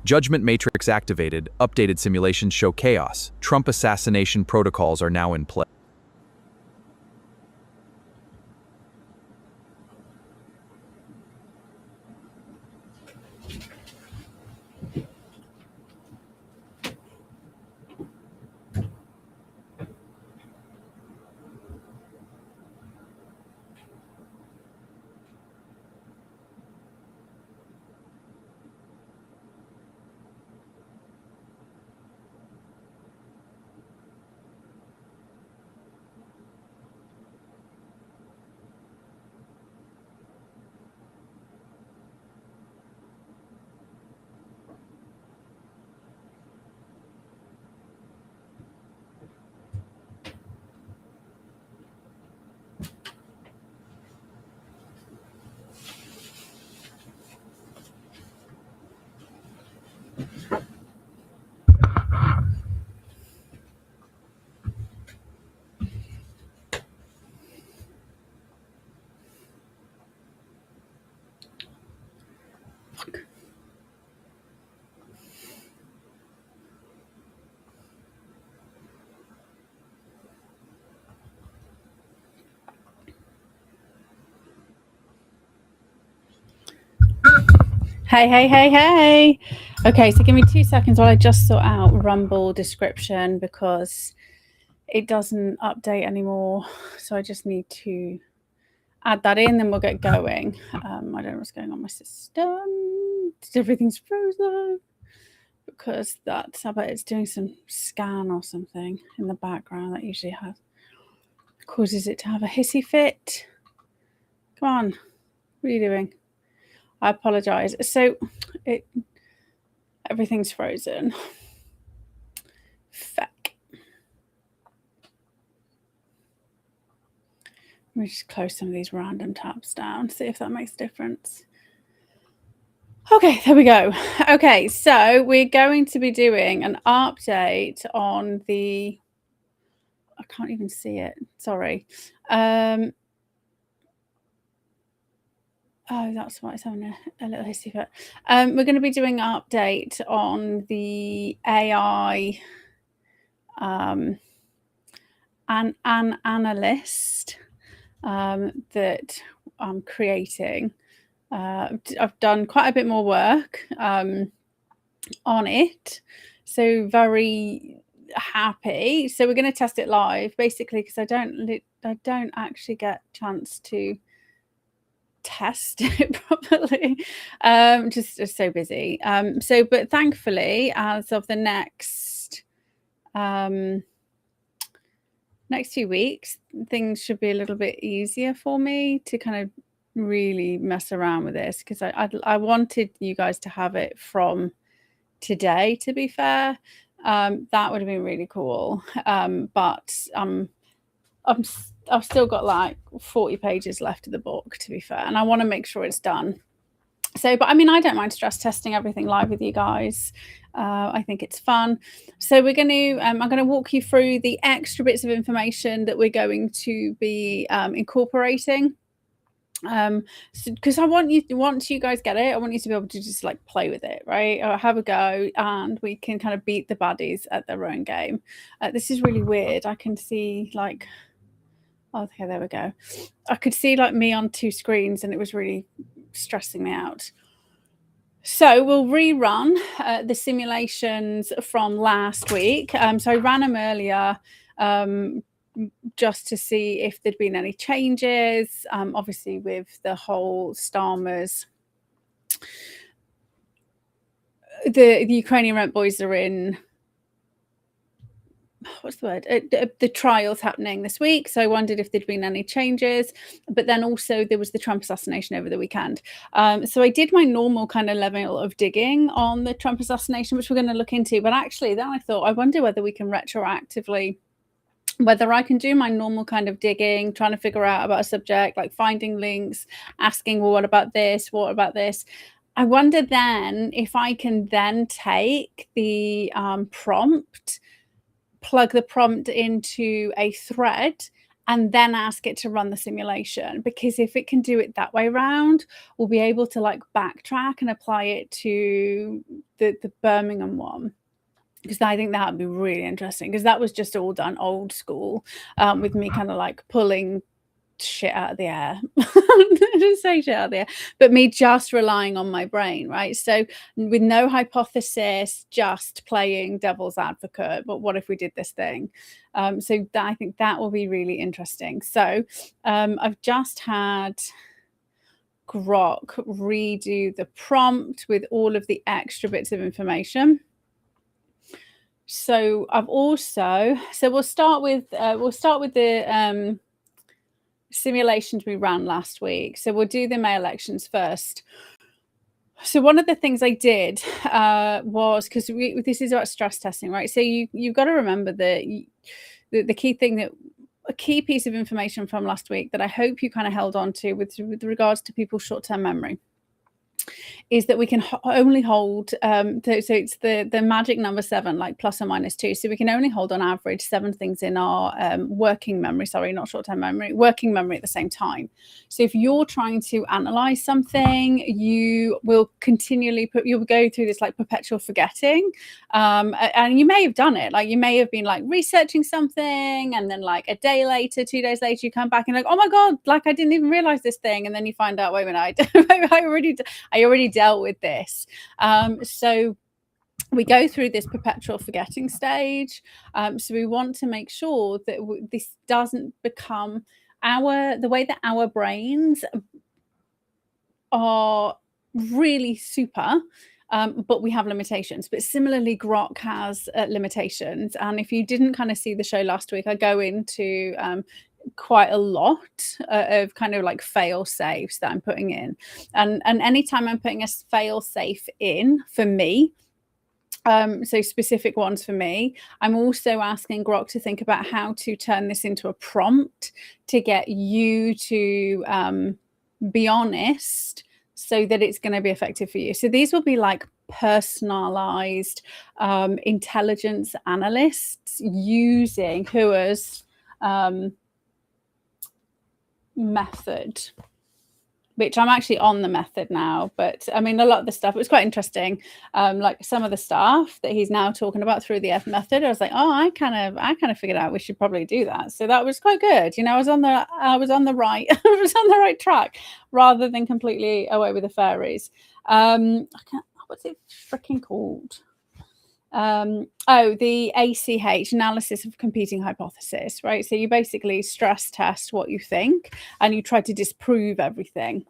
Judgement Matrix activated, updated simulations show chaos. Trump assassination protocols are now in play. Hey. Okay, so give me 2 seconds while I just sort out Rumble description because it doesn't update anymore. So I just need to add that in, then we'll get going. I don't know what's going on with my system. Everything's frozen because that's, I bet it's doing some scan or something in the background that usually causes it to have a hissy fit. Come on, what are you doing? I apologize. So everything's frozen. Fuck. Let me just close some of these random tabs down, see if that makes a difference. Okay, there we go. Okay, so we're going to be doing an update on the, I can't even see it, sorry. Oh, that's why it's having a little hissy fit. We're going to be doing an update on the AI an analyst that I'm creating. I've done quite a bit more work on it, so very happy. So we're going to test it live, basically, because I don't actually get a chance to test it properly, just so busy. But thankfully, as of the next 2 weeks, things should be a little bit easier for me to kind of really mess around with this, because I wanted you guys to have it from today, to be fair. That would have been really cool, but I've still got like 40 pages left of the book, to be fair, and I want to make sure it's done. So, but I mean, I don't mind stress testing everything live with you guys. I think it's fun. So we're going to, I'm going to walk you through the extra bits of information that we're going to be incorporating. Because once you guys get it, I want you to be able to just like play with it, right? Or have a go, and we can kind of beat the baddies at their own game. This is really weird. I can see like, okay, there we go. I could see like me on 2 screens, and it was really stressing me out. So we'll rerun the simulations from last week. So I ran them earlier just to see if there'd been any changes. Obviously, with the whole Starmer's, the Ukrainian rent boys are in, what's the word? The trials happening this week. So I wondered if there'd been any changes, but then also there was the Trump assassination over the weekend. So I did my normal kind of level of digging on the Trump assassination, which we're going to look into. But actually, then I thought, I wonder whether we can retroactively, whether I can do my normal kind of digging, trying to figure out about a subject, like finding links, asking, well, what about this? What about this? I wonder then if I can then take the prompt, plug the prompt into a thread, and then ask it to run the simulation, because if it can do it that way around, we'll be able to like backtrack and apply it to the Birmingham one. Because I think that would be really interesting, because that was just all done old school, with me kind of like pulling shit out of the air. Just say shit out of the air, but me just relying on my brain, right? So with no hypothesis, just playing devil's advocate. But what if we did this thing? So that, I think that will be really interesting. So I've just had Grok redo the prompt with all of the extra bits of information. So I've also, so we'll start with the simulations we ran last week. So we'll do the May elections first. So one of the things I did was, because this is about stress testing, right? So you've got to remember that the key thing, that a key piece of information from last week that I hope you kind of held on to with regards to people's short-term memory, is that we can only hold, so it's the magic number 7, like plus or minus 2. So we can only hold on average 7 things in our working memory, sorry, not short-term memory, working memory at the same time. So if you're trying to analyze something, you will continually you'll go through this like perpetual forgetting. And you may have done it, like you may have been like researching something, and then like a day later, 2 days later, you come back and like, oh my God, like I didn't even realize this thing. And then you find out, wait a minute, I already dealt with this. So we go through this perpetual forgetting stage. So we want to make sure that this doesn't become the way that our brains are really super, but we have limitations. But similarly, Grok has limitations. And if you didn't kind of see the show last week, I go into quite a lot of kind of like fail safes that I'm putting in, and anytime I'm putting a fail safe in for me, so specific ones for me, I'm also asking Grok to think about how to turn this into a prompt to get you to be honest, so that it's going to be effective for you. So these will be like personalized intelligence analysts using Heuer's method, which I'm actually on the method now. But I mean, a lot of the stuff, it was quite interesting. Like some of the stuff that he's now talking about through the F method, I was like, oh, I kind of figured out we should probably do that. So that was quite good. You know, I was on the right track, rather than completely away with the fairies. What's it freaking called? The ACH, analysis of competing hypothesis, right? So you basically stress test what you think and you try to disprove everything.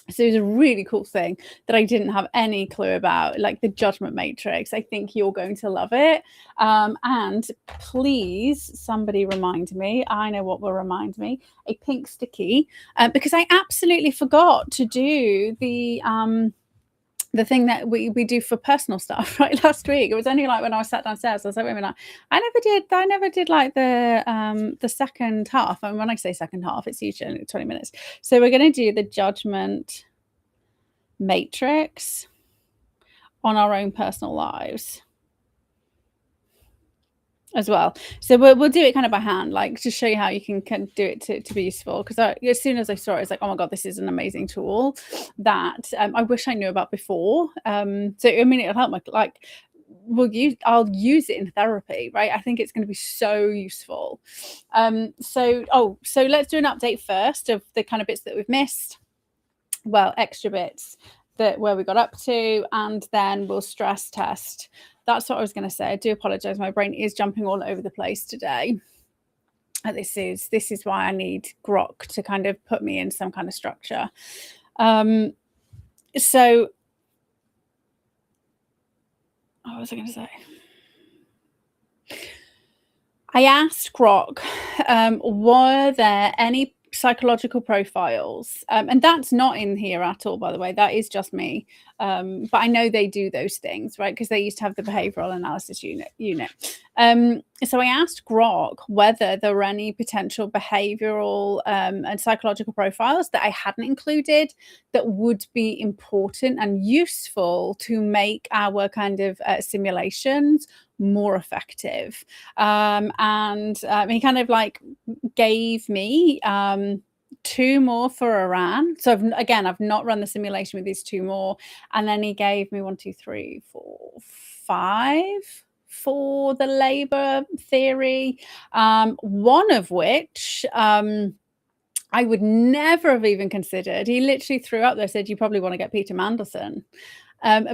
So it's a really cool thing that I didn't have any clue about, like the Judgement Matrix. I think you're going to love it. And please, somebody remind me. I know what will remind me. A pink sticky, because I absolutely forgot to do the thing that we do for personal stuff, right? Last week, it was only like when I was sat downstairs, I was like, wait a minute, I never did like the second half. And when I say second half, it's usually 20 minutes. So we're going to do the Judgement Matrix on our own personal lives as well. So we'll do it kind of by hand, like to show you how you can do it to be useful. Because as soon as I saw it, it's like, oh my God, this is an amazing tool that I wish I knew about before. So I mean, it'll help I'll use it in therapy, right? I think it's going to be so useful. So let's do an update first of the kind of bits that we've missed. Well, extra bits where we got up to, and then we'll stress test. That's what I was going to say. I do apologize. My brain is jumping all over the place today. This is why I need Grok to kind of put me in some kind of structure. So what was I going to say? I asked Grok, were there any psychological profiles, and that's not in here at all, by the way. That is just me, but I know they do those things, right? Because they used to have the behavioral analysis unit. So I asked Grok whether there were any potential behavioral and psychological profiles that I hadn't included that would be important and useful to make our kind of simulations more effective. And he kind of like gave me 2 more for Iran. So I've not run the simulation with these 2 more. And then he gave me 1, 2, 3, 4, 5 for the Labour theory. One of which I would never have even considered. He literally threw up there, said, you probably want to get Peter Mandelson.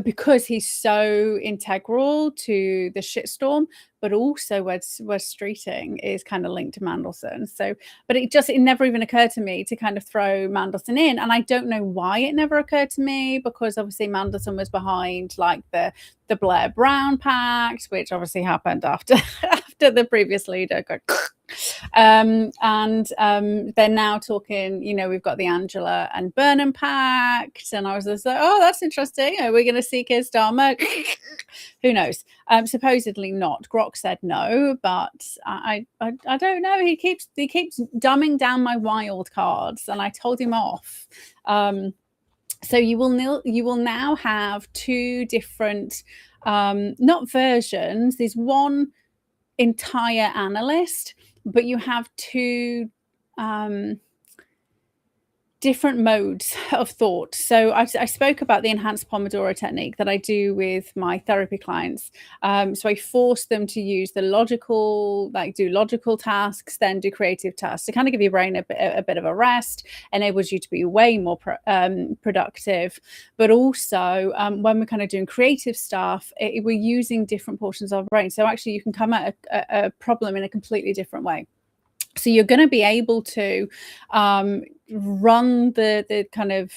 Because he's so integral to the shitstorm, but also where streeting is kind of linked to Mandelson. So, but it never even occurred to me to kind of throw Mandelson in. And I don't know why it never occurred to me, because obviously Mandelson was behind like the Blair Brown Pact, which obviously happened after the previous leader got and they're now talking, you know, we've got the Angela and Burnham Pact, and I was just like, oh, that's interesting. Are we going to see Keir Starmer? Who knows? Supposedly not. Grok said no, but I don't know. He keeps dumbing down my wild cards, and I told him off. So you will now have 2 different not versions. There's one entire analyst, but you have 2 different modes of thought. So I spoke about the enhanced Pomodoro technique that I do with my therapy clients. So I force them to use the logical, like do logical tasks, then do creative tasks to kind of give your brain a bit of a rest, enables you to be way more productive. But also when we're kind of doing creative stuff, we're using different portions of our brain. So actually you can come at a problem in a completely different way. So you're going to be able to run the kind of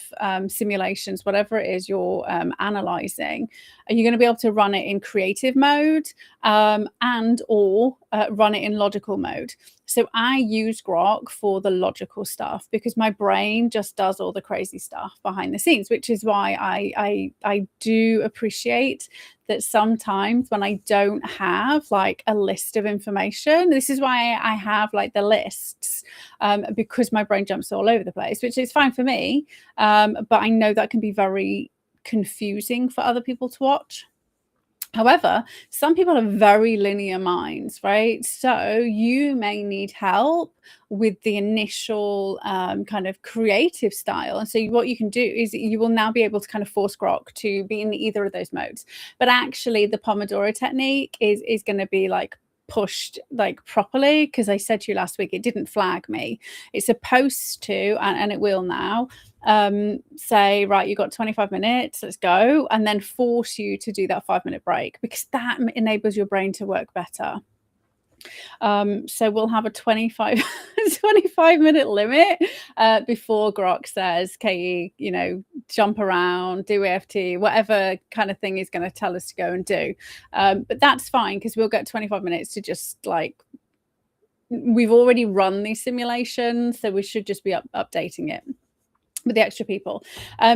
simulations, whatever it is you're analyzing, and you're going to be able to run it in creative mode and or run it in logical mode. So I use Grok for the logical stuff because my brain just does all the crazy stuff behind the scenes, which is why I do appreciate that sometimes when I don't have like a list of information, this is why I have like the lists, because my brain jumps all over the place, which is fine for me. But I know that can be very confusing for other people to watch. However, some people have very linear minds, right? So you may need help with the initial kind of creative style. And so what you can do is you will now be able to kind of force Grok to be in either of those modes. But actually the Pomodoro technique is going to be like pushed like properly, because I said to you last week it didn't flag me. It's supposed to, and it will now, say, right, you've got 25 minutes, let's go, and then force you to do that 5-minute break, because that enables your brain to work better. So we'll have a 25 minute limit before Grok says, Katie, you know, jump around, do EFT, whatever kind of thing he's going to tell us to go and do. But that's fine, because we'll get 25 minutes to just like, we've already run these simulations, so we should just be updating it with the extra people.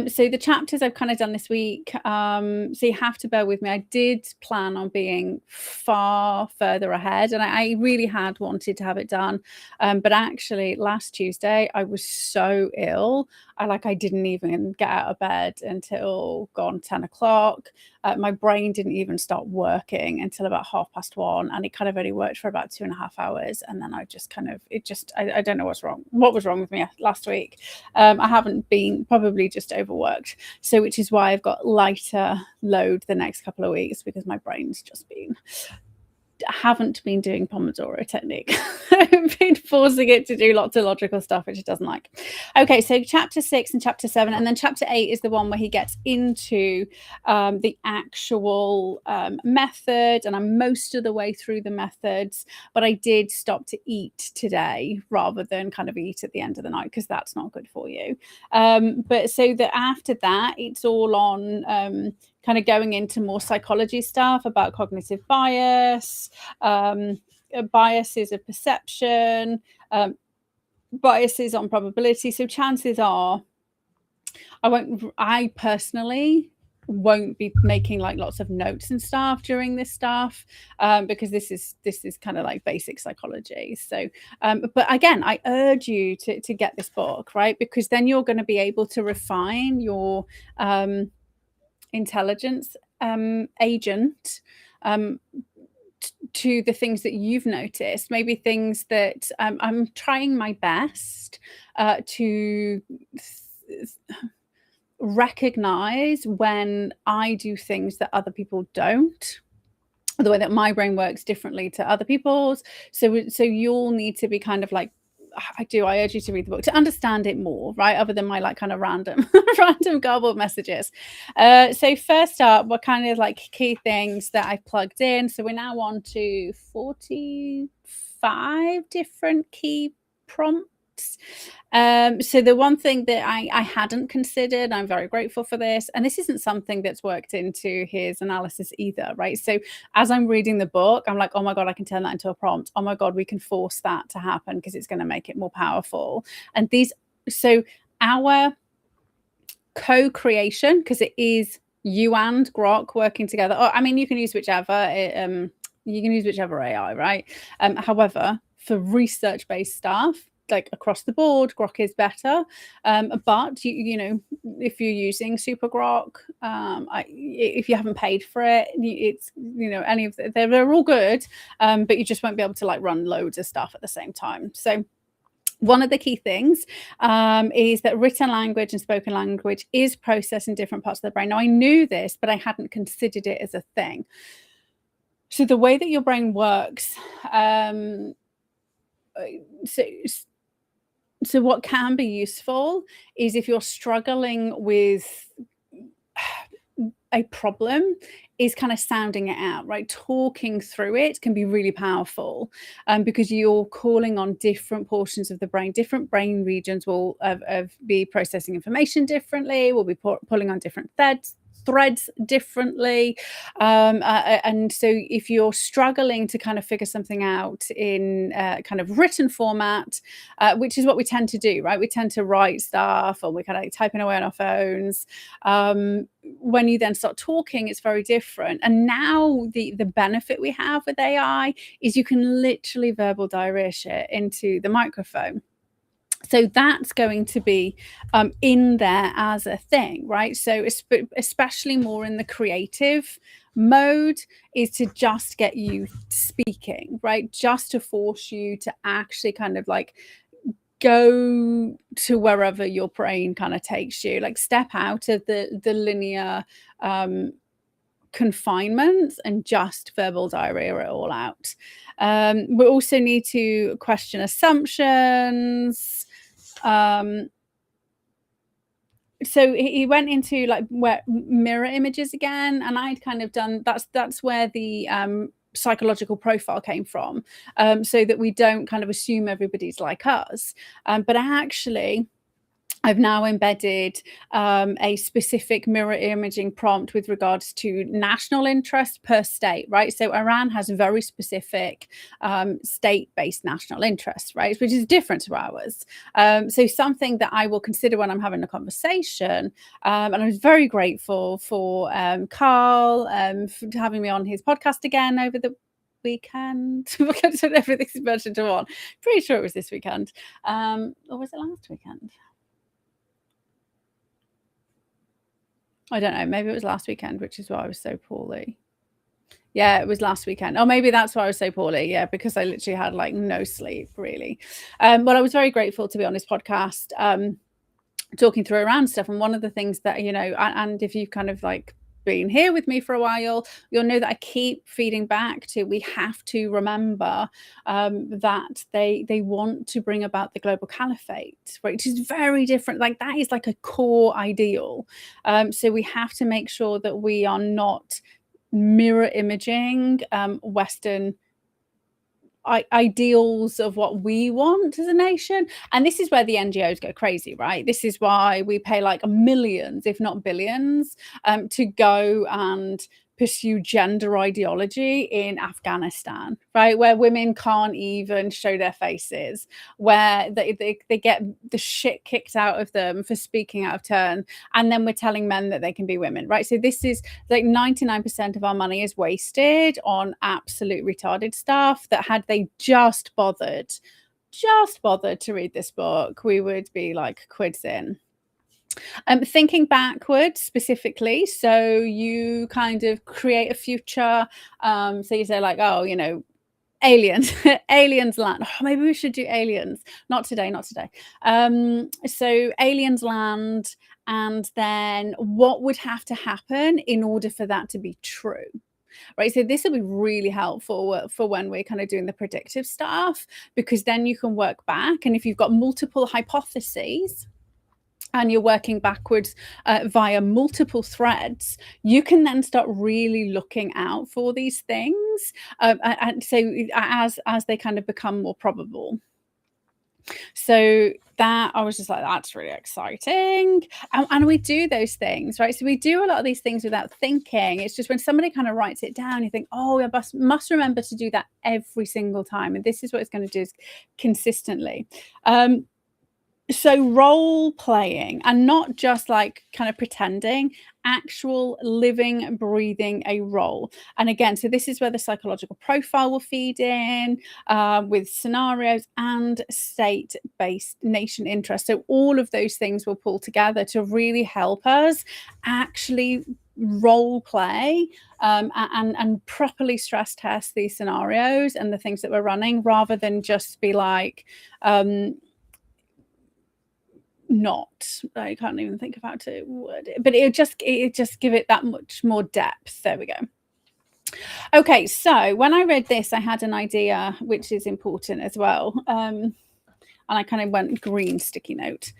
So the chapters I've kind of done this week, so you have to bear with me. I did plan on being far further ahead, and I really had wanted to have it done. But actually last Tuesday I was so ill. I didn't even get out of bed until gone 10 o'clock. My brain didn't even start working until about 1:30, and it kind of only worked for about 2.5 hours. And then I just kind of, I don't know what was wrong with me last week. I haven't been, probably just overworked. So, which is why I've got lighter load the next couple of weeks, because my brain's just haven't been doing Pomodoro technique. I've been forcing it to do lots of logical stuff, which it doesn't like. Okay, so chapter 6 and chapter 7, and then chapter 8 is the one where he gets into the actual method, and I'm most of the way through the methods, but I did stop to eat today rather than kind of eat at the end of the night, because that's not good for you. But so that after that, it's all on kind of going into more psychology stuff about cognitive bias, biases of perception, biases on probability. So chances are I personally won't be making like lots of notes and stuff during this stuff, because this is kind of like basic psychology. So but again, I urge you to get this book, right? Because then you're going to be able to refine your intelligence agent to the things that you've noticed, maybe things that I'm trying my best to recognize when I do things that other people don't, the way that my brain works differently to other people's. So you'll need to be kind of like, I urge you to read the book to understand it more, right? Other than my like kind of random garbled messages. So first up, what kind of like key things that I've plugged in. So we're now on to 45 different key prompts. So the one thing that I hadn't considered, I'm very grateful for this, and this isn't something that's worked into his analysis either, right? So as I'm reading the book, I'm like, oh my God, I can turn that into a prompt. Oh my God, we can force that to happen because it's going to make it more powerful. And so our co-creation, because it is you and Grok working together. Oh, I mean, you can use whichever AI, right? However, for research-based stuff, like across the board, Grok is better. But you know, if you're using Super Grok, if you haven't paid for it, it's, you know, any of they're all good, but you just won't be able to like run loads of stuff at the same time. So one of the key things is that written language and spoken language is processed in different parts of the brain. Now, I knew this, but I hadn't considered it as a thing. So the way that your brain works, so what can be useful is if you're struggling with a problem, is kind of sounding it out, right? Talking through it can be really powerful because you're calling on different portions of the brain. Different brain regions will be processing information differently, will be pulling on different threads differently, and so if you're struggling to kind of figure something out in kind of written format, which is what we tend to do, right? We tend to write stuff, or we're kind of like typing away on our phones. When you then start talking, it's very different. And now the benefit we have with AI is you can literally verbal diarrhea shit into the microphone. So that's going to be in there as a thing, right? So especially more in the creative mode is to just get you speaking, right? Just to force you to actually kind of like go to wherever your brain kind of takes you, like step out of the linear confinements and just verbal diarrhea it all out. We also need to question assumptions. So he went into like mirror images again, and I'd kind of done that's where the psychological profile came from, so that we don't kind of assume everybody's like us, but I've now embedded a specific mirror imaging prompt with regards to national interest per state, right? So Iran has very specific state-based national interests, right? Which is different to ours. So something that I will consider when I'm having a conversation. And I was very grateful for Carl for having me on his podcast again over the weekend. Everything's merged into one. Pretty sure it was this weekend. Or was it last weekend? I don't know. Maybe it was last weekend, which is why I was so poorly. Yeah, it was last weekend. Oh, maybe that's why I was so poorly. Yeah, because I literally had like no sleep, really. But I was very grateful to be on this podcast, talking through around stuff. And one of the things that, you know, and if you've kind of like been here with me for a while, you'll know that I keep feeding back to, we have to remember that they want to bring about the global caliphate, right? Which is very different. Like that is like a core ideal. So we have to make sure that we are not mirror imaging Western ideals of what we want as a nation. And this is where the NGOs go crazy, right? This is why we pay like millions, if not billions, to go and pursue gender ideology in Afghanistan, right? Where women can't even show their faces, where they get the shit kicked out of them for speaking out of turn. And then we're telling men that they can be women, right? So this is like 99% of our money is wasted on absolute retarded stuff that had they just bothered to read this book, we would be like quids in. Thinking backwards specifically, so you kind of create a future. So you say like, oh, you know, aliens, aliens land. Oh, maybe we should do aliens. Not today, not today. So aliens land, and then what would have to happen in order for that to be true? Right, so this will be really helpful for when we're kind of doing the predictive stuff, because then you can work back, and if you've got multiple hypotheses and you're working backwards via multiple threads, you can then start really looking out for these things, and so as they kind of become more probable. So that I was just like, that's really exciting. And we do those things, right? So we do a lot of these things without thinking. It's just when somebody kind of writes it down, you think, oh, I must remember to do that every single time. And this is what it's going to do, is consistently. So role playing, and not just like kind of pretending, actual living, breathing a role. And again, so this is where the psychological profile will feed in, with scenarios and state-based nation interest. So all of those things will pull together to really help us actually role play, and properly stress test these scenarios and the things that we're running, rather than just be like, I can't even think about it, but it just give it that much more depth. There we go. Okay, so when I read this, I had an idea which is important as well, and I kind of went green sticky note.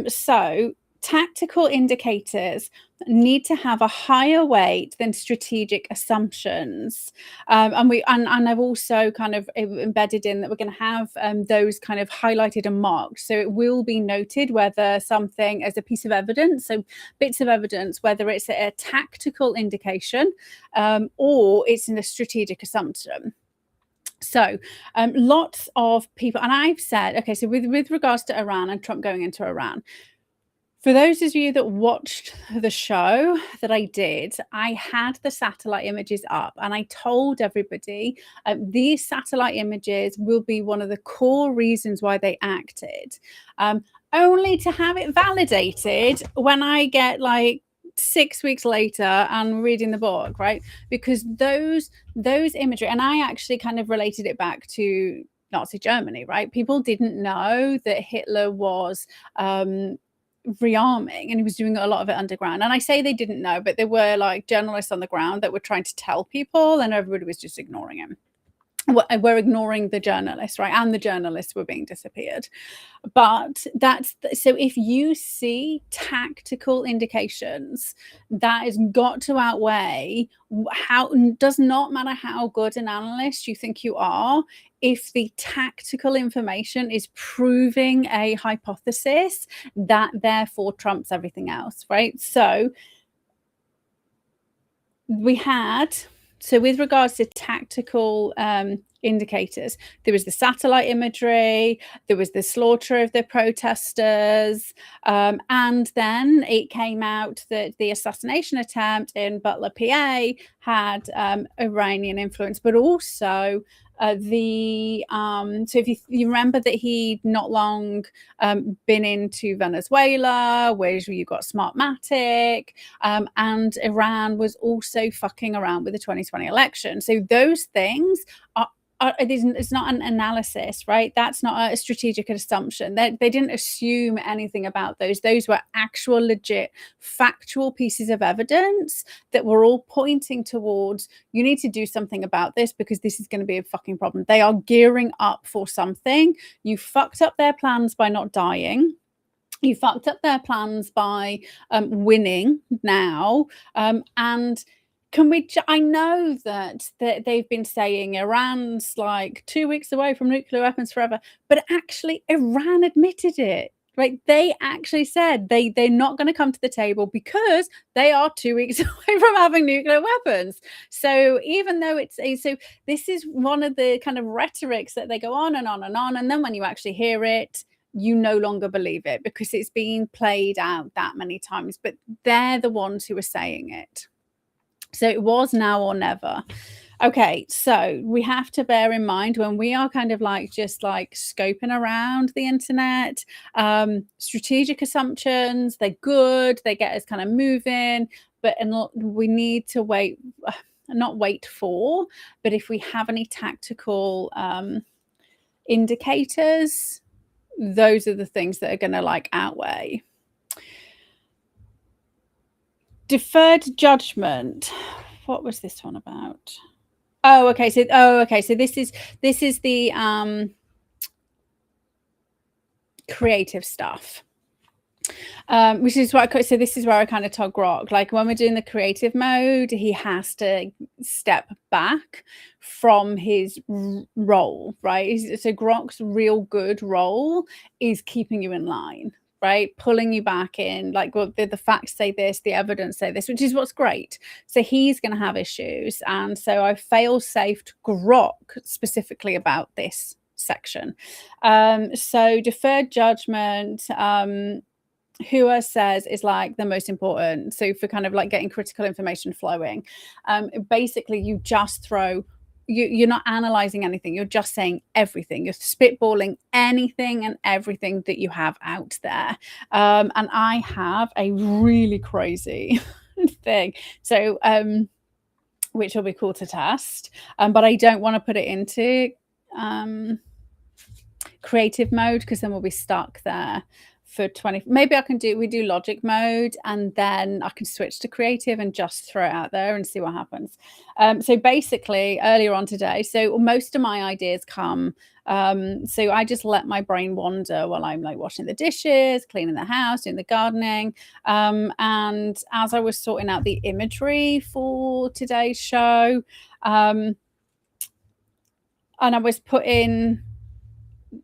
So tactical indicators need to have a higher weight than strategic assumptions, and I've also kind of embedded in that we're going to have those kind of highlighted and marked, so it will be noted whether something as a piece of evidence, so bits of evidence, whether it's a tactical indication, or it's in a strategic assumption. So lots of people, and I've said, okay, so with regards to Iran and Trump going into Iran, for those of you that watched the show that I did, I had the satellite images up, and I told everybody these satellite images will be one of the core reasons why they acted, only to have it validated when I get like 6 weeks later and reading the book, right? Because those imagery, and I actually kind of related it back to Nazi Germany, right? People didn't know that Hitler was rearming, and he was doing a lot of it underground. And I say they didn't know, but there were like journalists on the ground that were trying to tell people, and everybody was just ignoring him. We're ignoring the journalists, right? And the journalists were being disappeared. But so if you see tactical indications, that has got to outweigh does not matter how good an analyst you think you are, if the tactical information is proving a hypothesis, that therefore trumps everything else, right? So with regards to tactical indicators, there was the satellite imagery, there was the slaughter of the protesters, and then it came out that the assassination attempt in Butler, PA had Iranian influence, but also so if you remember that he'd not long been into Venezuela, where you got Smartmatic, and Iran was also fucking around with the 2020 election. So those things it's not an analysis, right? That's not a strategic assumption. They didn't assume anything about those. Those were actual, legit, factual pieces of evidence that were all pointing towards, you need to do something about this because this is going to be a fucking problem. They are gearing up for something. You fucked up their plans by not dying. You fucked up their plans by winning now, and I know that they've been saying Iran's like 2 weeks away from nuclear weapons forever, but actually Iran admitted it, right? They actually said they're not going to come to the table because they are 2 weeks away from having nuclear weapons. So even though so this is one of the kind of rhetorics that they go on and on and on, and then when you actually hear it, you no longer believe it because it's being played out that many times, but they're the ones who are saying it. So it was now or never. Okay, so we have to bear in mind when we are kind of like just like scoping around the internet, strategic assumptions, they're good, they get us kind of moving, but we need to wait, not wait for, but if we have any tactical indicators, those are the things that are going to like outweigh. Deferred judgment. What was this one about? Oh, okay. So this is the creative stuff. Which is what so this is where I kind of told Grok, like when we're doing the creative mode, he has to step back from his role, right? So Grok's real good role is keeping you in line, right? Pulling you back in, like, well, the facts say this, the evidence say this, which is what's great. So he's going to have issues. And so I fail-safed Grok specifically about this section. So deferred judgment, Heuer says is like the most important. So for kind of like getting critical information flowing, basically you just throw, you're not analyzing anything. You're just saying everything. You're spitballing anything and everything that you have out there. And I have a really crazy thing. So, which will be cool to test. But I don't want to put it into creative mode because then we'll be stuck there for 20. Maybe we do logic mode and then I can switch to creative and just throw it out there and see what happens. So basically earlier on today, so most of my ideas come, so I just let my brain wander while I'm like washing the dishes, cleaning the house, doing the gardening. And as I was sorting out the imagery for today's show, and I was putting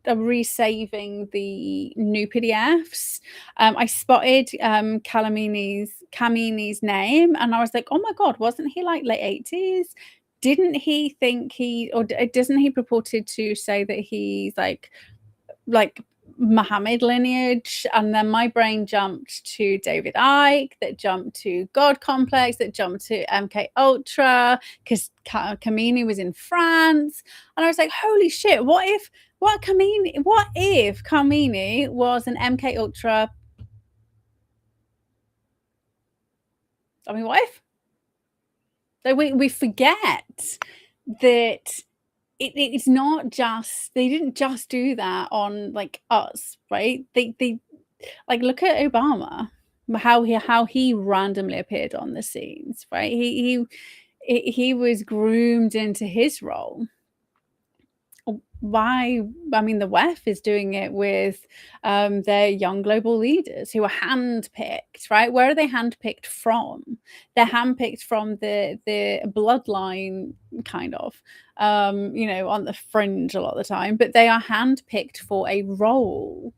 resaving the new PDFs, I spotted Kamini's name and I was like, oh my god, wasn't he like late 80s? Didn't he think doesn't he purported to say that he's like Muhammad lineage? And then my brain jumped to David Icke, that jumped to God Complex, that jumped to MK Ultra, because Kamini was in France. And I was like, holy shit, what if Kamini was an MK Ultra? I mean, what if? So we forget that it's not just, they didn't just do that on like us, right? They like, look at Obama, how he randomly appeared on the scenes, right? He was groomed into his role. Why? I mean, the WEF is doing it with their young global leaders who are handpicked, right? Where are they handpicked from? They're handpicked from the bloodline, kind of, on the fringe a lot of the time, but they are handpicked for a role.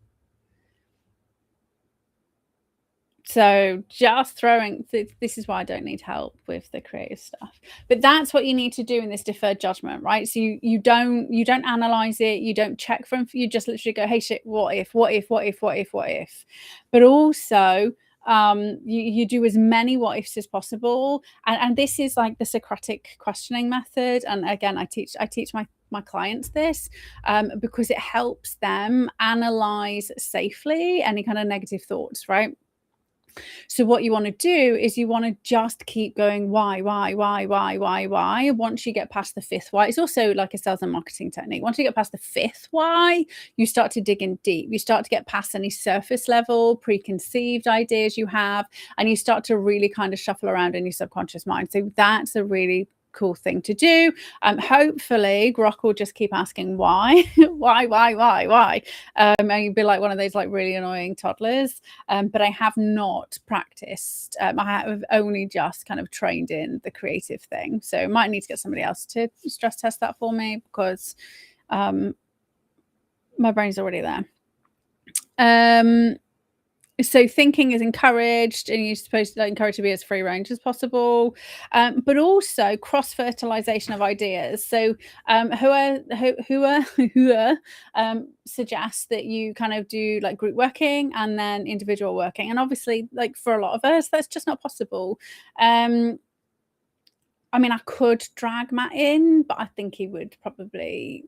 So just throwing, this is why I don't need help with the creative stuff, but that's what you need to do in this deferred judgment, right? So you don't analyze it, you don't check for, you just literally go, hey shit, what if, but also you do as many what ifs as possible, and this is like the Socratic questioning method. And again, I teach my clients this because it helps them analyze safely any kind of negative thoughts, right? So what you want to do is you want to just keep going, why? Once you get past the fifth why, it's also like a sales and marketing technique. Once you get past the fifth why, you start to dig in deep. You start to get past any surface level preconceived ideas you have, and you start to really kind of shuffle around in your subconscious mind. So that's a really cool thing to do. Hopefully Grok will just keep asking why why, and you'd be like one of those like really annoying toddlers. But I have not practiced. I have only just kind of trained in the creative thing, so I might need to get somebody else to stress test that for me, because my brain's already there. So thinking is encouraged, and you're supposed to encourage to be as free range as possible, but also cross-fertilization of ideas. So Heuer suggests that you kind of do like group working and then individual working. And obviously, like for a lot of us, that's just not possible. I mean, I could drag Matt in, but I think he would probably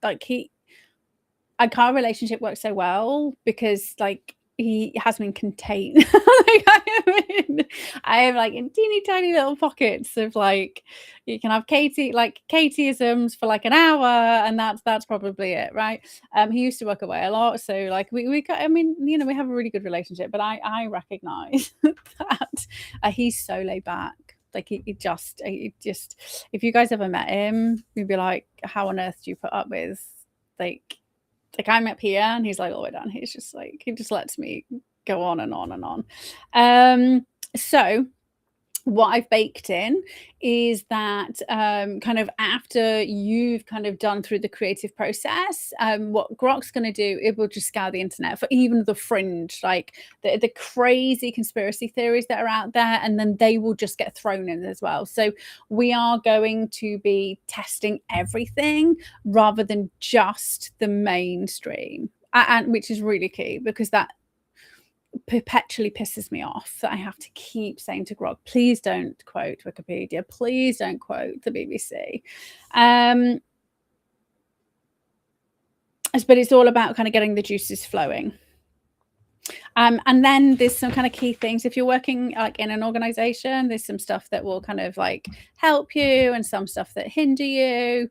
our relationship works so well because like he has me contained. Like I have like in teeny tiny little pockets of like, you can have Katieisms for like an hour, and that's probably it, right? He used to work away a lot, so like we got, I mean, you know, we have a really good relationship, but I recognize that he's so laid back. Like he just, if you guys ever met him, you'd be like, how on earth do you put up with like I'm up here and he's like all the way down. He's just like, he just lets me go on and on and on. So what I've baked in is that kind of after you've kind of done through the creative process, what Grok's going to do, it will just scour the internet for even the fringe, like the crazy conspiracy theories that are out there, and then they will just get thrown in as well. So we are going to be testing everything rather than just the mainstream, and which is really key, because that perpetually pisses me off that I have to keep saying to Grog, please don't quote Wikipedia, please don't quote the BBC. But it's all about kind of getting the juices flowing. And then there's some kind of key things. If you're working like in an organization, there's some stuff that will kind of like help you and some stuff that hinder you.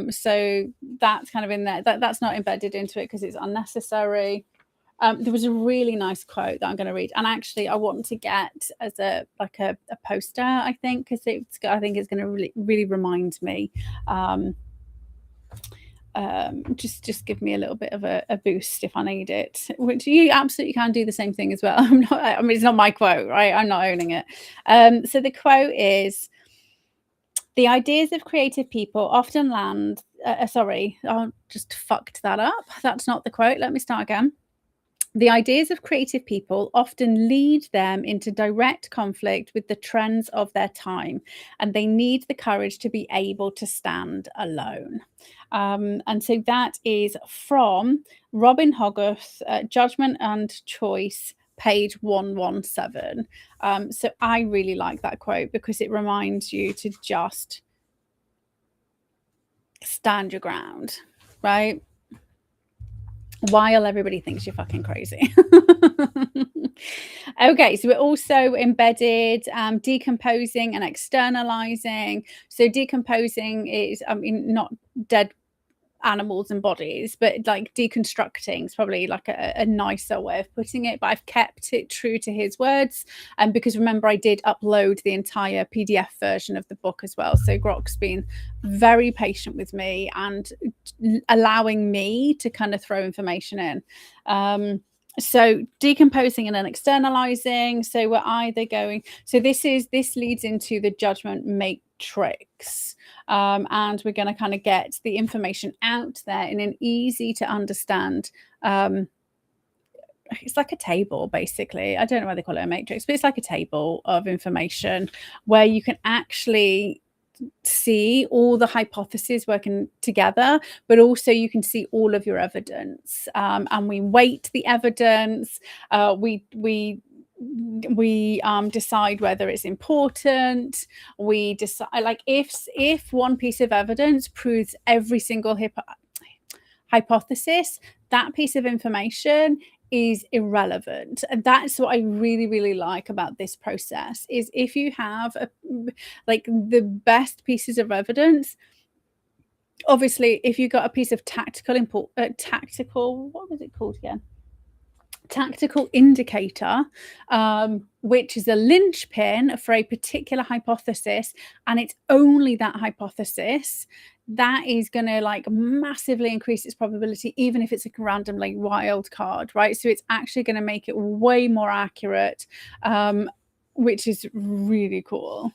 So that's kind of in there. That's not embedded into it because it's unnecessary. There was a really nice quote that I'm going to read, and actually I want to get as a poster, I think, because I think it's going to really remind me. Just give me a little bit of a boost if I need it, which you absolutely can do the same thing as well. I mean, it's not my quote, right? I'm not owning it. So the quote is, the ideas of creative people often land, sorry, I just fucked that up. That's not the quote. Let me start again. The ideas of creative people often lead them into direct conflict with the trends of their time, and they need the courage to be able to stand alone. And so that is from Robin Hogarth, Judgment and Choice, page 117. So I really like that quote because it reminds you to just stand your ground, right? While everybody thinks you're fucking crazy. Okay, so we're also embedded decomposing and externalizing. So decomposing is, I mean, not dead animals and bodies, but like deconstructing is probably like a nicer way of putting it, but I've kept it true to his words, and because remember I did upload the entire PDF version of the book as well, so Grok's been very patient with me and allowing me to kind of throw information in. So decomposing and then externalizing. So we're either going, so this leads into the Judgement Matrix, and we're going to kind of get the information out there in an easy to understand. It's like a table, basically. I don't know why they call it a matrix, but it's like a table of information where you can actually see all the hypotheses working together, but also you can see all of your evidence, and we weight the evidence. We decide whether it's important. We decide, like, if one piece of evidence proves every single hypothesis, that piece of information is irrelevant. And that's what I really, really like about this process, is if you have the best pieces of evidence, obviously if you got a piece of tactical, what was it called again? Tactical indicator, which is a linchpin for a particular hypothesis, and it's only that hypothesis, that is going to like massively increase its probability, even if it's a random like wild card, right? So it's actually going to make it way more accurate, which is really cool.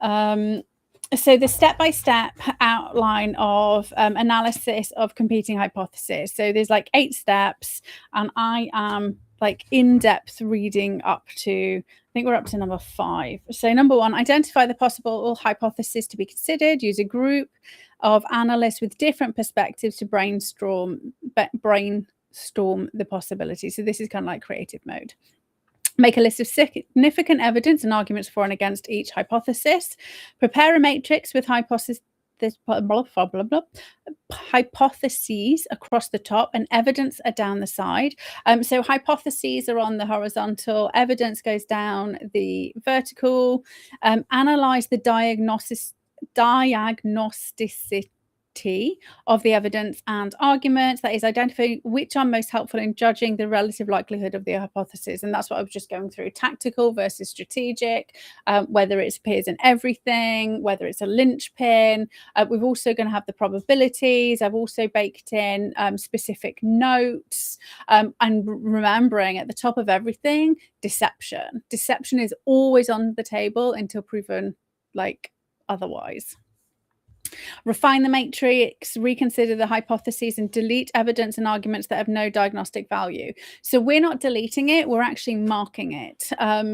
So the step-by-step outline of analysis of competing hypotheses. So there's like 8 steps, and I am like in-depth reading up to, I think we're up to number 5. So number 1, identify the possible hypothesis to be considered. Use a group of analysts with different perspectives to brainstorm the possibility. So this is kind of like creative mode. Make a list of significant evidence and arguments for and against each hypothesis. Prepare a matrix with hypotheses across the top and evidence are down the side. So hypotheses are on the horizontal, evidence goes down the vertical. Analyze the diagnosticity of the evidence and arguments. That is, identifying which are most helpful in judging the relative likelihood of the hypothesis. And that's what I was just going through: tactical versus strategic, whether it appears in everything, whether it's a linchpin. We're also going to have the probabilities. I've also baked in specific notes, and remembering at the top of everything, deception. Deception is always on the table until proven like otherwise. Refine the matrix, reconsider the hypotheses, and delete evidence and arguments that have no diagnostic value. So we're not deleting it, we're actually marking it,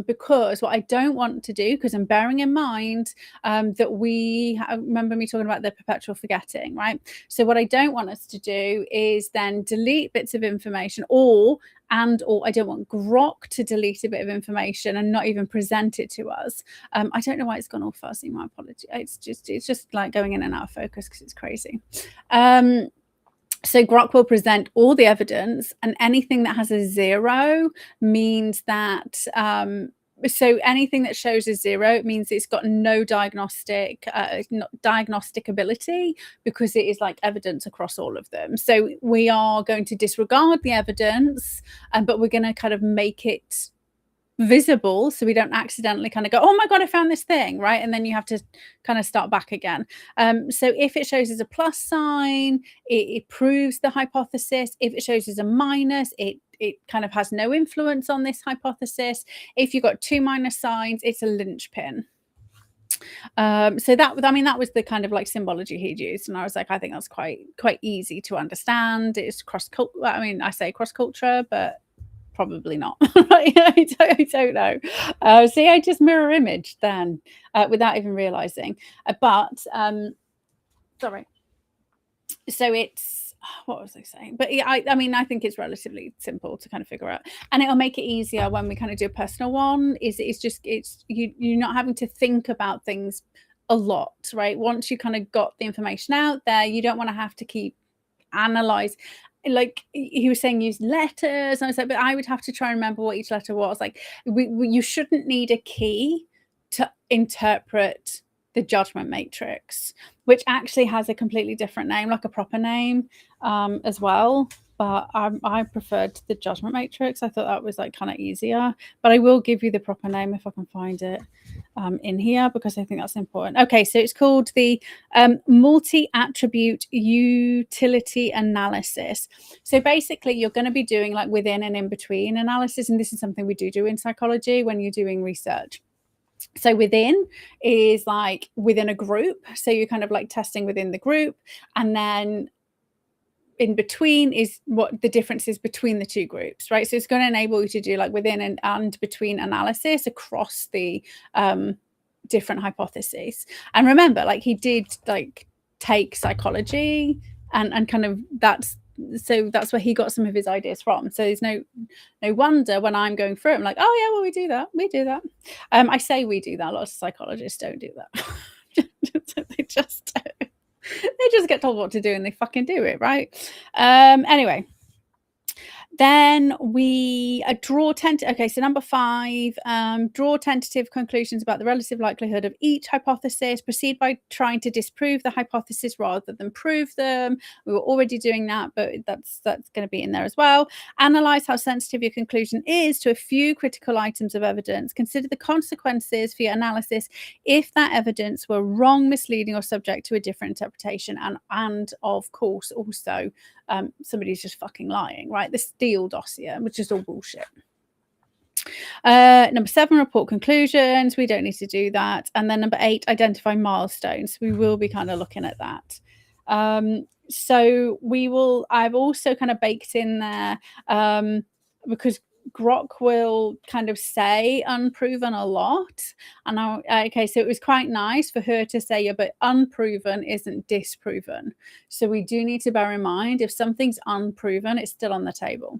because what I don't want to do, because I'm bearing in mind that remember me talking about the perpetual forgetting, right? So what I don't want us to do is then delete bits of information, or I don't want Grok to delete a bit of information and not even present it to us. I don't know why it's gone all fuzzy. My apology. It's just like going in and out of focus because it's crazy. So Grok will present all the evidence, and anything that has a 0 means that so anything that shows a 0 means it's got no diagnostic ability, because it is like evidence across all of them. So we are going to disregard the evidence, but we're going to kind of make it visible so we don't accidentally kind of go, oh my god, I found this thing, right? And then you have to kind of start back again. So if it shows as a plus sign, it proves the hypothesis. If it shows as a minus, it kind of has no influence on this hypothesis. If you've got 2 minus signs, it's a linchpin. So that was the kind of like symbology he'd used, and I was like, I think that's quite easy to understand. It's cross-culture. I mean, I say cross-culture, but probably not. Right? I don't know. See, I just mirror image then without even realizing. Sorry. So it's, what was I saying? But yeah, I mean, I think it's relatively simple to kind of figure out, and it'll make it easier when we kind of do a personal one. You're not having to think about things a lot, right? Once you kind of got the information out there, you don't want to have to keep analyze. Like he was saying, use letters, and I was like, but I would have to try and remember what each letter was. Like, you shouldn't need a key to interpret the Judgement Matrix, which actually has a completely different name, like a proper name as well. But I preferred the Judgement Matrix. I thought that was like kind of easier. But I will give you the proper name if I can find it in here, because I think that's important. Okay, so it's called the multi-attribute utility analysis. So basically, you're going to be doing like within and in between analysis, and this is something we do in psychology when you're doing research. So within is like within a group. So you're kind of like testing within the group, and then in between is what the difference is between the two groups, right? So it's going to enable you to do like within and between analysis across the different hypotheses. And remember, like he did like take psychology and kind of that's where he got some of his ideas from. So there's no wonder when I'm going through it, I'm like, oh yeah, well, we do that. I say we do that. A lot of psychologists don't do that. They just get told what to do and they fucking do it, right? Anyway, then we draw okay, so number 5, draw tentative conclusions about the relative likelihood of each hypothesis. Proceed by trying to disprove the hypothesis rather than prove them. We were already doing that, but that's going to be in there as well. Analyze how sensitive your conclusion is to a few critical items of evidence. Consider the consequences for your analysis if that evidence were wrong, misleading, or subject to a different interpretation. And of course, also, somebody's just fucking lying, right? The Steele dossier, which is all bullshit. Number 7, report conclusions. We don't need to do that. And then number 8, identify milestones. We will be kind of looking at that. So I've also kind of baked in there, because Grok will kind of say unproven a lot, and okay, so it was quite nice for her to say, yeah, but unproven isn't disproven. So we do need to bear in mind, if something's unproven, it's still on the table.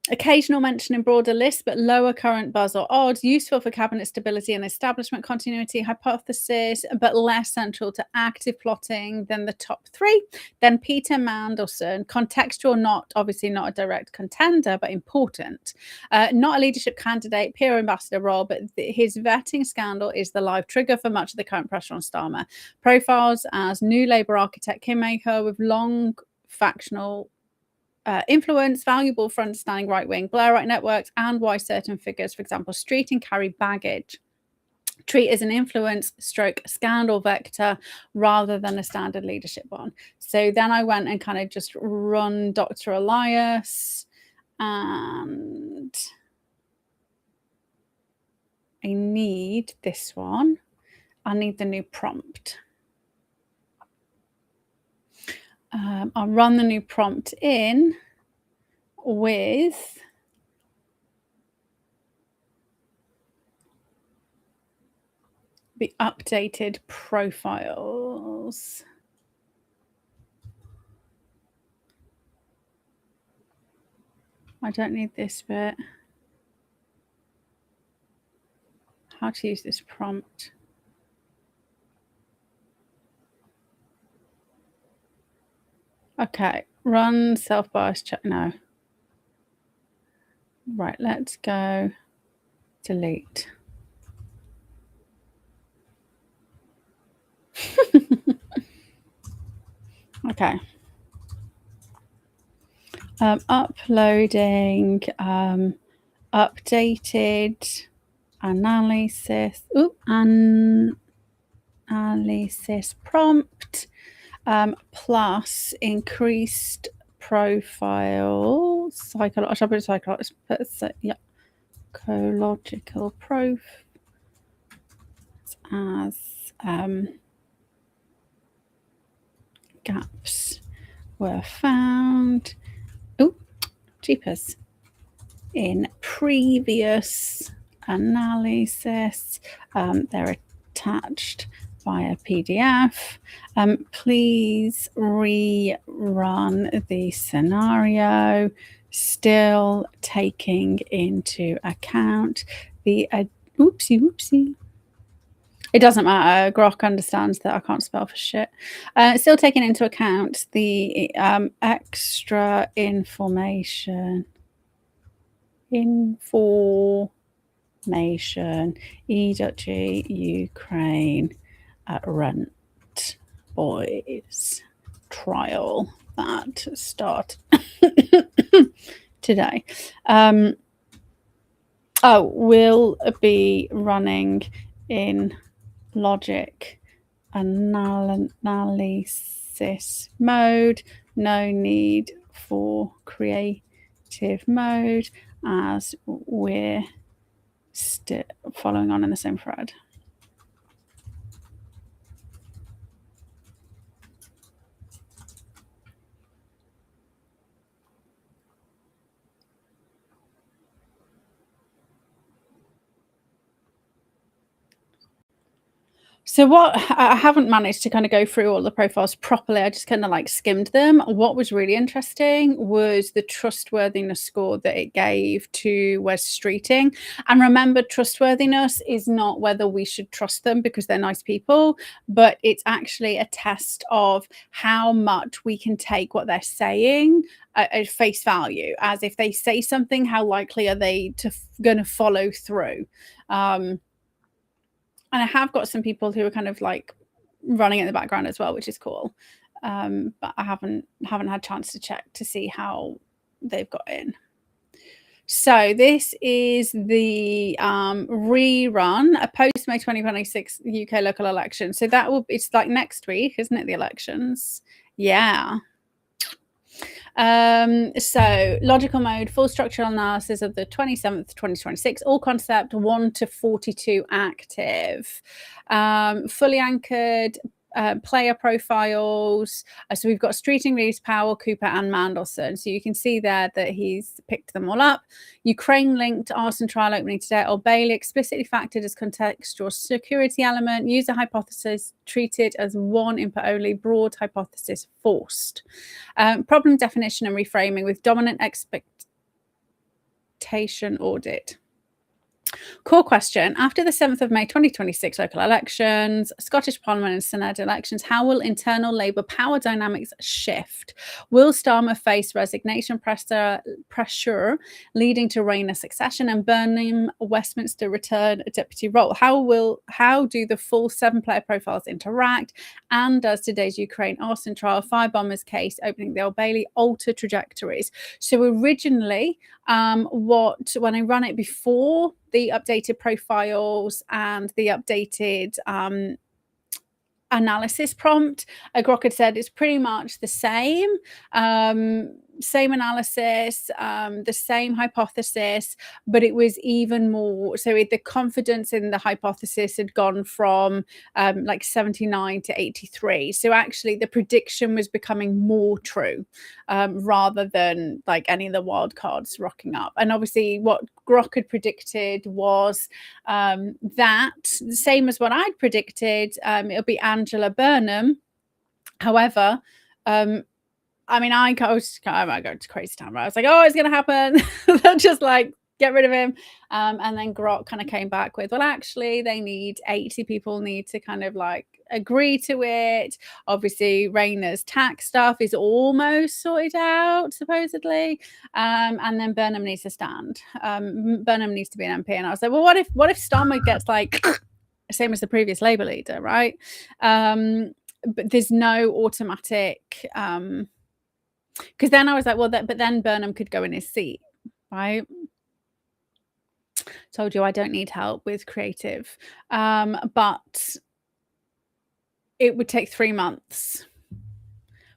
Occasional mention in broader lists, but lower current buzz or odds, useful for cabinet stability and establishment continuity hypothesis, but less central to active plotting than the top three. Then Peter Mandelson, contextual, obviously not a direct contender, but important. Not a leadership candidate, peer ambassador role, but his vetting scandal is the live trigger for much of the current pressure on Starmer. Profiles as new Labour architect Kingmaker with long factional influence, valuable for understanding right-wing Blairite networks and why certain figures, for example, Street and carry baggage, treat as an influence stroke scandal vector rather than a standard leadership one. So then I went and kind of just run Dr. Elias, and I need this one. I need the new prompt. I'll run the new prompt in with the updated profiles. I don't need this bit. How to use this prompt. Okay, run self-bias check. No. Right, let's go delete. Okay. Uploading updated analysis. Analysis prompt plus increased profile psychological proof as gaps were found. Oh, jeepers. In previous analysis, they're attached via PDF. Please rerun the scenario, still taking into account the whoopsie. It doesn't matter. Grok understands that I can't spell for shit. Still taking into account the extra information. E.G. Ukraine rent boys trial that start today. Will be running in logic analysis mode. No need for creative mode, as we're still following on in the same thread. So what I haven't managed to kind of go through all the profiles properly. I just kind of like skimmed them. What was really interesting was the trustworthiness score that it gave to Wes Streeting. And remember, trustworthiness is not whether we should trust them because they're nice people, but it's actually a test of how much we can take what they're saying at face value. As if they say something, how likely are they going to follow through? And I have got some people who are kind of like running in the background as well, which is cool. But I haven't had a chance to check to see how they've got in. So this is the rerun, a post May 2026 UK local election. So it's like next week, isn't it? The elections. Yeah. So logical mode, full structural analysis of the 27th, 2026, all concept 1 to 42 active, fully anchored player profiles. So we've got Streeting, Reeves, Powell, Cooper, and Mandelson. So you can see there that he's picked them all up. Ukraine linked arson trial opening today. Old Bailey explicitly factored as contextual security element. User hypothesis treated as one input only. Broad hypothesis forced. Problem definition and reframing with dominant expectation audit. Core question. After the 7th of May 2026 local elections, Scottish Parliament and Senate elections, how will internal Labour power dynamics shift? Will Starmer face resignation pressure leading to Rayner succession and Burnham Westminster return a deputy role? How do the full 7-player profiles interact? And does today's Ukraine arson trial, firebombers case opening the Old Bailey, alter trajectories? So originally, when I run it before the updated profiles and the updated analysis prompt, Grok had said it's pretty much the same analysis, the same hypothesis, but it was even more, so the confidence in the hypothesis had gone from like 79 to 83. So actually the prediction was becoming more true rather than like any of the wild cards rocking up. And obviously what Grok had predicted was that same as what I'd predicted, it'll be Angela Burnham. However, I mean, I was going to crazy town. Right? I was like, oh, it's going to happen. They'll just like get rid of him. And then Grok kind of came back with, well, actually, they need 80 people need to kind of like agree to it. Obviously, Rayner's tax stuff is almost sorted out, supposedly. And then Burnham needs to stand. Burnham needs to be an MP. And I was like, well, what if Starmer gets like same as the previous Labour leader, right? But there's no automatic... because then I was like, well, but then Burnham could go in his seat, right? Told you I don't need help with creative, but it would take 3 months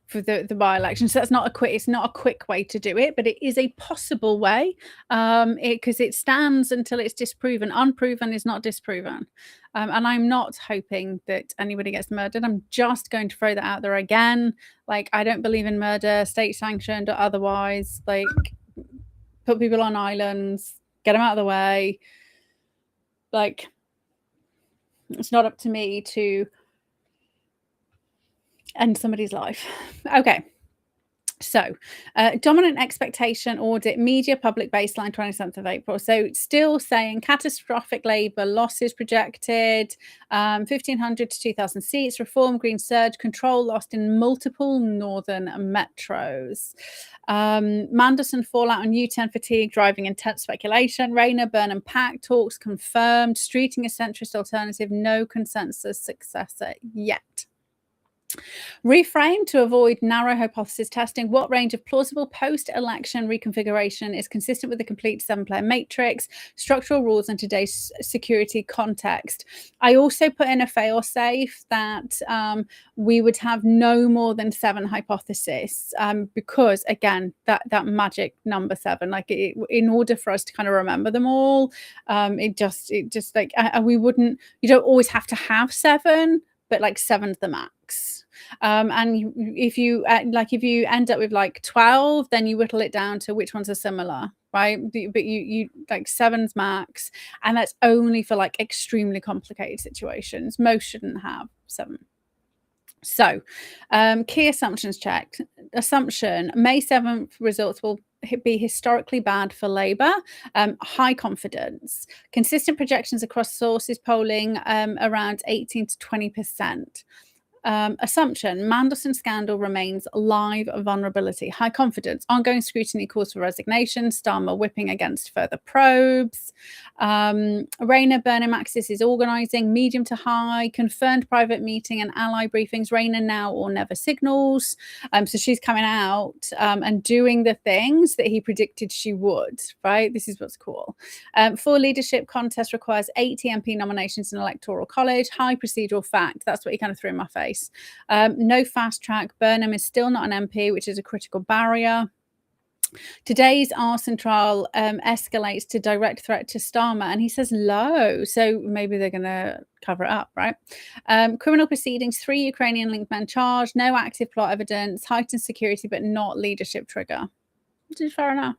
for the by-election. So that's not it's not a quick way to do it, but it is a possible way, because it stands until it's disproven. Unproven is not disproven. And I'm not hoping that anybody gets murdered. I'm just going to throw that out there again. Like, I don't believe in murder, state sanctioned or otherwise. Like, put people on islands, get them out of the way. Like, it's not up to me to end somebody's life. Okay. So, dominant expectation audit, media public baseline, 27th of April. So, still saying catastrophic Labour losses projected, 1,500 to 2,000 seats, reform, green surge, control lost in multiple northern metros. Mandelson fallout on U10 fatigue, driving intense speculation. Rayner, Burnham pact talks confirmed. Streeting a centrist alternative, no consensus successor yet. Reframe to avoid narrow hypothesis testing. What range of plausible post-election reconfiguration is consistent with the complete 7-player matrix, structural rules, and today's security context? I also put in a fail-safe that we would have no more than 7 hypotheses, because again, that magic number 7, like in order for us to kind of remember them all, it just like we wouldn't. You don't always have to have 7, but like 7's the max. And if you end up with like 12, then you whittle it down to which ones are similar, right? But you like 7's max, and that's only for like extremely complicated situations. Most shouldn't have 7. So, key assumptions checked. Assumption: May 7th results will be historically bad for Labour. High confidence. Consistent projections across sources polling around 18 to 20%. Assumption: Mandelson scandal remains live vulnerability. High confidence. Ongoing scrutiny calls for resignation. Starmer whipping against further probes. Rayner, Burnham axis is organising. Medium to high. Confirmed private meeting and ally briefings. Rayner now or never signals. So she's coming out and doing the things that he predicted she would, right? This is what's cool. For leadership contest requires 80 MP nominations in electoral college. High procedural fact. That's what he kind of threw in my face. No fast track. Burnham is still not an MP, which is a critical barrier. Today's arson trial escalates to direct threat to Starmer, and he says low, so maybe they're going to cover it up, right? Criminal proceedings, 3 Ukrainian linked men charged, no active plot evidence, heightened security, but not leadership trigger. Fair enough.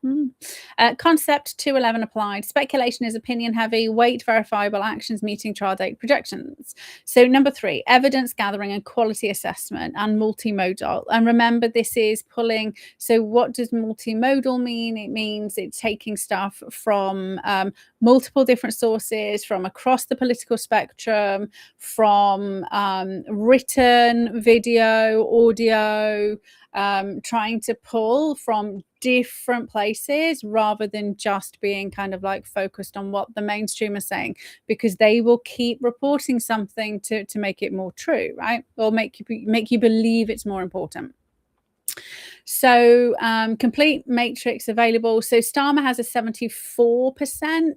Concept 211 applied. Speculation is opinion heavy. Weight verifiable actions meeting trial date projections. So number 3, evidence gathering and quality assessment and multimodal. And remember, this is pulling. So what does multimodal mean? It means it's taking stuff from multiple different sources, from across the political spectrum, from written, video, audio, trying to pull from different places rather than just being kind of like focused on what the mainstream is saying, because they will keep reporting something to make it more true, right? Or make you believe it's more important. So complete matrix available. So Starmer has a 74%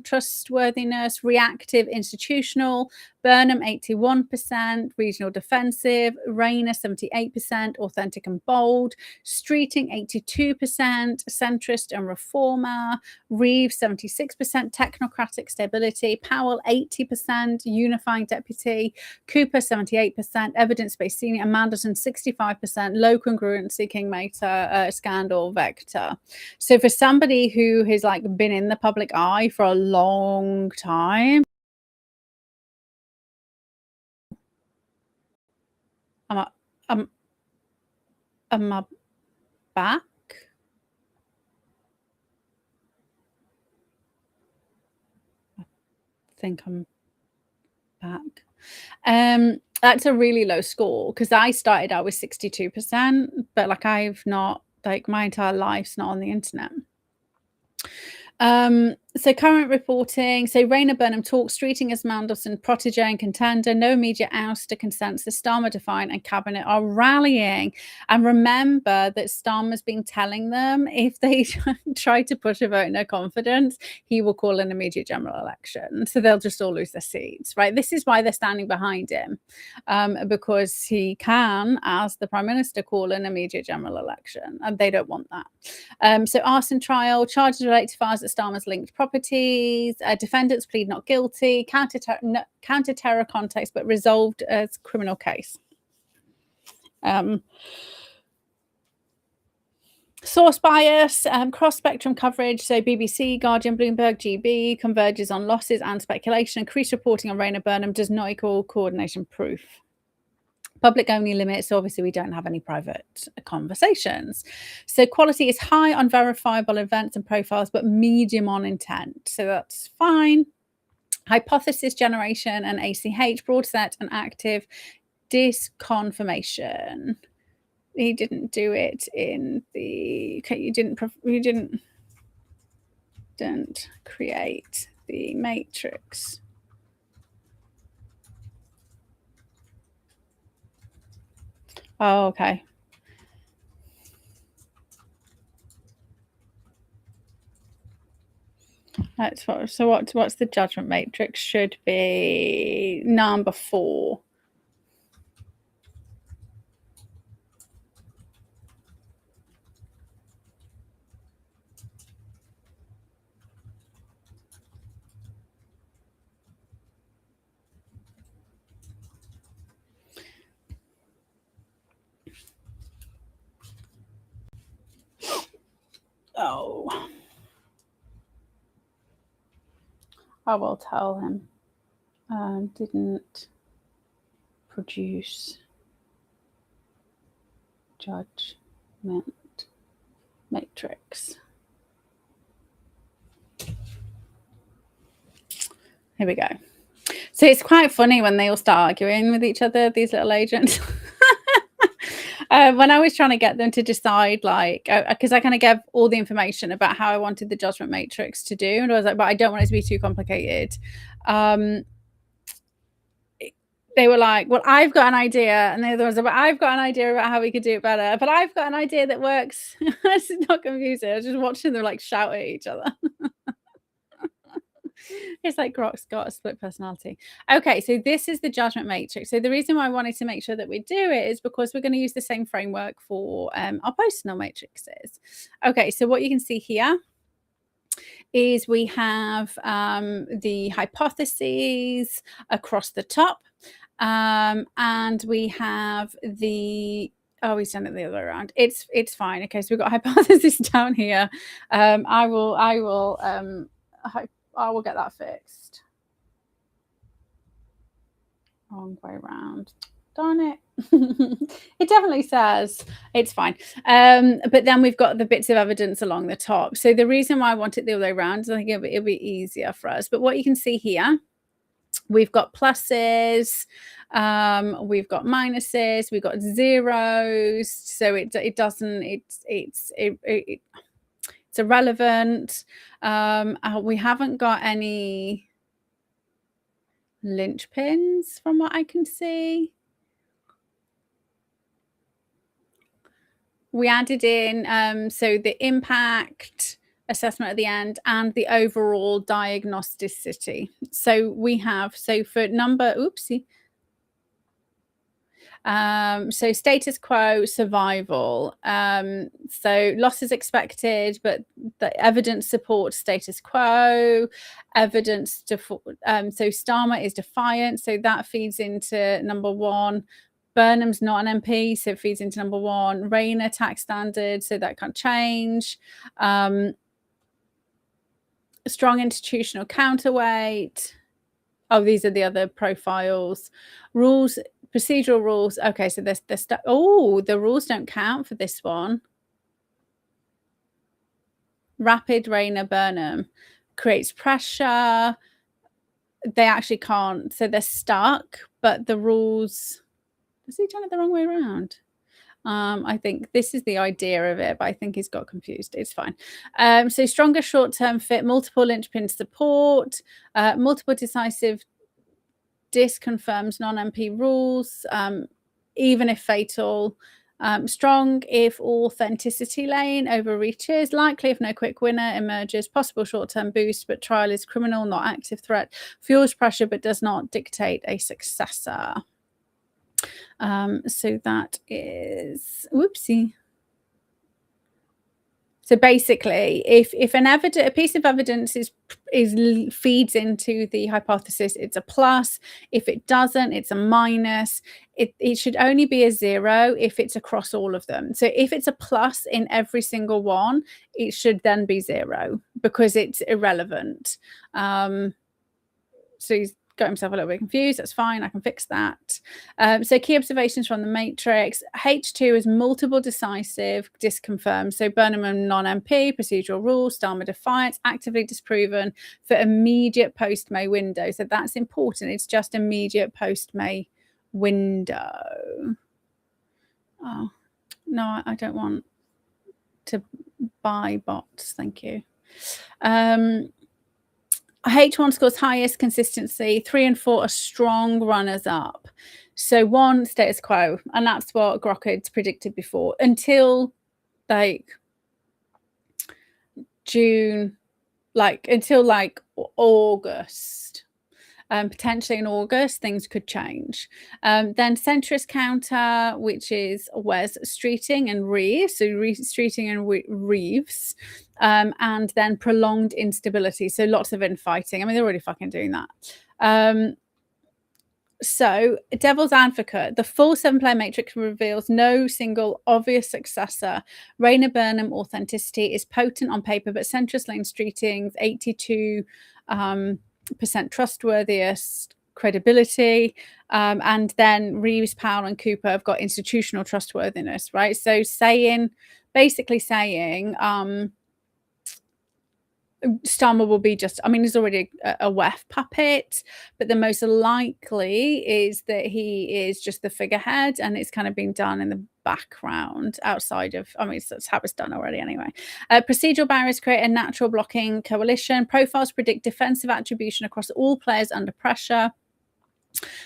trustworthiness, reactive institutional, Burnham 81%, regional defensive, Rayner 78%, authentic and bold, Streeting 82%, centrist and reformer, Reeves 76%, technocratic stability, Powell 80%, unifying deputy, Cooper 78%, evidence-based senior, and Mandelson 65%, low congruency, Kingmaker, scandal, vector. So for somebody who has like been in the public eye for a long time, am I back? I think I'm back. That's a really low score because I started out with 62%, but like I've not, like my entire life's not on the internet. So current reporting. So Rayner Burnham talks, Streeting as Mandelson, protege and contender, no immediate ouster consensus, Starmer defiant and cabinet are rallying. And remember that Starmer's been telling them if they try to push a vote no confidence, he will call an immediate general election. So they'll just all lose their seats, right? This is why they're standing behind him, because he can, as the Prime Minister, call an immediate general election, and they don't want that. So arson trial, charges relate to files that Starmer's linked properties, defendants plead not guilty, counter-terror context, but resolved as criminal case. Source bias, cross-spectrum coverage, so BBC, Guardian, Bloomberg, GB, converges on losses and speculation. Increased reporting on Rayner Burnham does not equal coordination proof. Public only limits, so obviously we don't have any private conversations. So quality is high on verifiable events and profiles, but medium on intent. So that's fine. Hypothesis generation and ACH, broad set and active disconfirmation. He didn't do it in the, okay, you didn't create the matrix. Oh, okay. That's what. So what's the judgment matrix? Should be number 4. Oh, I will tell him. Didn't produce judgment matrix. Here we go. So it's quite funny when they all start arguing with each other, these little agents. When I was trying to get them to decide, like, because I kind of gave all the information about how I wanted the judgment matrix to do, and I was like, but I don't want it to be too complicated. They were like, well, I've got an idea, and the other ones, but I've got an idea about how we could do it better, but I've got an idea that works. It's not confusing. I was just watching them like shout at each other. It's like Grok's got a split personality. Okay, so this is the judgment matrix. So the reason why I wanted to make sure that we do it is because we're going to use the same framework for our personal matrices. Okay, so what you can see here is we have the hypotheses across the top, and we have the Oh, he's done it the other way around. It's fine. Okay, so we've got hypothesis down here. I will get that fixed. Wrong way around. Darn it. It definitely says it's fine. But then we've got the bits of evidence along the top. So the reason why I want it the other way around is I think it'll be easier for us. But what you can see here, we've got pluses, we've got minuses, we've got zeros. So it's irrelevant. We haven't got any linchpins from what I can see. We added in so the impact assessment at the end and the overall diagnosticity. So we have, so for number, so status quo, survival. So loss is expected, but the evidence supports status quo. Evidence so Starmer is defiant, so that feeds into number 1. Burnham's not an MP, so it feeds into number 1. Rayner tax standard, so that can't change. Strong institutional counterweight. Oh, these are the other profiles. Rules, procedural rules. Okay, so there's the rules don't count for this one. Rapid, Rayner, Burnham creates pressure. They actually can't, so they're stuck, but the rules. Has he done it the wrong way around? I think this is the idea of it, but I think he's got confused. It's fine. So stronger short-term fit, multiple linchpin support, multiple decisive disconfirms non-MP rules, even if fatal. Strong if authenticity lane overreaches, likely if no quick winner emerges, possible short-term boost, but trial is criminal, not active threat, fuels pressure, but does not dictate a successor. So that is, whoopsie. So basically, if a piece of evidence feeds into the hypothesis, it's a plus. If it doesn't, it's a minus. It should only be a 0 if it's across all of them. So if it's a plus in every single one, it should then be 0 because it's irrelevant. So he's got himself a little bit confused. That's fine. I can fix that. So key observations from the matrix. H2 is multiple decisive, disconfirmed. So Burnham non-MP, procedural rules, Starmer defiance, actively disproven for immediate post-May window. So that's important. It's just immediate post-May window. Oh, no, I don't want to buy bots. Thank you. H1 scores highest consistency. 3 and 4 are strong runners up. So 1 status quo, and that's what Grok had predicted before until June, until August. Potentially in August, things could change. Then centrist counter, which is Wes Streeting and Reeves, so Streeting and Reeves, and then prolonged instability, so lots of infighting. I mean, they're already fucking doing that. So devil's advocate, the full 7-player matrix reveals no single obvious successor. Rayner Burnham authenticity is potent on paper, but centrist lane Streeting's 82% trustworthiest credibility, and then Reeves, Powell, and Cooper have got institutional trustworthiness, right? So basically saying Starmer will be just, I mean, he's already a WEF puppet, but the most likely is that he is just the figurehead, and it's kind of being done in the background outside of, I mean, that's how it's done already anyway. Procedural barriers create a natural blocking coalition. Profiles predict defensive attribution across all players under pressure.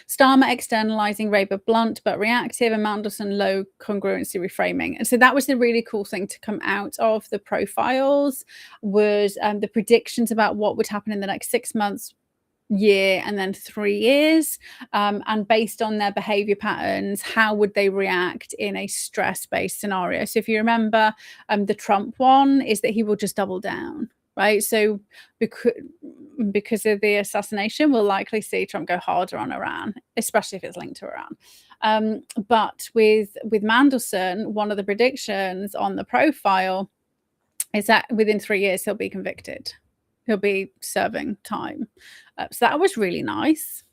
Starmer externalizing Raber blunt but reactive, and Mandelson low congruency reframing. And so that was the really cool thing to come out of the profiles, was the predictions about what would happen in the next 6 months, year, and then 3 years, and based on their behavior patterns, how would they react in a stress-based scenario. So if you remember, the Trump one is that he will just double down. right? So because of the assassination, we'll likely see Trump go harder on Iran, especially if it's linked to Iran. But with Mandelson, one of the predictions on the profile is that within 3 years he'll be convicted. He'll be serving time. So that was really nice.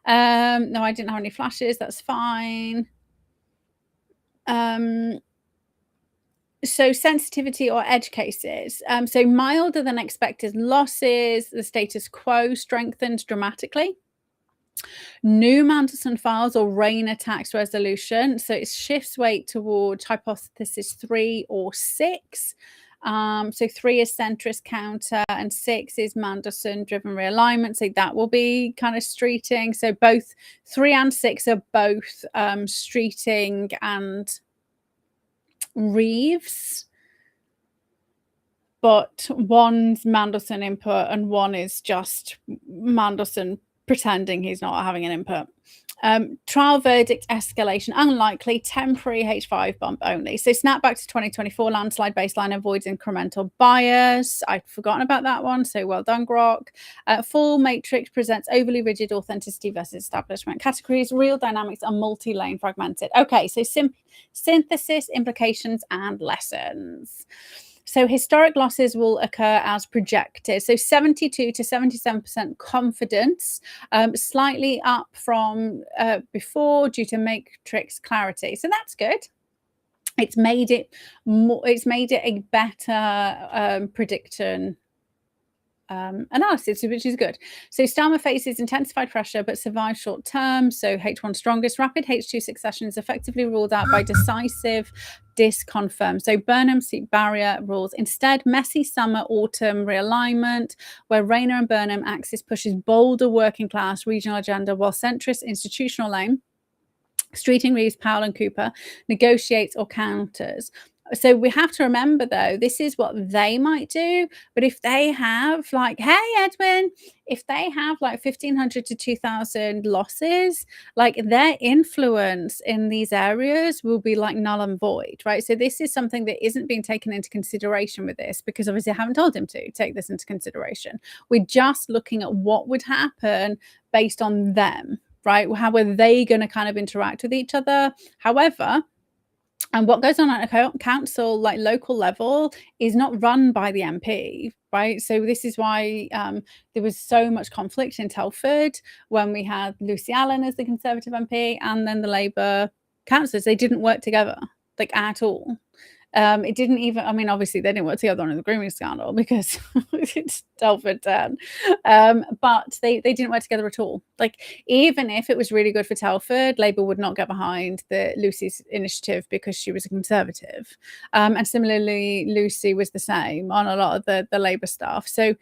No, I didn't have any flashes. That's fine. So sensitivity or edge cases. So milder than expected losses, the status quo strengthened dramatically. New Mandelson files or rain attacks resolution. So it shifts weight towards hypothesis 3 or 6. So 3 is centrist counter and 6 is Mandelson driven realignment. So that will be kind of streeting. So both 3 and 6 are both streeting and Reeves, but one's Mandelson input and one is just Mandelson pretending he's not having an input. Trial verdict escalation unlikely, temporary H5 bump only. So snap back to 2024 landslide baseline avoids incremental bias. I'd forgotten about that one, so well done, Grok. Full matrix presents overly rigid authenticity versus establishment categories. Real dynamics are multi-lane fragmented. Okay, so synthesis, implications, and lessons. So historic losses will occur as projected. So 72 to 77% confidence, slightly up from before due to matrix clarity. So that's good. It's made it more. It's made it a better prediction analysis, which is good. So Starmer faces intensified pressure but survives short term. So H1 strongest, rapid H2 succession is effectively ruled out by decisive disconfirm. So Burnham seat barrier rules. Instead, messy summer autumn realignment, where Rayner and Burnham axis pushes bolder working class regional agenda, while centrist institutional lane, Streeting, Reeves, Powell and Cooper, negotiates or counters. So we have to remember, though, this is what they might do. But if they have like, hey, Edwin, if they have like 1,500 to 2,000 losses, like their influence in these areas will be like null and void, right? So this is something that isn't being taken into consideration with this, because obviously I haven't told him to take this into consideration. We're just looking at what would happen based on them, right? How are they going to kind of interact with each other? However, and what goes on at a council, like local level, is not run by the MP, right? So this is why there was so much conflict in Telford when we had Lucy Allen as the Conservative MP and then the Labour councillors. They didn't work together, like at all. It didn't even, I mean, obviously they didn't work together on the grooming scandal because it's Telford Town. But they didn't work together at all. Like, even if it was really good for Telford, Labour would not get behind the Lucy's initiative because she was a Conservative. And similarly, Lucy was the same on a lot of the Labour stuff. So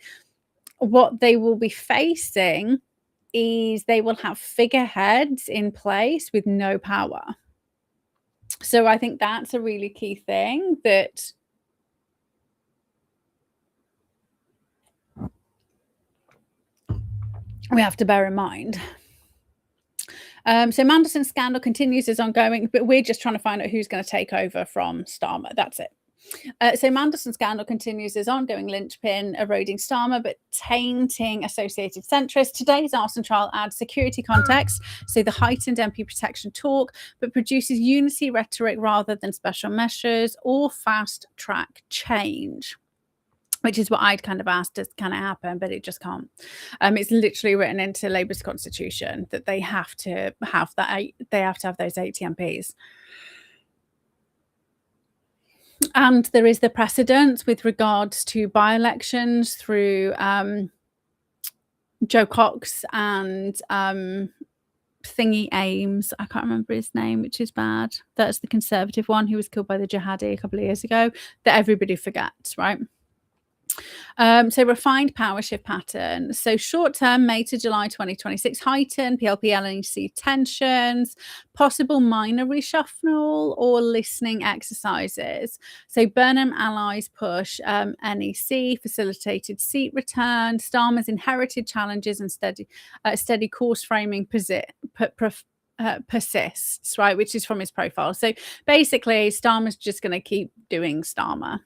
what they will be facing is they will have figureheads in place with no power. So I think that's a really key thing that we have to bear in mind. So Mandelson scandal continues as ongoing, but we're just trying to find out who's going to take over from Starmer. That's it. So Mandelson scandal continues as ongoing linchpin, eroding Starmer, but tainting associated centrists. Today's arson trial adds security context, so the heightened MP protection talk, but produces unity rhetoric rather than special measures or fast-track change, which is what I'd kind of asked to kind of happen, but it just can't. It's literally written into Labour's constitution that they have to have that. They have to have those 80 MPs. And there is the precedent with regards to by-elections through Joe Cox and Thingy Ames. I can't remember his name, which is bad. That's the Conservative one who was killed by the jihadi a couple of years ago that everybody forgets, right? So refined power shift pattern. So short term, May to July 2026, heightened PLP LNC tensions, possible minor reshuffle or listening exercises. So Burnham allies push NEC, facilitated seat return, Starmer's inherited challenges and steady course framing persists, right, which is from his profile. So basically, Starmer's just going to keep doing Starmer.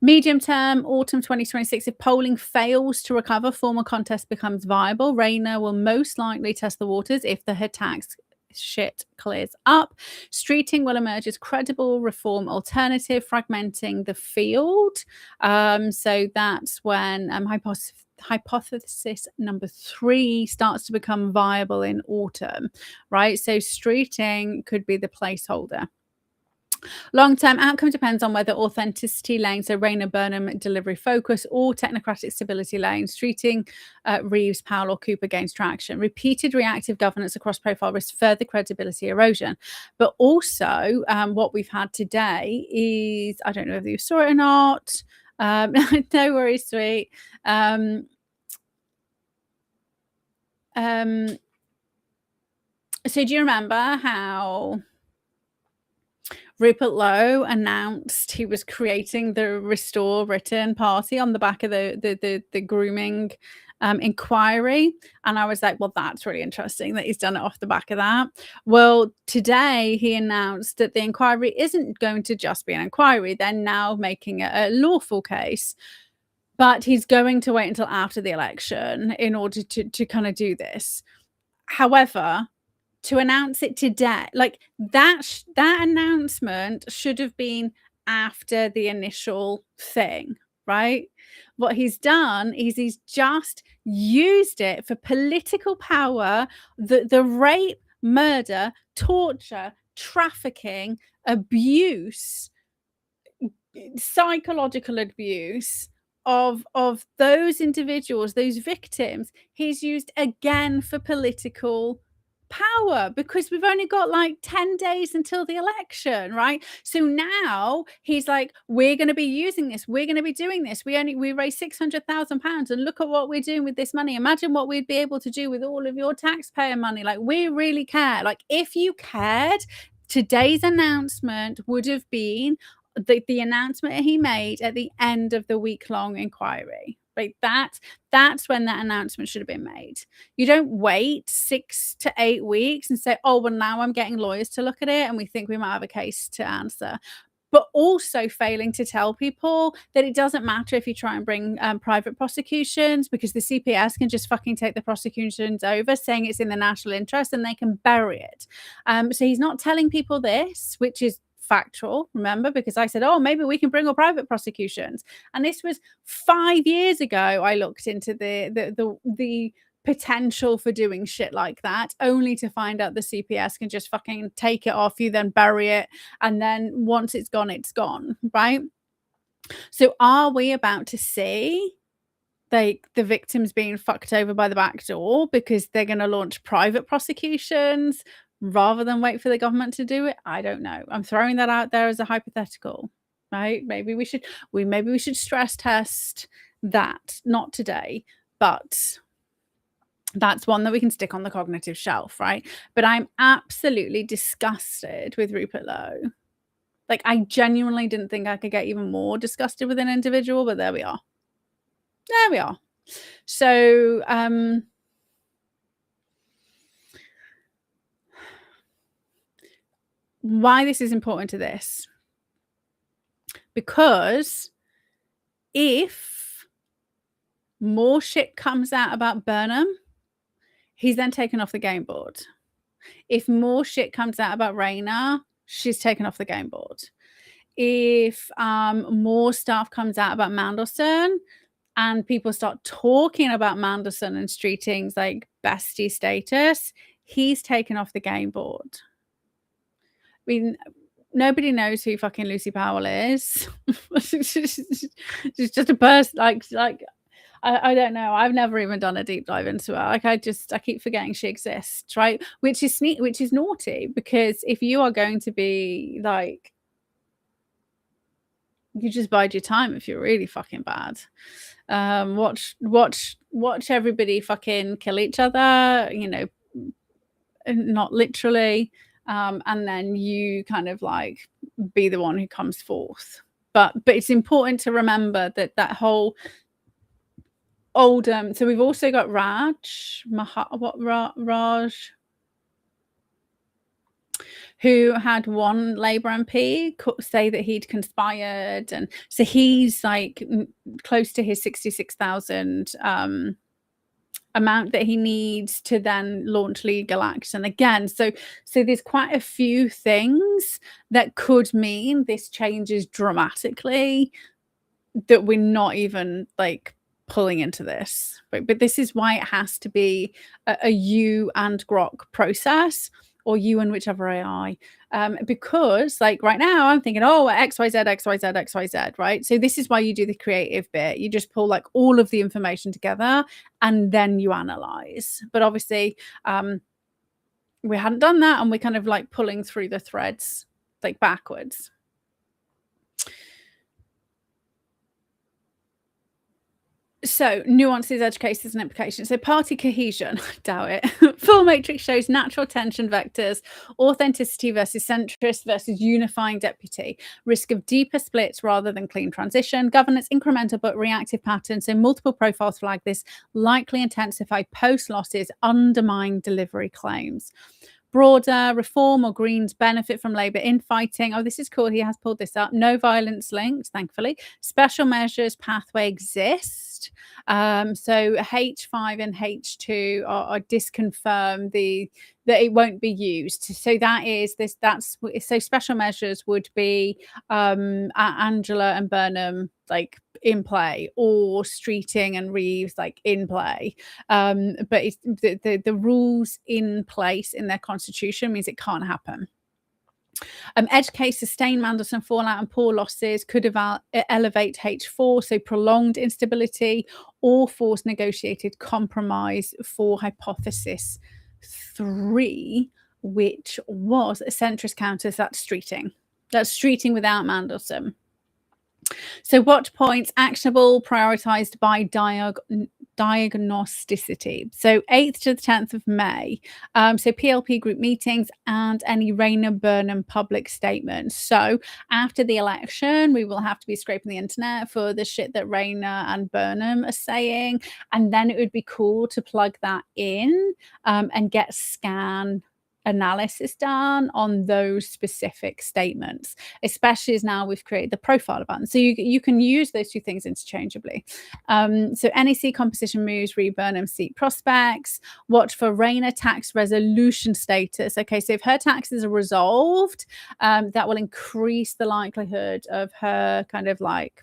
Medium term, autumn 2026, if polling fails to recover, formal contest becomes viable. Rayner will most likely test the waters if the tax shit clears up. Streeting will emerge as credible reform alternative, fragmenting the field. So that's when hypothesis number 3 starts to become viable in autumn, right? So streeting could be the placeholder. Long-term outcome depends on whether authenticity lanes, so Rayner, Burnham, delivery focus, or technocratic stability lanes, treating Reeves, Powell, or Cooper gains traction. Repeated reactive governance across profile risks further credibility erosion. But also, what we've had today is, I don't know if you saw it or not. No worries, sweet. So do you remember how Rupert Lowe announced he was creating the Restore Written party on the back of the grooming inquiry? And I was like, well, that's really interesting that he's done it off the back of that. Well, today he announced that the inquiry isn't going to just be an inquiry. They're now making it a lawful case. But he's going to wait until after the election in order to kind of do this. However, to announce it today, like that announcement should have been after the initial thing, right? What he's done is he's just used it for political power, the rape, murder, torture, trafficking, abuse, psychological abuse of those individuals, those victims. He's used again for political power, because we've only got like 10 days until the election, right? So now he's like, we're going to be using this, we're going to be doing this, we raised £600,000 and look at what we're doing with this money. Imagine what we'd be able to do with all of your taxpayer money. Like, we really care. Like, if you cared, today's announcement would have been the announcement he made at the end of the week-long inquiry. Like, that's when that announcement should have been made. You don't wait 6 to 8 weeks and say, oh, well, now I'm getting lawyers to look at it and we think we might have a case to answer. But also failing to tell people that it doesn't matter if you try and bring private prosecutions, because the CPS can just fucking take the prosecutions over, saying it's in the national interest, and they can bury it. So he's not telling people this, which is factual, remember, because I said, oh, maybe we can bring all private prosecutions, and this was 5 years ago. I looked into the potential for doing shit like that, only to find out the CPS can just fucking take it off you, then bury it, and then once it's gone, right? So are we about to see the victims being fucked over by the back door because they're going to launch private prosecutions rather than wait for the government to do it? I don't know. I'm throwing that out there as a hypothetical, right? Maybe we should stress test that. Not today, but that's one that we can stick on the cognitive shelf, right? But I'm absolutely disgusted with Rupert Lowe. Like, I genuinely didn't think I could get even more disgusted with an individual, but there we are. There we are. So, why this is important to this? Because if more shit comes out about Burnham, he's then taken off the game board. If more shit comes out about Rayner, she's taken off the game board. If more stuff comes out about Mandelson and people start talking about Mandelson and Streeting's like bestie status, he's taken off the game board. I mean, nobody knows who fucking Lucy Powell is. She's just a person, like I don't know. I've never even done a deep dive into her. Like, I keep forgetting she exists, right? Which is naughty, because if you are going to be like, you just bide your time if you're really fucking bad. Watch everybody fucking kill each other, you know, not literally, and then you kind of like be the one who comes forth. But it's important to remember that whole old so we've also got Raj, who had one Labour MP say that he'd conspired, and so he's like close to his 66,000 amount that he needs to then launch legal action again. So there's quite a few things that could mean this changes dramatically that we're not even like pulling into this. But this is why it has to be a you and Grok process, or you and whichever AI, because like right now I'm thinking, oh, XYZ, XYZ, XYZ, right? So this is why you do the creative bit. You just pull like all of the information together and then you analyze. But obviously we hadn't done that, and we're kind of like pulling through the threads like backwards. So nuances, edge cases, and implications. So party cohesion, doubt it. Full matrix shows natural tension vectors, authenticity versus centrist versus unifying deputy, risk of deeper splits rather than clean transition, governance incremental but reactive patterns. So multiple profiles flag this, likely intensify post losses, undermine delivery claims. Broader reform or Greens benefit from Labour infighting. Oh, this is cool. He has pulled this up. No violence linked, thankfully. Special measures pathway exist. So H5 and H2 are disconfirmed that it won't be used. So that is this. So special measures would be Angela and Burnham like in play, or Streeting and Reeves like in play. But it's, the rules in place in their constitution means it can't happen. Edge case, sustained Mandelson fallout and poor losses could elevate H4, so prolonged instability, or force negotiated compromise for hypothesis 3, which was a centrist counters. That's Streeting. That's Streeting without Mandelson. So watch points, actionable, prioritized by diagnosticity. So 8th to the 10th of May. So PLP group meetings and any Rayner-Burnham public statements. So after the election, we will have to be scraping the internet for the shit that Rayner and Burnham are saying. And then it would be cool to plug that in and get scan analysis done on those specific statements, especially as now we've created the profile button. So you can use those two things interchangeably. So NEC composition moves, read Burnham seat prospects, watch for Rayner tax resolution status. Okay, so if her taxes are resolved, that will increase the likelihood of her kind of like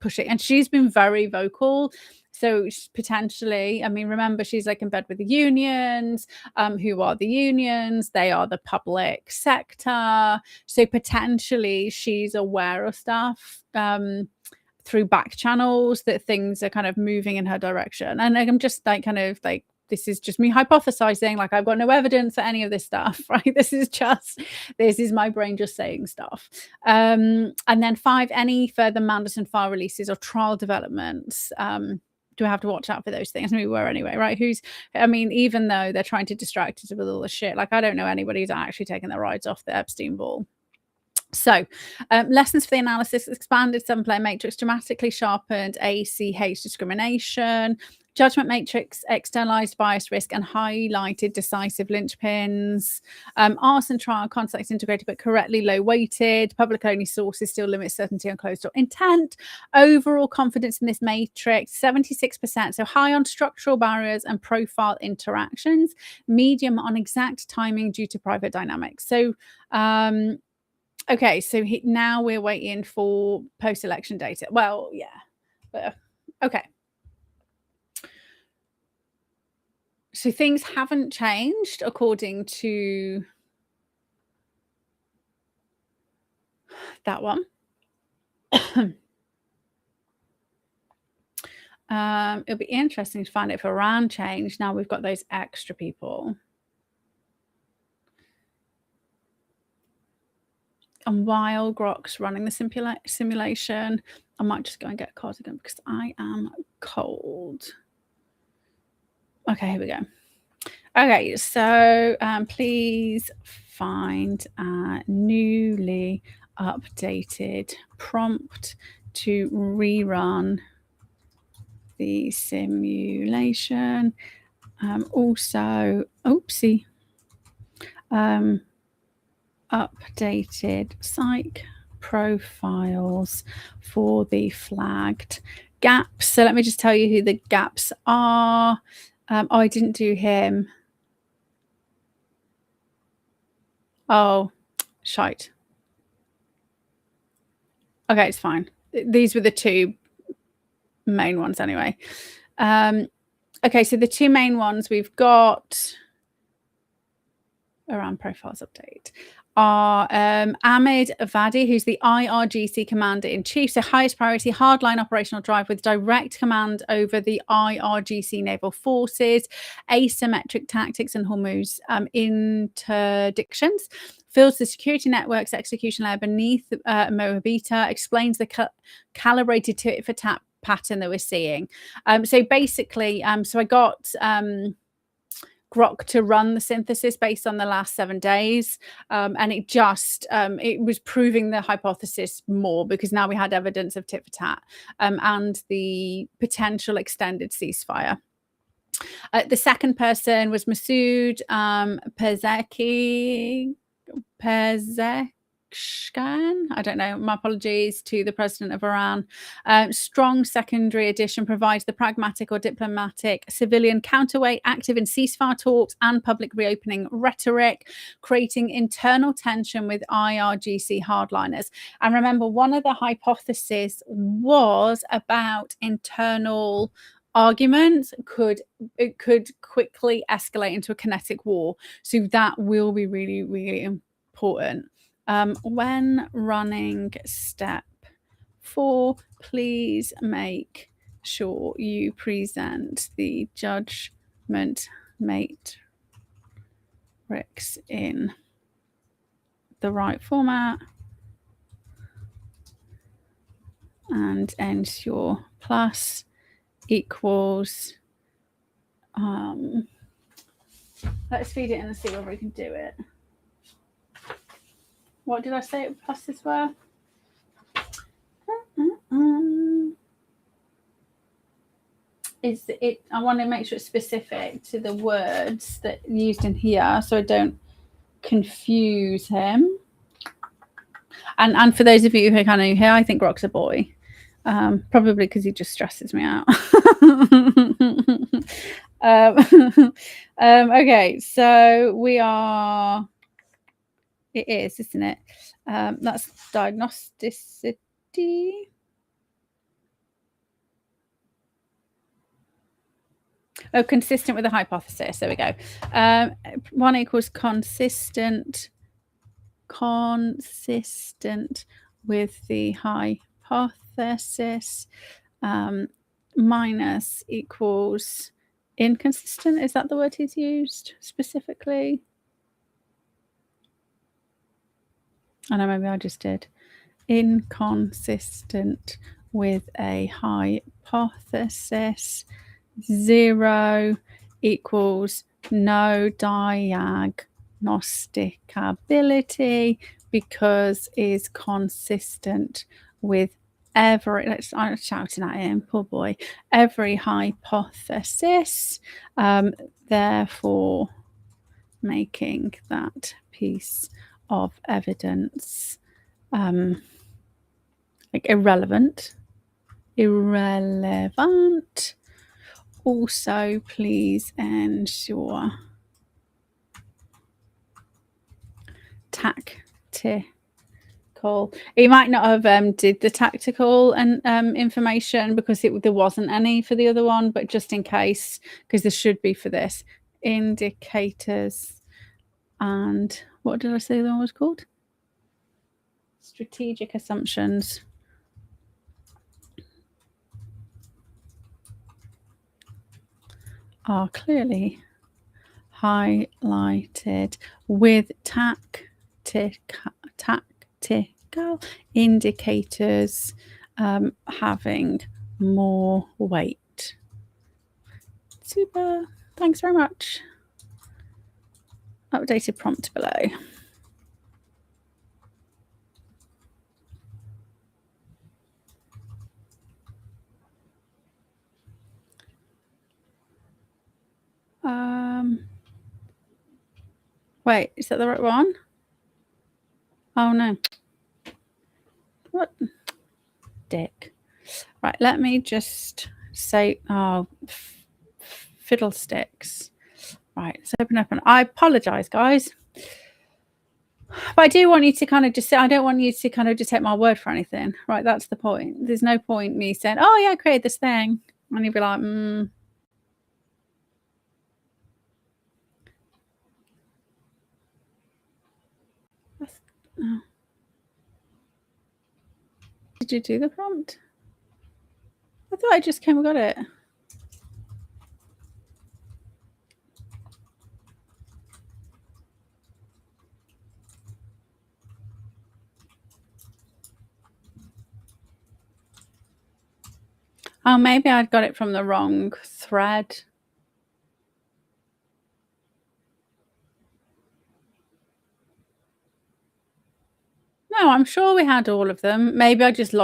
pushing. And she's been very vocal. So potentially, I mean, remember, she's like in bed with the unions. Who are the unions? They are the public sector. So potentially she's aware of stuff through back channels, that things are kind of moving in her direction. And I'm just like kind of like, this is just me hypothesizing, like I've got no evidence for any of this stuff, right? This is my brain just saying stuff. And then 5, any further Mandelson file releases or trial developments. Do I have to watch out for those things? I mean, we were anyway, right? I mean, even though they're trying to distract us with all the shit, like I don't know anybody who's actually taken their rides off the Epstein ball. So lessons for the analysis: expanded 7-player matrix, dramatically sharpened ACH discrimination, Judgement Matrix, externalized bias risk, and highlighted decisive linchpins. Arson trial, context integrated but correctly low weighted. Public only sources still limit certainty on closed door intent. Overall confidence in this matrix, 76%. So high on structural barriers and profile interactions. Medium on exact timing due to private dynamics. So okay, so now we're waiting for post-election data. Well, yeah, but okay. So things haven't changed according to that one. It'll be interesting to find out if Iran changed. Now we've got those extra people. And while Grok's running the simulation, I might just go and get a cardigan because I am cold. Okay, here we go. Okay, so please find a newly updated prompt to rerun the simulation. Also, oopsie. updated psych profiles for the flagged gaps. So let me just tell you who the gaps are. I didn't do him. Oh, shite. Okay, it's fine. These were the two main ones anyway. Okay, so the two main ones we've got around profiles update are Ahmed Vadi, who's the IRGC Commander-in-Chief, so highest priority hardline operational drive with direct command over the IRGC naval forces, asymmetric tactics and Hormuz interdictions, fills the security network's execution layer beneath Moabita, explains the calibrated tit-for-tat pattern that we're seeing. So basically, so I got... Grok to run the synthesis based on the last 7 days, and it just it was proving the hypothesis more because now we had evidence of tit for tat and the potential extended ceasefire. The second person was Masoud Pezeshkian. I don't know. My apologies to the president of Iran. Strong secondary edition provides the pragmatic or diplomatic civilian counterweight, active in ceasefire talks and public reopening rhetoric, creating internal tension with IRGC hardliners. And remember, one of the hypotheses was about internal arguments could quickly escalate into a kinetic war. So that will be really, really important. When running step 4, please make sure you present the judgment matrix in the right format and ensure plus equals. Let's feed it in and see whether we can do it. What did I say pluses were? Is it? I want to make sure it's specific to the words that are used in here, so I don't confuse him. And for those of you who kind of here, I think Grok's a boy, probably because he just stresses me out. Okay, so we are. It is, isn't it? That's diagnosticity. Oh, consistent with the hypothesis. There we go. 1 equals consistent with the hypothesis. Minus equals inconsistent. Is that the word he's used specifically? I know, maybe I just did. Inconsistent with a hypothesis. 0 equals no diagnosticability because is consistent with every, I'm shouting at him, poor boy, every hypothesis, therefore making that piece of evidence like irrelevant. Also, please ensure tactical. He might not have did the tactical and information because there wasn't any for the other one, but just in case, because there should be for this, indicators. And what did I say the other one was called? Strategic assumptions. Are clearly highlighted with tactical indicators having more weight. Super. Thanks very much. Updated prompt below. Wait, is that the right one? Oh no. What? Dick. Right, let me just say, oh, fiddlesticks. Right, let's open up. And I apologize, guys. But I do want you to kind of just say, I don't want you to kind of just take my word for anything. Right, that's the point. There's no point me saying, oh, yeah, I created this thing. And you'd be like, Oh. Did you do the prompt? I thought I just came and got it. Oh, maybe I'd got it from the wrong thread. No, I'm sure we had all of them. Maybe I just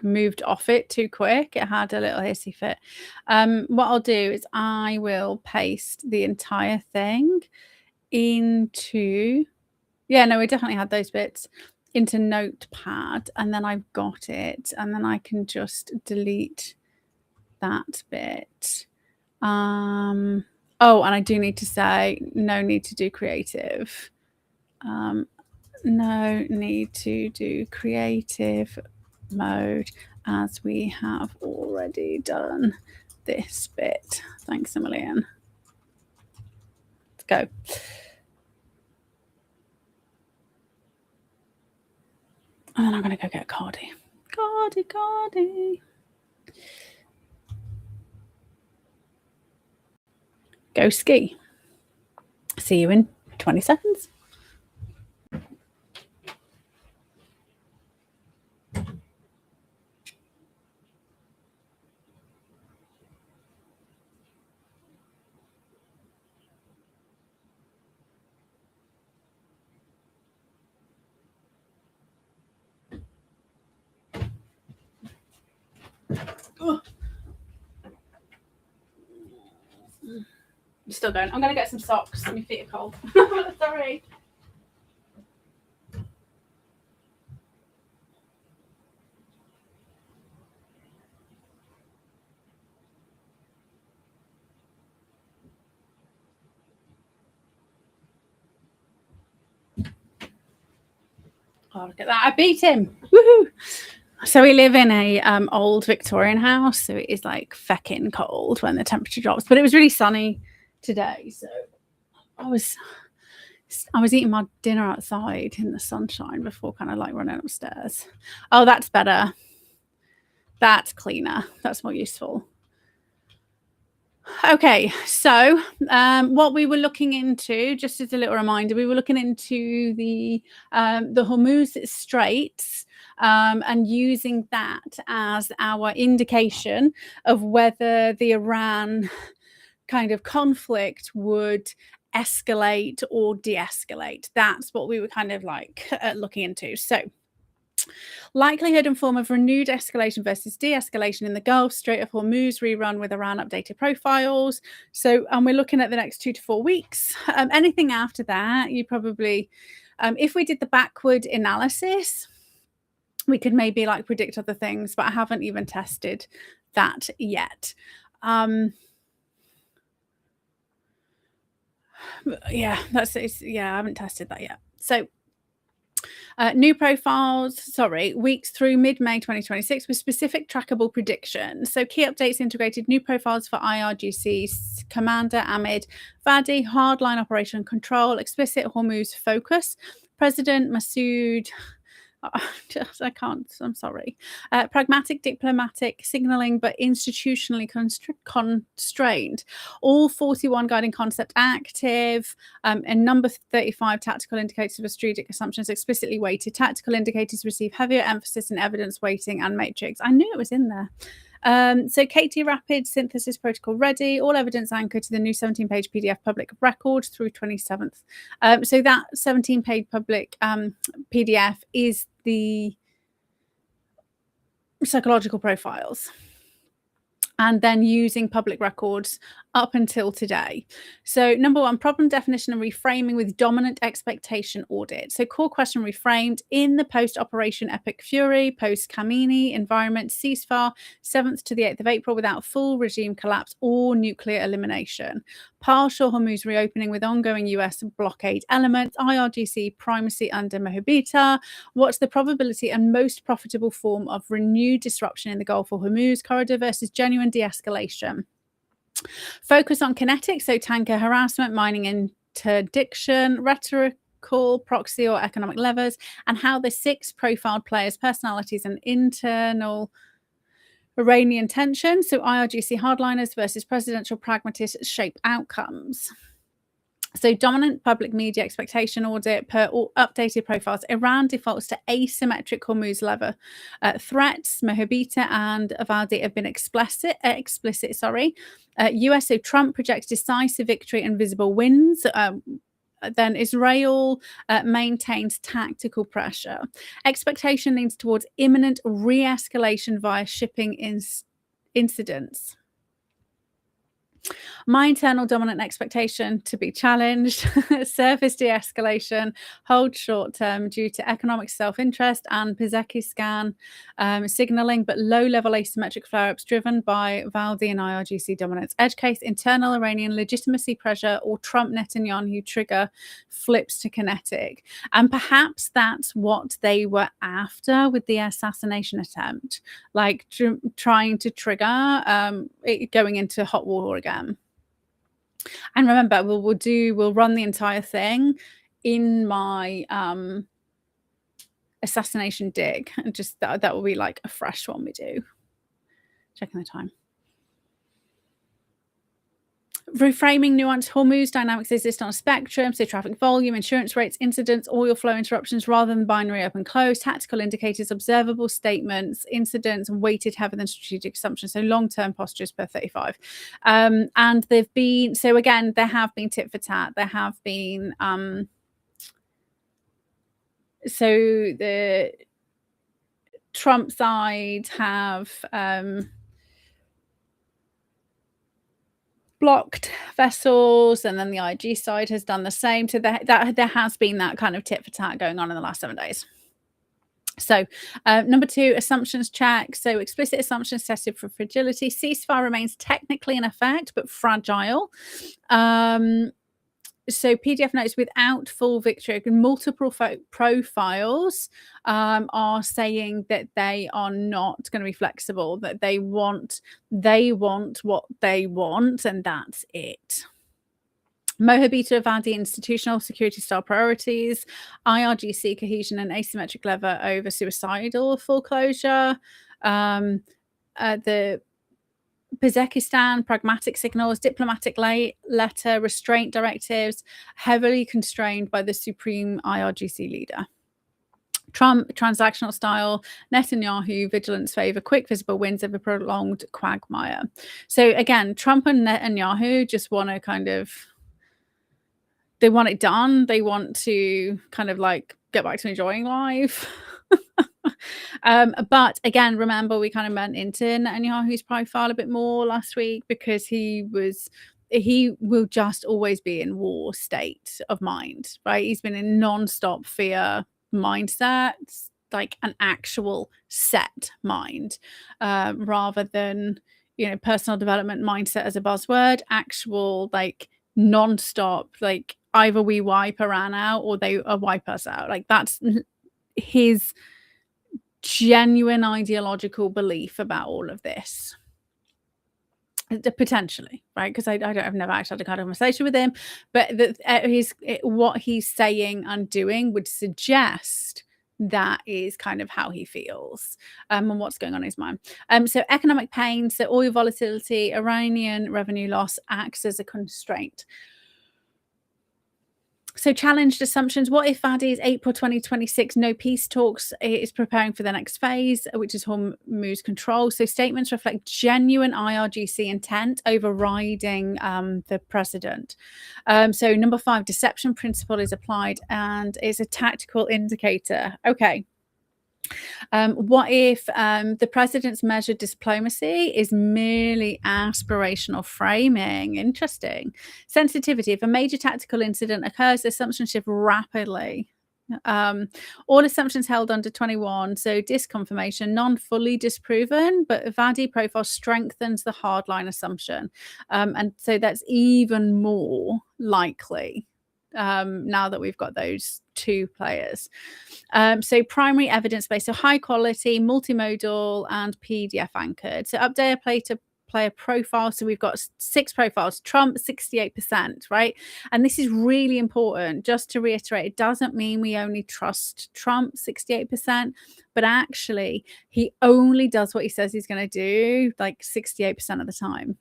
moved off it too quick. It had a little hissy fit. What I'll do is I will paste the entire thing into, yeah, no, we definitely had those bits into Notepad, and then I've got it, and then I can just delete that bit. Oh, and I do need to say no need to do creative. No need to do creative mode as we have already done this bit. Thanks a million. Let's go. And then I'm going to go get Cardi. Cardi. Go ski. See you in 20 seconds. Oh. You're still going. I'm going to get some socks. My feet are cold. Sorry. Oh, look at that. I beat him. Woohoo. So we live in a old Victorian house, so it is like feckin' cold when the temperature drops. But it was really sunny today, so I was eating my dinner outside in the sunshine before kind of like running upstairs. Oh, that's better. That's cleaner. That's more useful. Okay, so what we were looking into, just as a little reminder, we were looking into the Hormuz Straits. And using that as our indication of whether the Iran kind of conflict would escalate or de-escalate. That's what we were kind of like looking into. So likelihood and form of renewed escalation versus de-escalation in the Gulf, Strait of Hormuz rerun with Iran updated profiles. So, and we're looking at the next 2 to 4 weeks. Anything after that, you probably, if we did the backward analysis, we could maybe like predict other things, but I haven't even tested that yet. Yeah, I haven't tested that yet. So new profiles, weeks through mid-May 2026 with specific trackable predictions. So key updates integrated new profiles for IRGC Commander Ahmed Vadi, hardline operation control, explicit Hormuz focus, President Masoud. I can't. I'm sorry. Pragmatic, diplomatic, signaling, but institutionally constrained. All 41 guiding concept active. And number 35 tactical indicators of strategic assumptions explicitly weighted. Tactical indicators receive heavier emphasis in evidence weighting and matrix. I knew it was in there. So KT Rapid Synthesis Protocol ready, all evidence anchored to the new 17-page PDF public record through 27th. So that 17-page public PDF is the psychological profiles. And then using public records up until today. So number one, problem definition and reframing with dominant expectation audit. So core question reframed in the post-operation Epic Fury, post-Khamenei environment, ceasefire, 7th to the 8th of April without full regime collapse or nuclear elimination. Partial Hormuz reopening with ongoing US blockade elements, IRGC primacy under Mohabita. What's the probability and most profitable form of renewed disruption in the Gulf or Hormuz corridor versus genuine de-escalation? Focus on kinetics, so tanker harassment, mining interdiction, rhetorical, proxy or economic levers, and how the 6 profiled players' personalities and internal Iranian tension, so IRGC hardliners versus presidential pragmatists, shape outcomes. So dominant public media expectation audit per all updated profiles. Iran defaults to asymmetric Hormuz level threats. Mohabita and Avaldi have been explicit. US, so Trump projects decisive victory and visible wins. Then Israel maintains tactical pressure. Expectation leans towards imminent re-escalation via shipping incidents. My internal dominant expectation to be challenged, surface de-escalation, hold short term due to economic self-interest and Pezekistan signaling, but low-level asymmetric flare-ups driven by Valdi and IRGC dominance. Edge case, internal Iranian legitimacy pressure or Trump-Netanyahu trigger flips to kinetic. And perhaps that's what they were after with the assassination attempt, like trying to trigger it going into hot war again. And remember, we'll run the entire thing in my assassination dig, and just that will be like a fresh one we do. Checking the time. Reframing nuance. Hormuz dynamics exist on a spectrum, so traffic volume, insurance rates, incidents, oil flow interruptions rather than binary open close, tactical indicators, observable statements, incidents, and weighted heavier than strategic assumptions, so long-term postures per 35. And they've been, so again, there have been tit for tat. There have been, so the Trump side have blocked vessels, and then the IG side has done the same. So there has been that kind of tit for tat going on in the last 7 days. So number 2, assumptions check. So explicit assumptions tested for fragility. Ceasefire remains technically in effect, but fragile. So PDF notes without full victory, multiple profiles are saying that they are not going to be flexible, that they want what they want, and that's it. Mohabita Avadi institutional security style priorities, IRGC cohesion and asymmetric lever over suicidal foreclosure, the Pezekistan, pragmatic signals, diplomatic letter, restraint directives, heavily constrained by the supreme IRGC leader. Trump, transactional style, Netanyahu, vigilance favor, quick visible wins over prolonged quagmire. So again, Trump and Netanyahu just want to kind of, they want it done. They want to kind of like get back to enjoying life. But again, remember we kind of went into Netanyahu's profile a bit more last week because he will just always be in war state of mind, right? He's been in non-stop fear mindset, like an actual set mind, rather than, you know, personal development mindset as a buzzword, actual like non-stop, like either we wipe Iran out or they wipe us out. Like that's his genuine ideological belief about all of this, potentially, right? Because I've never actually had a kind of conversation with him, but what he's saying and doing would suggest that is kind of how he feels and what's going on in his mind. So economic pain, so oil volatility, Iranian revenue loss acts as a constraint. So challenged assumptions. What if Vadi's April 2026 no peace talks is preparing for the next phase, which is Hormuz control? So statements reflect genuine IRGC intent overriding the president. So number 5, deception principle is applied and is a tactical indicator. Okay. What if the president's measured diplomacy is merely aspirational framing? Interesting. Sensitivity. If a major tactical incident occurs, the assumptions shift rapidly. All assumptions held under 21, so disconfirmation, non-fully disproven, but Vadi profile strengthens the hardline assumption, and so that's even more likely now that we've got those two players. So primary evidence based, so high quality, multimodal, and PDF anchored. So update a player profile. So we've got 6 profiles. Trump 68%, right? And this is really important. Just to reiterate, it doesn't mean we only trust Trump 68%, but actually he only does what he says he's going to do like 68% of the time.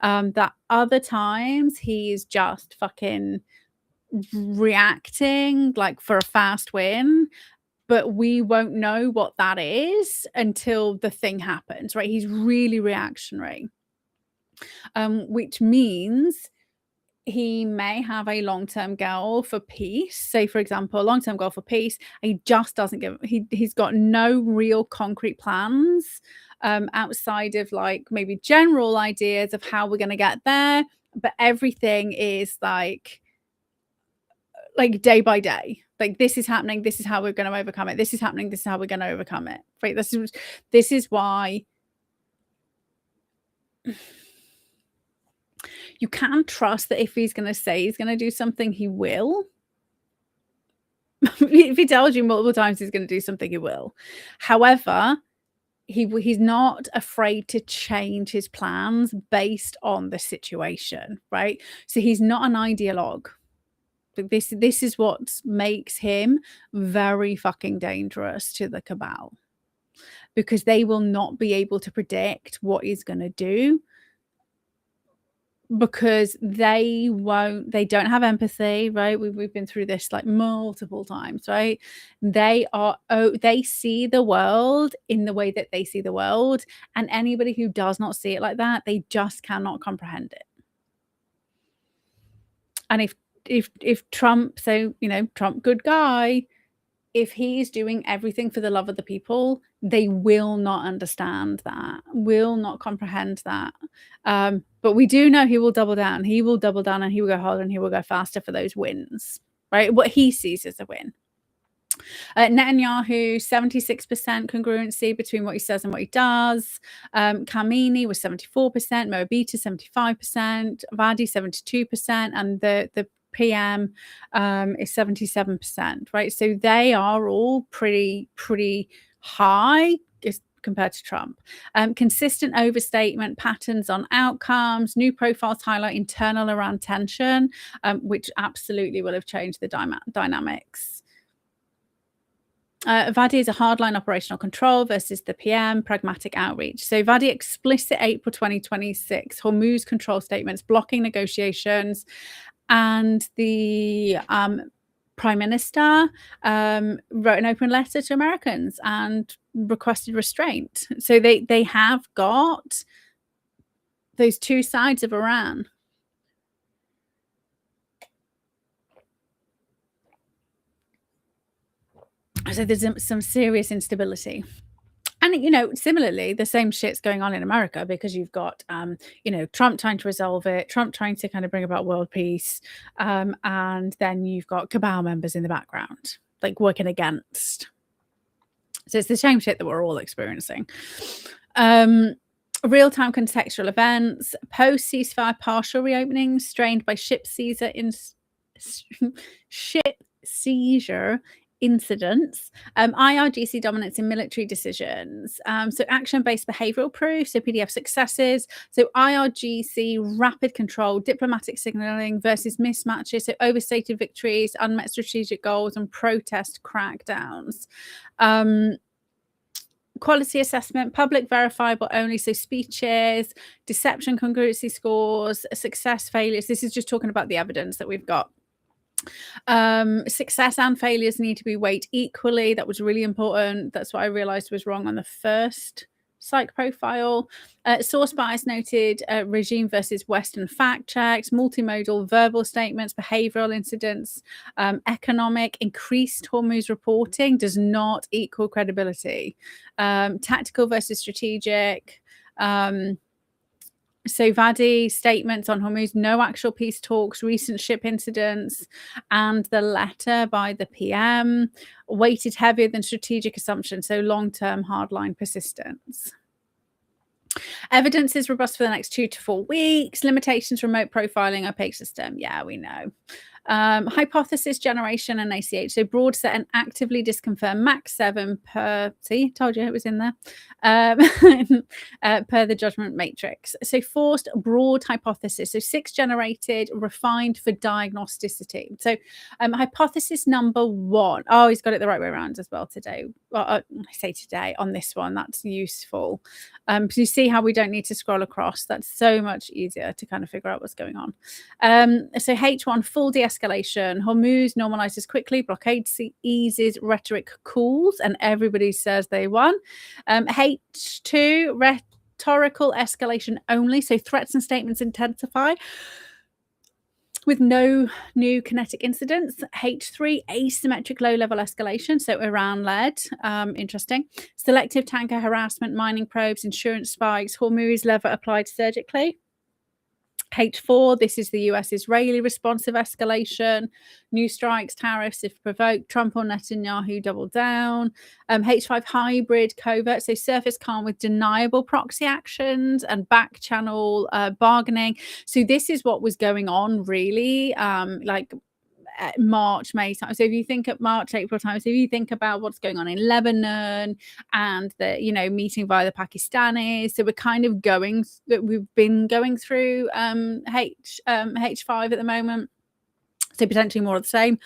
That other times he's just fucking reacting like for a fast win, but we won't know what that is until the thing happens, right? He's really reactionary, which means he may have a long-term goal for peace. Say, for example, a long-term goal for peace. He just doesn't give. He's got no real concrete plans outside of like maybe general ideas of how we're going to get there. But everything is like day by day. Like, this is happening. This is how we're going to overcome it. This is happening. This is how we're going to overcome it. Right? This is why you can't trust that if he's going to say he's going to do something, he will. If he tells you multiple times he's going to do something, he will. However, he's not afraid to change his plans based on the situation, right? So he's not an ideologue. This is what makes him very fucking dangerous to the cabal, because they will not be able to predict what he's going to do, because they don't have empathy, right? We've been through this like multiple times, right? They see the world in the way that they see the world, and anybody who does not see it like that, they just cannot comprehend it. And if Trump, so Trump, good guy, if he's doing everything for the love of the people, they will not understand that, will not comprehend that. But we do know he will double down. He will double down, and he will go harder, and he will go faster for those wins, right? What he sees as a win. Netanyahu, 76% congruency between what he says and what he does. Khamenei was 74%, Moabita 75%, Vadi 72%, and the PM is 77%, right? So they are all pretty high compared to Trump. Consistent overstatement patterns on outcomes. New profiles highlight internal Iran tension, which absolutely will have changed the dynamics. Vadi is a hardline operational control versus the PM pragmatic outreach. So Vadi explicit April 2026 Hormuz control statements blocking negotiations, and the Prime Minister wrote an open letter to Americans and requested restraint. So they have got those two sides of Iran. So there's some serious instability. And, similarly, the same shit's going on in America, because you've got, Trump trying to resolve it, Trump trying to kind of bring about world peace. And then you've got cabal members in the background, like working against. So it's the same shit that we're all experiencing. Real-time contextual events, post-ceasefire partial reopenings strained by ship seizure incidents, IRGC dominance in military decisions, so action-based behavioral proof, so PDF successes, so IRGC rapid control, diplomatic signaling versus mismatches, so overstated victories, unmet strategic goals, and protest crackdowns. Quality assessment, public verifiable only, so speeches, deception congruency scores, success failures. This is just talking about the evidence that we've got. Success and failures need to be weighed equally. That was really important. That's what I realized was wrong on the first psych profile. Source bias noted, regime versus Western fact checks, multimodal verbal statements, behavioral incidents, economic, increased Hormuz reporting does not equal credibility. Tactical versus strategic. So Vadi statements on Hormuz, no actual peace talks, recent ship incidents, and the letter by the PM weighted heavier than strategic assumptions, so long-term hardline persistence. Evidence is robust for the next 2 to 4 weeks. Limitations, remote profiling, opaque system. Yeah, we know. Hypothesis generation and ACH. So broad set and actively disconfirm max 7 per, see, told you it was in there, per the Judgement Matrix. So forced broad hypothesis. So 6 generated, refined for diagnosticity. So hypothesis number 1. Oh, he's got it the right way around as well today. Well, I say today on this one, that's useful. So you see how we don't need to scroll across. That's so much easier to kind of figure out what's going on. So H1, full de-escalation. Hormuz normalizes quickly. Blockade eases. Rhetoric cools. And everybody says they won. H2, rhetorical escalation only. So threats and statements intensify with no new kinetic incidents. H3, asymmetric low-level escalation, so Iran-led. Interesting. Selective tanker harassment, mining probes, insurance spikes, Hormuz lever applied surgically. H4, this is the US-Israeli responsive escalation. New strikes, tariffs if provoked. Trump or Netanyahu double down. H5, hybrid covert, so surface calm with deniable proxy actions and back channel bargaining. So this is what was going on really, like March, May time. So if you think at March, April time, so if you think about what's going on in Lebanon and the, you know, meeting via the Pakistanis, so we're kind of we've been going through H5 at the moment. So potentially more of the same.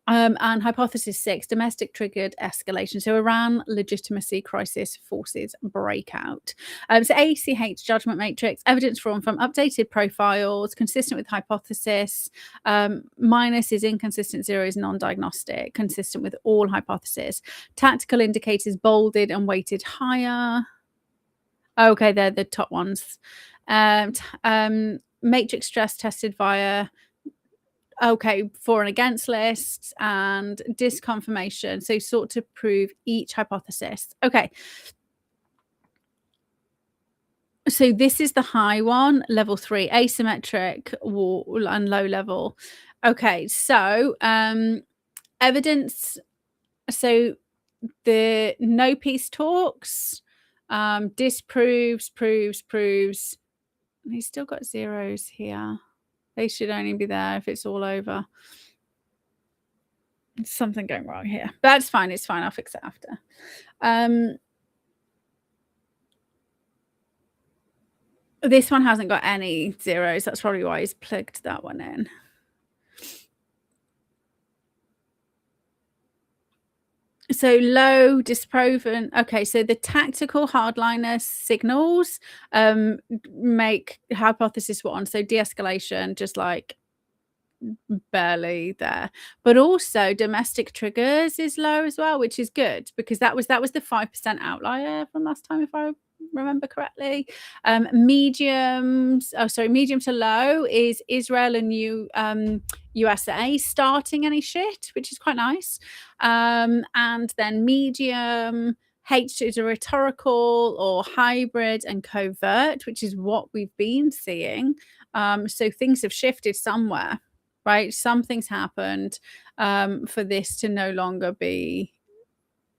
And hypothesis 6, domestic triggered escalation. So Iran legitimacy crisis forces breakout. So ACH Judgement Matrix, evidence drawn from updated profiles, consistent with hypothesis. Minus is inconsistent, 0 is non-diagnostic, consistent with all hypotheses. Tactical indicators bolded and weighted higher. Okay, they're the top ones. Matrix stress tested via for and against lists and disconfirmation. So sought to prove each hypothesis. Okay. So this is the high one, level 3, asymmetric and low level. Okay, so evidence. So the no peace talks disproves, proves. He's still got zeros here. They should only be there if it's all over. There's something going wrong here. That's fine. It's fine. I'll fix it after. This one hasn't got any zeros. That's probably why he's plugged that one in. So low, disproven. Okay, so the tactical hardliner signals make hypothesis 1. So de-escalation, just like barely there. But also domestic triggers is low as well, which is good because that was the 5% outlier from last time, if I remember correctly. Medium to low is Israel and USA starting any shit, which is quite nice. And then medium, H2 is a rhetorical or hybrid and covert, which is what we've been seeing. So things have shifted somewhere, right? Something's happened for this to no longer be,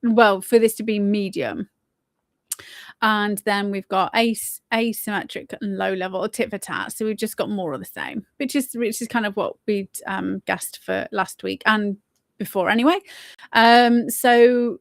for this to be medium. And then we've got asymmetric and low level, tit for tat. So we've just got more of the same, which is kind of what we'd guessed for last week and before anyway. So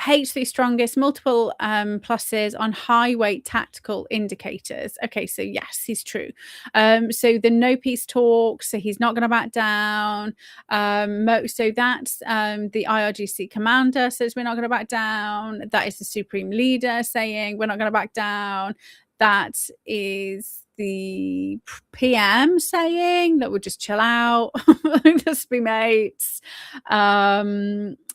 H3 strongest, multiple pluses on high weight tactical indicators. Okay, so yes, he's true. So the no peace talk, so he's not going to back down. So that's the IRGC commander says we're not going to back down. That is the supreme leader saying we're not going to back down. That is the PM saying that we'll just chill out, just be mates,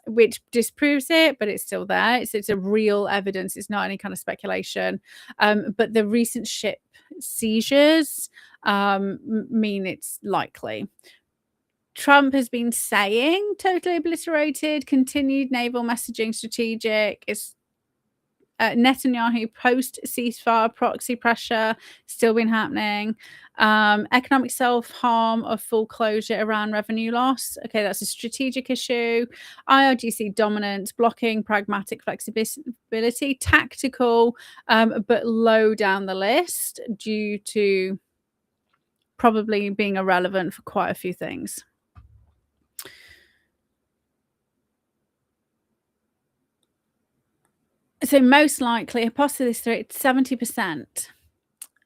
which disproves it, but it's still there. It's a real evidence. It's not any kind of speculation. But the recent ship seizures mean it's likely. Trump has been saying totally obliterated, continued naval messaging strategic. It's Netanyahu post ceasefire proxy pressure still been happening. Economic self-harm of full closure, Iran revenue loss. Okay, that's a strategic issue. IRGC dominance, blocking pragmatic flexibility, tactical, but low down the list due to probably being irrelevant for quite a few things. So most likely, hypothesis rate 70%.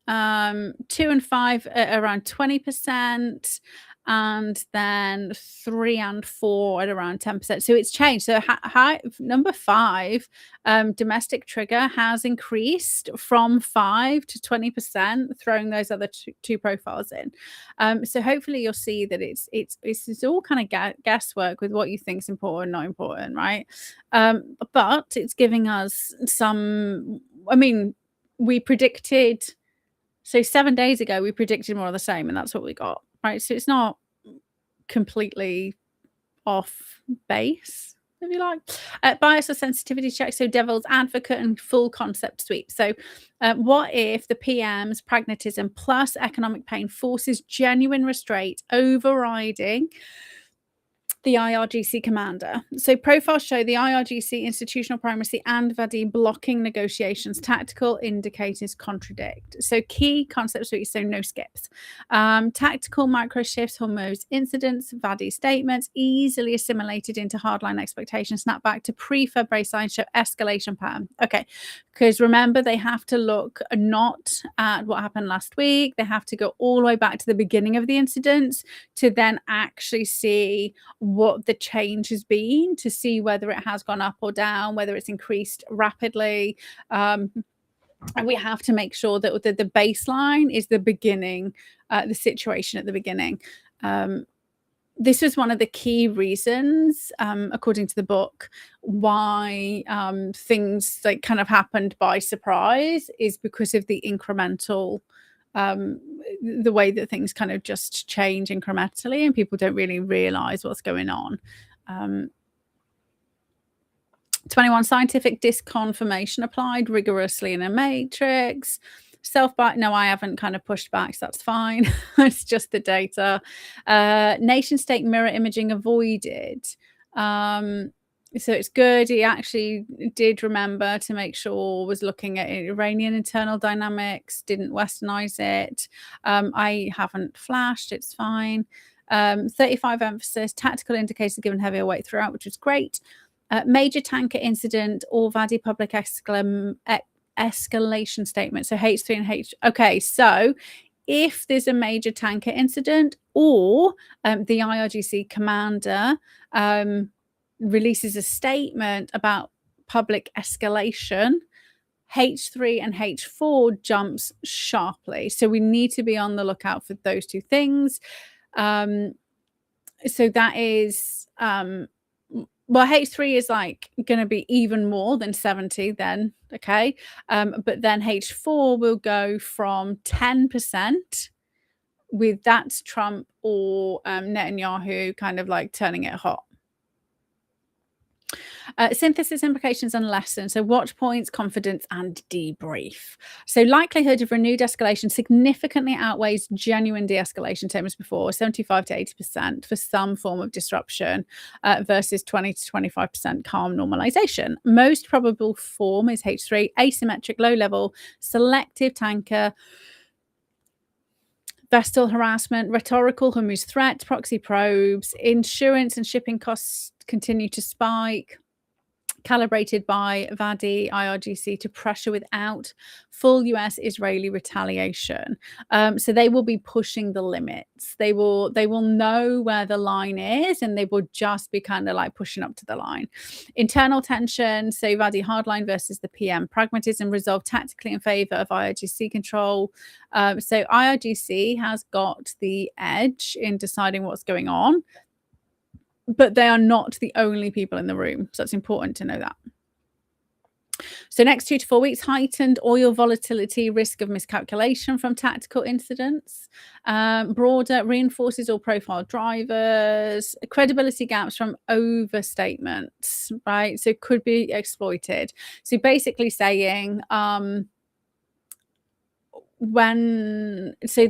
2 and 5 at around 20%, and then 3 and 4 at around 10%. So it's changed. So number 5, domestic trigger has increased from 5 to 20%, throwing those other two profiles in. So hopefully you'll see that it's all kind of guesswork with what you think is important, not important, right? But it's giving us some. I mean, we predicted. So 7 days ago, we predicted more of the same, and that's what we got, right? So it's not completely off base, if you like. Bias or sensitivity check, so devil's advocate and full concept sweep. So what if the PM's pragmatism plus economic pain forces genuine restraint overriding the IRGC commander? So profiles show the IRGC institutional primacy and Vadi blocking negotiations. Tactical indicators contradict. So key concepts, so no skips. Tactical micro shifts, Hormuz incidents, Vadi statements, easily assimilated into hardline expectations, snap back to pre-Feb baseline, show escalation pattern. Okay, because remember, they have to look not at what happened last week. They have to go all the way back to the beginning of the incidents to then actually see what the change has been, to see whether it has gone up or down, whether it's increased rapidly. And we have to make sure that the baseline is the beginning, the situation at the beginning. This was one of the key reasons, according to the book, why things like kind of happened by surprise, is because of the incremental, the way that things kind of just change incrementally and people don't really realize what's going on. 21, scientific disconfirmation applied rigorously in a matrix. Self-bias, no, I haven't kind of pushed back, so that's fine. It's just the data. Nation-state mirror imaging avoided. So it's good. He actually did remember to make sure, was looking at Iranian internal dynamics, didn't westernize it. I haven't flashed, it's fine. 35 emphasis, tactical indicators given heavier weight throughout, which was great. Major tanker incident, all Vadi public escalation statement. So H3 and H. Okay, so if there's a major tanker incident or the IRGC commander releases a statement about public escalation, H3 and H4 jumps sharply. So we need to be on the lookout for those two things. So that is, well, H3 is like going to be even more than 70 then, okay? But then H4 will go from 10% with that's Trump or Netanyahu kind of like turning it hot. Synthesis, implications, and lessons. So watch points, confidence, and debrief. So likelihood of renewed escalation significantly outweighs genuine de-escalation, same as before, 75 to 80% for some form of disruption versus 20 to 25% calm normalization. Most probable form is H3, asymmetric, low level, selective tanker, Vestal harassment, rhetorical Hormuz threat, proxy probes, insurance and shipping costs continue to spike. calibrated by Vadi IRGC to pressure without full US-Israeli retaliation. So they will be pushing the limits. They will know where the line is, and they will just be kind of like pushing up to the line. Internal tension, so Vadi hardline versus the PM. Pragmatism resolved tactically in favor of IRGC control. So IRGC has got the edge in deciding what's going on, but they are not the only people in the room. So it's important to know that. So next 2 to 4 weeks, heightened oil volatility, risk of miscalculation from tactical incidents. Broader reinforces all profile drivers, credibility gaps from overstatements, right? So could be exploited. So basically saying,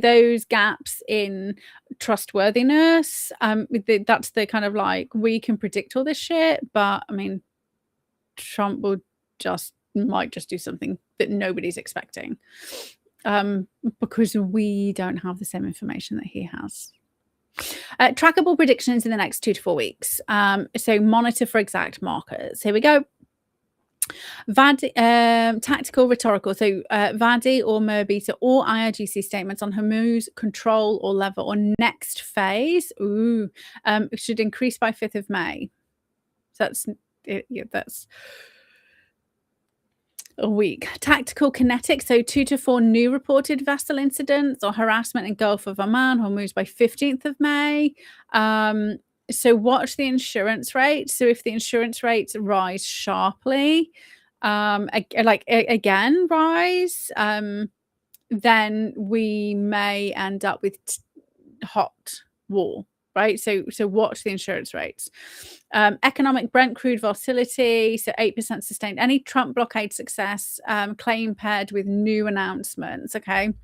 those gaps in trustworthiness, that's the kind of like, we can predict all this shit, but I mean, Trump might just do something that nobody's expecting, because we don't have the same information that he has. Trackable predictions in the next 2 to 4 weeks. So monitor for exact markers. Here we go. Vadi, tactical rhetorical. So Vadi or Merbita or IRGC statements on Hormuz control or level or next phase should increase by 5th of May. So that's a week. Tactical kinetic. So 2 to 4 new reported vessel incidents or harassment in Gulf of Oman, Hormuz by 15th of May. So watch the insurance rate. So if the insurance rates rise sharply, again rise, then we may end up with hot war, right? So watch the insurance rates. Economic Brent crude volatility, so 8% sustained. Any Trump blockade success, claim paired with new announcements, okay?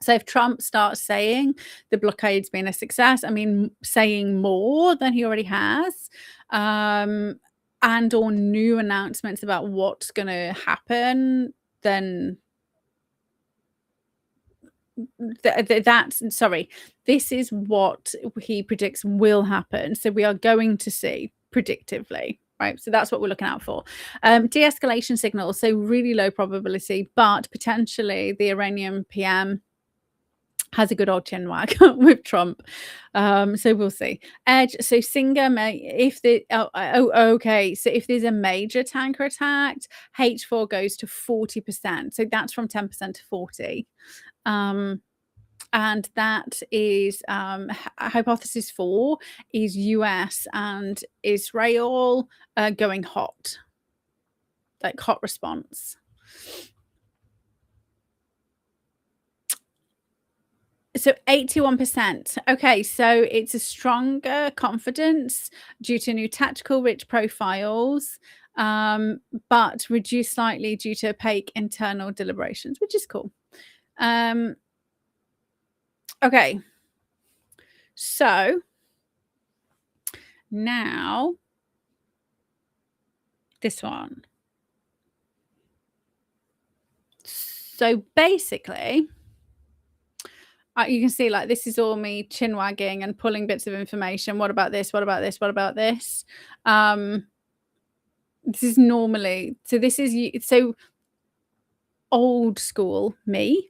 So if Trump starts saying the blockade's been a success, I mean, saying more than he already has, and or new announcements about what's going to happen, then this is what he predicts will happen. So we are going to see predictively, right? So that's what we're looking out for. De-escalation signals, so really low probability, but potentially the Iranian PM has a good old chin wag with Trump. So we'll see. Edge, so Singer may, if the so if there's a major tanker attack, H4 goes to 40%. So that's from 10% to 40. And that is hypothesis 4 is US and Israel going hot, like hot response. So 81%. Okay, so it's a stronger confidence due to new tactical rich profiles, but reduced slightly due to opaque internal deliberations, which is cool. Okay, so now this one. So basically, you can see like this is all me chin wagging and pulling bits of information. What about this? What about this? What about this? This is normally, so this is, so old school me.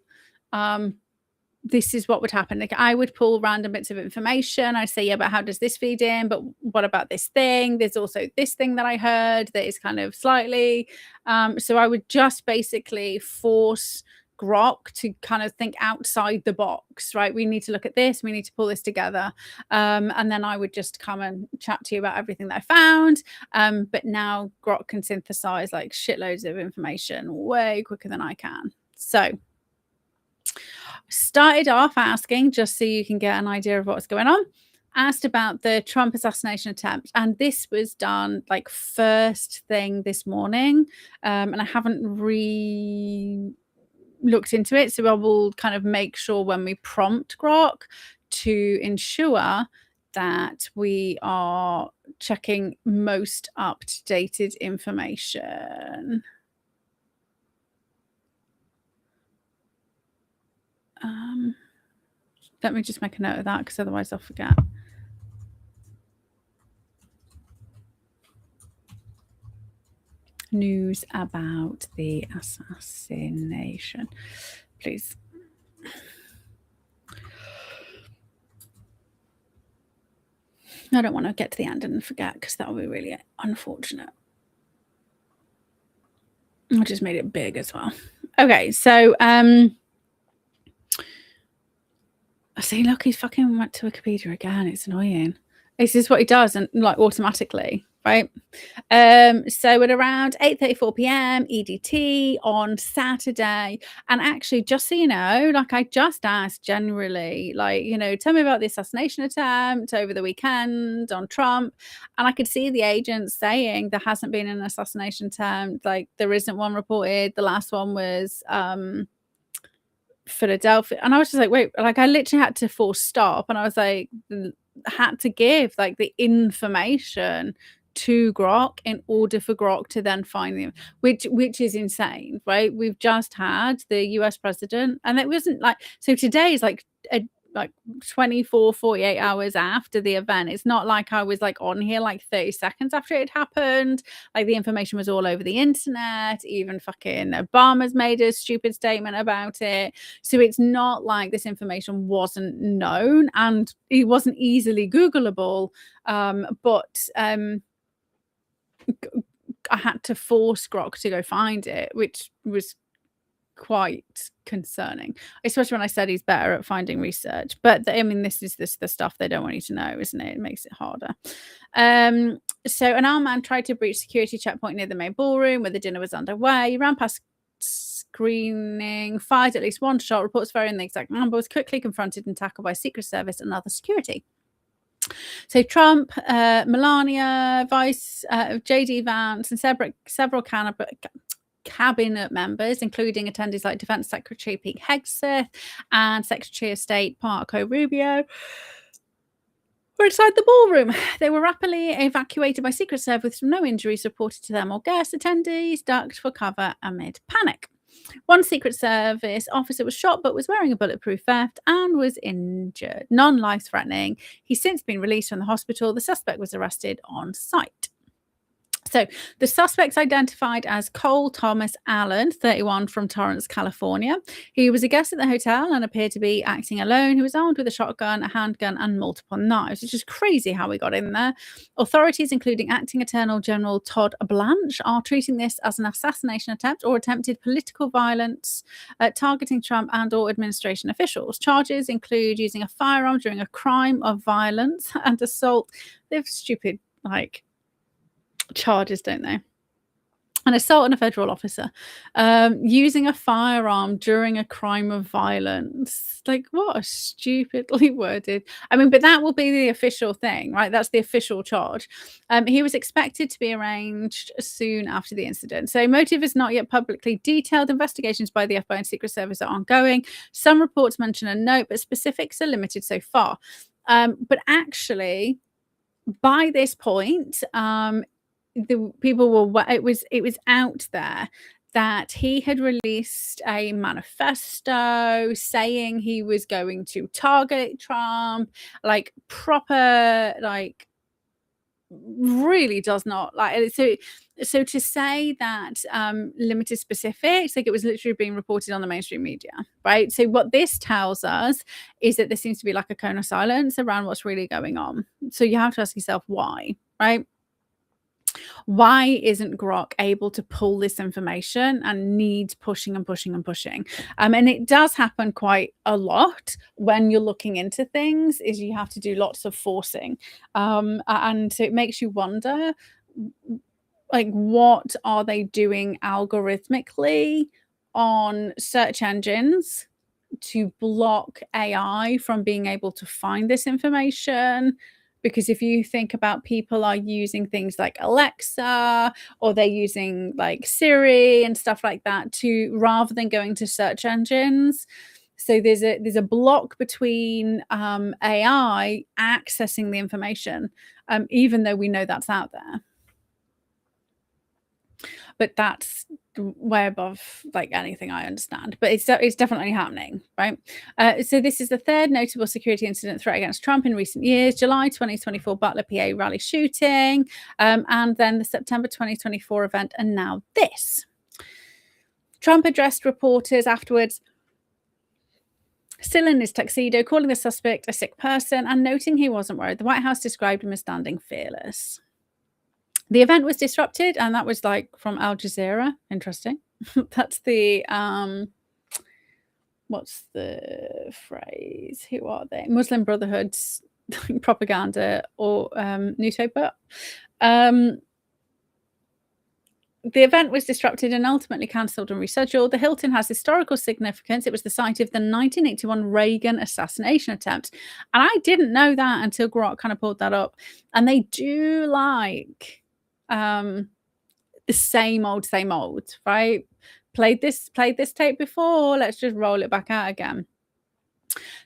This is what would happen. Like I would pull random bits of information. I'd say, yeah, but how does this feed in? But what about this thing? There's also this thing that I heard that is kind of slightly. So I would just basically force Grok to kind of think outside the box, right? We need to look at this. We need to pull this together. And then I would just come and chat to you about everything that I found. But now Grok can synthesize like shitloads of information way quicker than I can. So started off asking, just so you can get an idea of what's going on, asked about the Trump assassination attempt. And this was done like first thing this morning. And I haven't looked into it. So I will kind of make sure when we prompt Grok to ensure that we are checking most up-to-date information. Let me just make a note of that because otherwise I'll forget. news about the assassination, please. I don't want to get to the end and forget, because that would be really unfortunate. I just made it big as well. Okay, so see, look, he's fucking went to Wikipedia again. It's annoying. This is what he does, and like automatically, right? So at around 8:34 p.m. EDT on Saturday, and actually, just so you know, like I just asked generally, like, you know, tell me about the assassination attempt over the weekend on Trump, and I could see the agents saying there hasn't been an assassination attempt, like there isn't one reported. The last one was Philadelphia, and I was just like, wait, like I literally had to force stop, and I was like, had to give like the information to Grok in order for Grok to then find them, which is insane, right? We've just had the US president, and it wasn't like, so today is like a 24 48 hours after the event. It's not like I was like on here like 30 seconds after it happened. Like the information was all over the internet. Even fucking Obama's made a stupid statement about it. So it's not like this information wasn't known, and it wasn't easily Googleable. But I had to force Grok to go find it, which was quite concerning, especially when I said he's better at finding research. But I mean, this is the stuff they don't want you to know, isn't it? It makes it harder. So an armed man tried to breach security checkpoint near the main ballroom where the dinner was underway. He ran past screening, fired at least one shot. Reports vary in the exact number. Was quickly confronted and tackled by Secret Service and other security. So Trump, Melania, Vice, JD Vance, and several cabinet members, including attendees like Defense Secretary Pete Hegseth and Secretary of State Marco Rubio, were inside the ballroom. They were rapidly evacuated by Secret Service with no injuries reported to them or guests. Attendees ducked for cover amid panic. One Secret Service officer was shot but was wearing a bulletproof vest and was injured, non-life-threatening. He's since been released from the hospital. The suspect was arrested on site. So the suspect's identified as Cole Thomas Allen, 31, from Torrance, California. He was a guest at the hotel and appeared to be acting alone. He was armed with a shotgun, a handgun, and multiple knives. It's just crazy how we got in there. Authorities, including Acting Attorney General Todd Blanche, are treating this as an assassination attempt or attempted political violence targeting Trump and or administration officials. Charges include using a firearm during a crime of violence and assault. They have stupid, like, charges, don't they? An assault on a federal officer, using a firearm during a crime of violence. Like, what a stupidly worded. I mean, but that will be the official thing, right? That's the official charge. He was expected to be arraigned soon after the incident. So motive is not yet publicly detailed. Investigations by the FBI and Secret Service are ongoing. Some reports mention a note, but specifics are limited so far. But actually, by this point, the people were, it was out there that he had released a manifesto saying he was going to target Trump, like proper, like really does not like. So to say that limited specifics, like it was literally being reported on the mainstream media, right? So what this tells us is that there seems to be like a cone of silence around what's really going on. So you have to ask yourself why, right? Why isn't Grok able to pull this information and needs pushing and pushing and pushing? And it does happen quite a lot when you're looking into things, is you have to do lots of forcing. And so it makes you wonder, like, what are they doing algorithmically on search engines to block AI from being able to find this information? Because if you think about, people are using things like Alexa, or they're using like Siri and stuff like that to, rather than going to search engines. So there's a block between AI accessing the information, even though we know that's out there. but that's way above like anything I understand. But it's definitely happening, right? So this is the third notable security incident threat against Trump in recent years: July 2024 Butler, PA rally shooting, and then the September 2024 event, and now this. Trump addressed reporters afterwards, still in his tuxedo, calling the suspect a sick person and noting he wasn't worried. The White House described him as standing fearless. The event was disrupted, and that was like from Al Jazeera. Interesting. That's the what's the phrase? Who are they? Muslim Brotherhood's propaganda or newspaper. The event was disrupted and ultimately cancelled and rescheduled. The Hilton has historical significance. It was the site of the 1981 Reagan assassination attempt. And I didn't know that until Grok kind of pulled that up. And they do like the same old, right? Played this tape before. Let's just roll it back out again.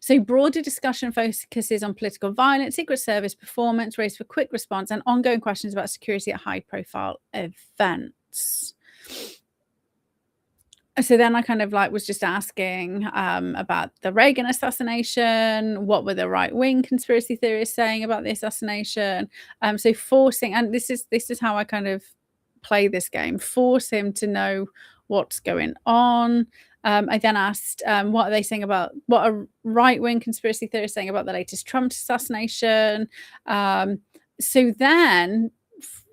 So broader discussion focuses on political violence, Secret Service performance, race for quick response, and ongoing questions about security at high-profile events. So then I kind of like was just asking about the Reagan assassination. What were the right-wing conspiracy theorists saying about the assassination? So forcing, and this is how I kind of play this game, force him to know what's going on. I then asked, what are they saying about, what are right-wing conspiracy theorists saying about the latest Trump assassination? So then,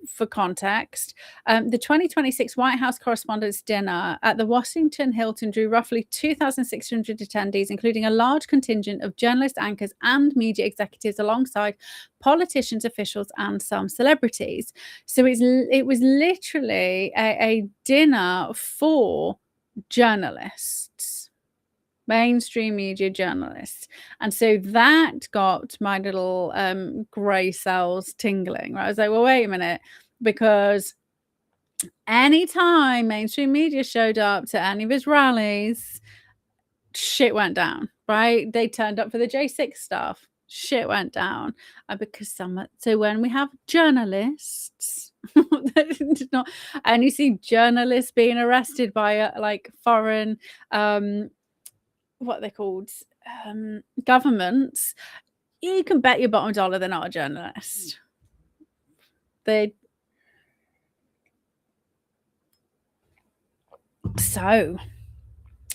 for context, the 2026 White House Correspondents' Dinner at the Washington Hilton drew roughly 2,600 attendees, including a large contingent of journalists, anchors, and media executives, alongside politicians, officials, and some celebrities. So it was literally a dinner for journalists, mainstream media journalists. And so that got my little grey cells tingling, right? I was like, well, wait a minute, because anytime mainstream media showed up to any of his rallies, shit went down, right? They turned up for the J6 stuff, shit went down. So when we have journalists and you see journalists being arrested by like foreign what they're called governments, you can bet your bottom dollar they're not a journalist. So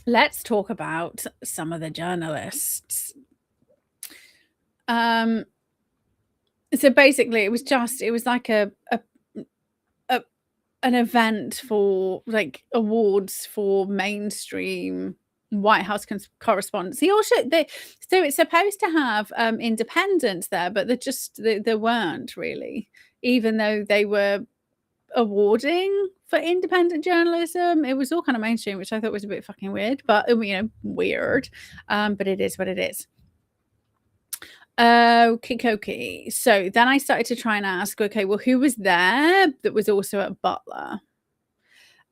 let's talk about some of the journalists. So basically it was like an event for like awards for mainstream White House correspondents. So it's supposed to have independents there, but there weren't really, even though they were awarding for independent journalism. It was all kind of mainstream, which I thought was a bit fucking weird, but weird. But it is what it is. Okay. So then I started to try and ask, okay, well, who was there that was also at Butler?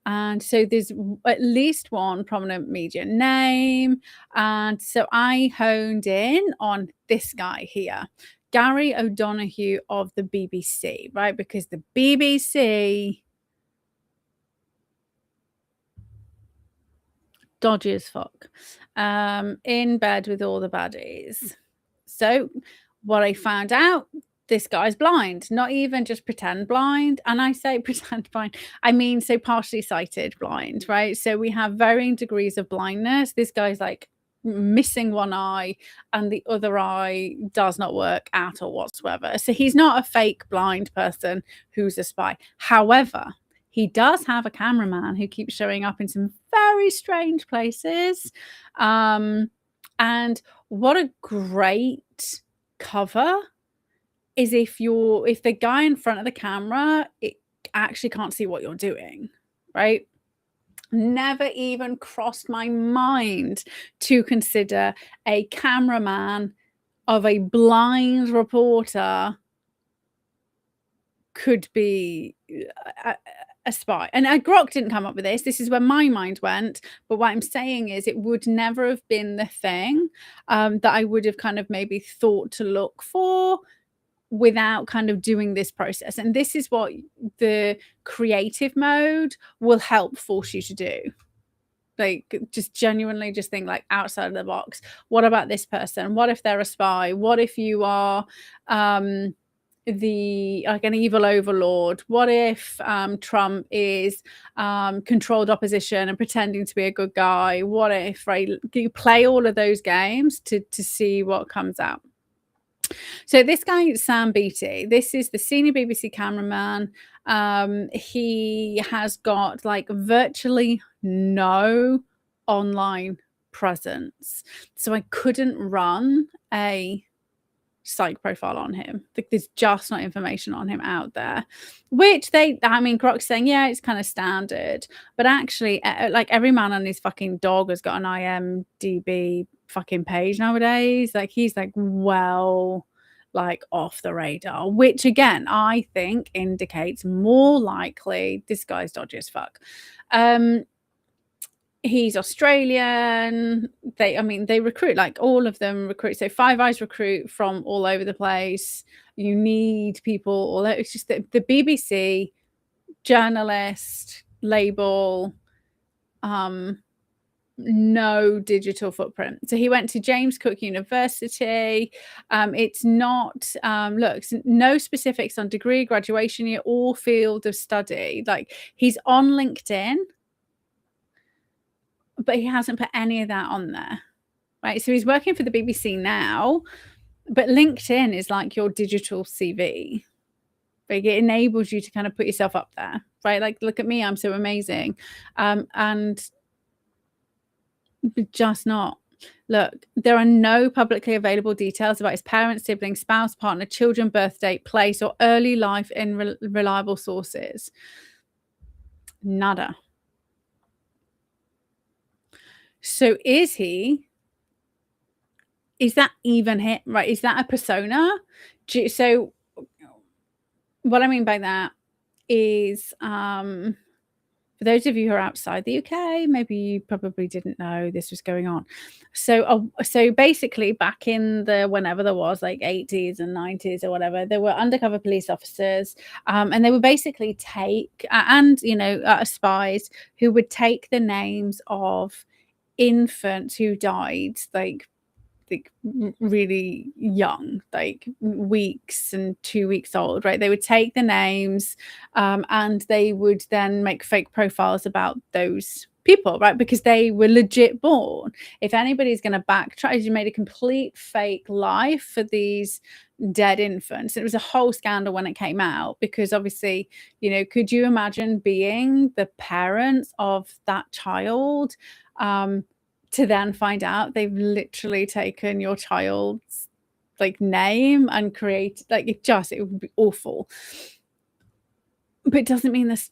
And so there's at least one prominent media name. And so I honed in on this guy here, Gary O'Donoghue of the BBC, right? Because the BBC, dodgy as fuck, in bed with all the baddies. So what I found out, this guy's blind, not even just pretend blind. And I say pretend blind, I mean, so partially sighted blind, right? So we have varying degrees of blindness. This guy's like missing one eye and the other eye does not work at all whatsoever. So he's not a fake blind person who's a spy. However, he does have a cameraman who keeps showing up in some very strange places. And what a great cover is if the guy in front of the camera, it actually can't see what you're doing, right? Never even crossed my mind to consider a cameraman of a blind reporter could be a spy. And Grok didn't come up with this. This is where my mind went. But what I'm saying is it would never have been the thing that I would have kind of maybe thought to look for without kind of doing this process. And this is what the creative mode will help force you to do. Like, just genuinely just think like outside of the box. What about this person? What if they're a spy? What if you are like an evil overlord? What if Trump is controlled opposition and pretending to be a good guy? What if, right? You play all of those games to see what comes out. So this guy, Sam Beattie, this is the senior BBC cameraman. He has got like virtually no online presence. So I couldn't run a psych profile on him. Like, there's just not information on him out there, which Grok's saying, yeah, it's kind of standard, but actually like every man and his fucking dog has got an IMDb fucking page nowadays. Like, he's like, well, like off the radar, which again, I think indicates more likely this guy's dodgy as fuck. He's Australian. They recruit, like all of them recruit. So Five Eyes recruit from all over the place. You need people all over. It's just the BBC journalist label, no digital footprint. So he went to James Cook University. It's not, no specifics on degree, graduation year, or field of study. Like, he's on LinkedIn, but he hasn't put any of that on there, right? So he's working for the BBC now, but LinkedIn is like your digital CV. Like, it enables you to kind of put yourself up there, right? Like, look at me, I'm so amazing. And just not. Look, there are no publicly available details about his parents, siblings, spouse, partner, children, birth date, place, or early life in reliable sources. Nada. So is that even him, right? Is that a persona? So what I mean by that is, for those of you who are outside the UK, maybe you probably didn't know this was going on. So basically, back in the whenever there was, like 80s and 90s or whatever, there were undercover police officers, and they would basically take spies who would take the names of infants who died like really young, like weeks and 2 weeks old, right? They would take the names and they would then make fake profiles about those people, right? Because they were legit born. If anybody's going to backtrack, you made a complete fake life for these dead infants. It was a whole scandal when it came out, because obviously, could you imagine being the parents of that child, to then find out they've literally taken your child's like name and create, like, it would be awful. But it doesn't mean this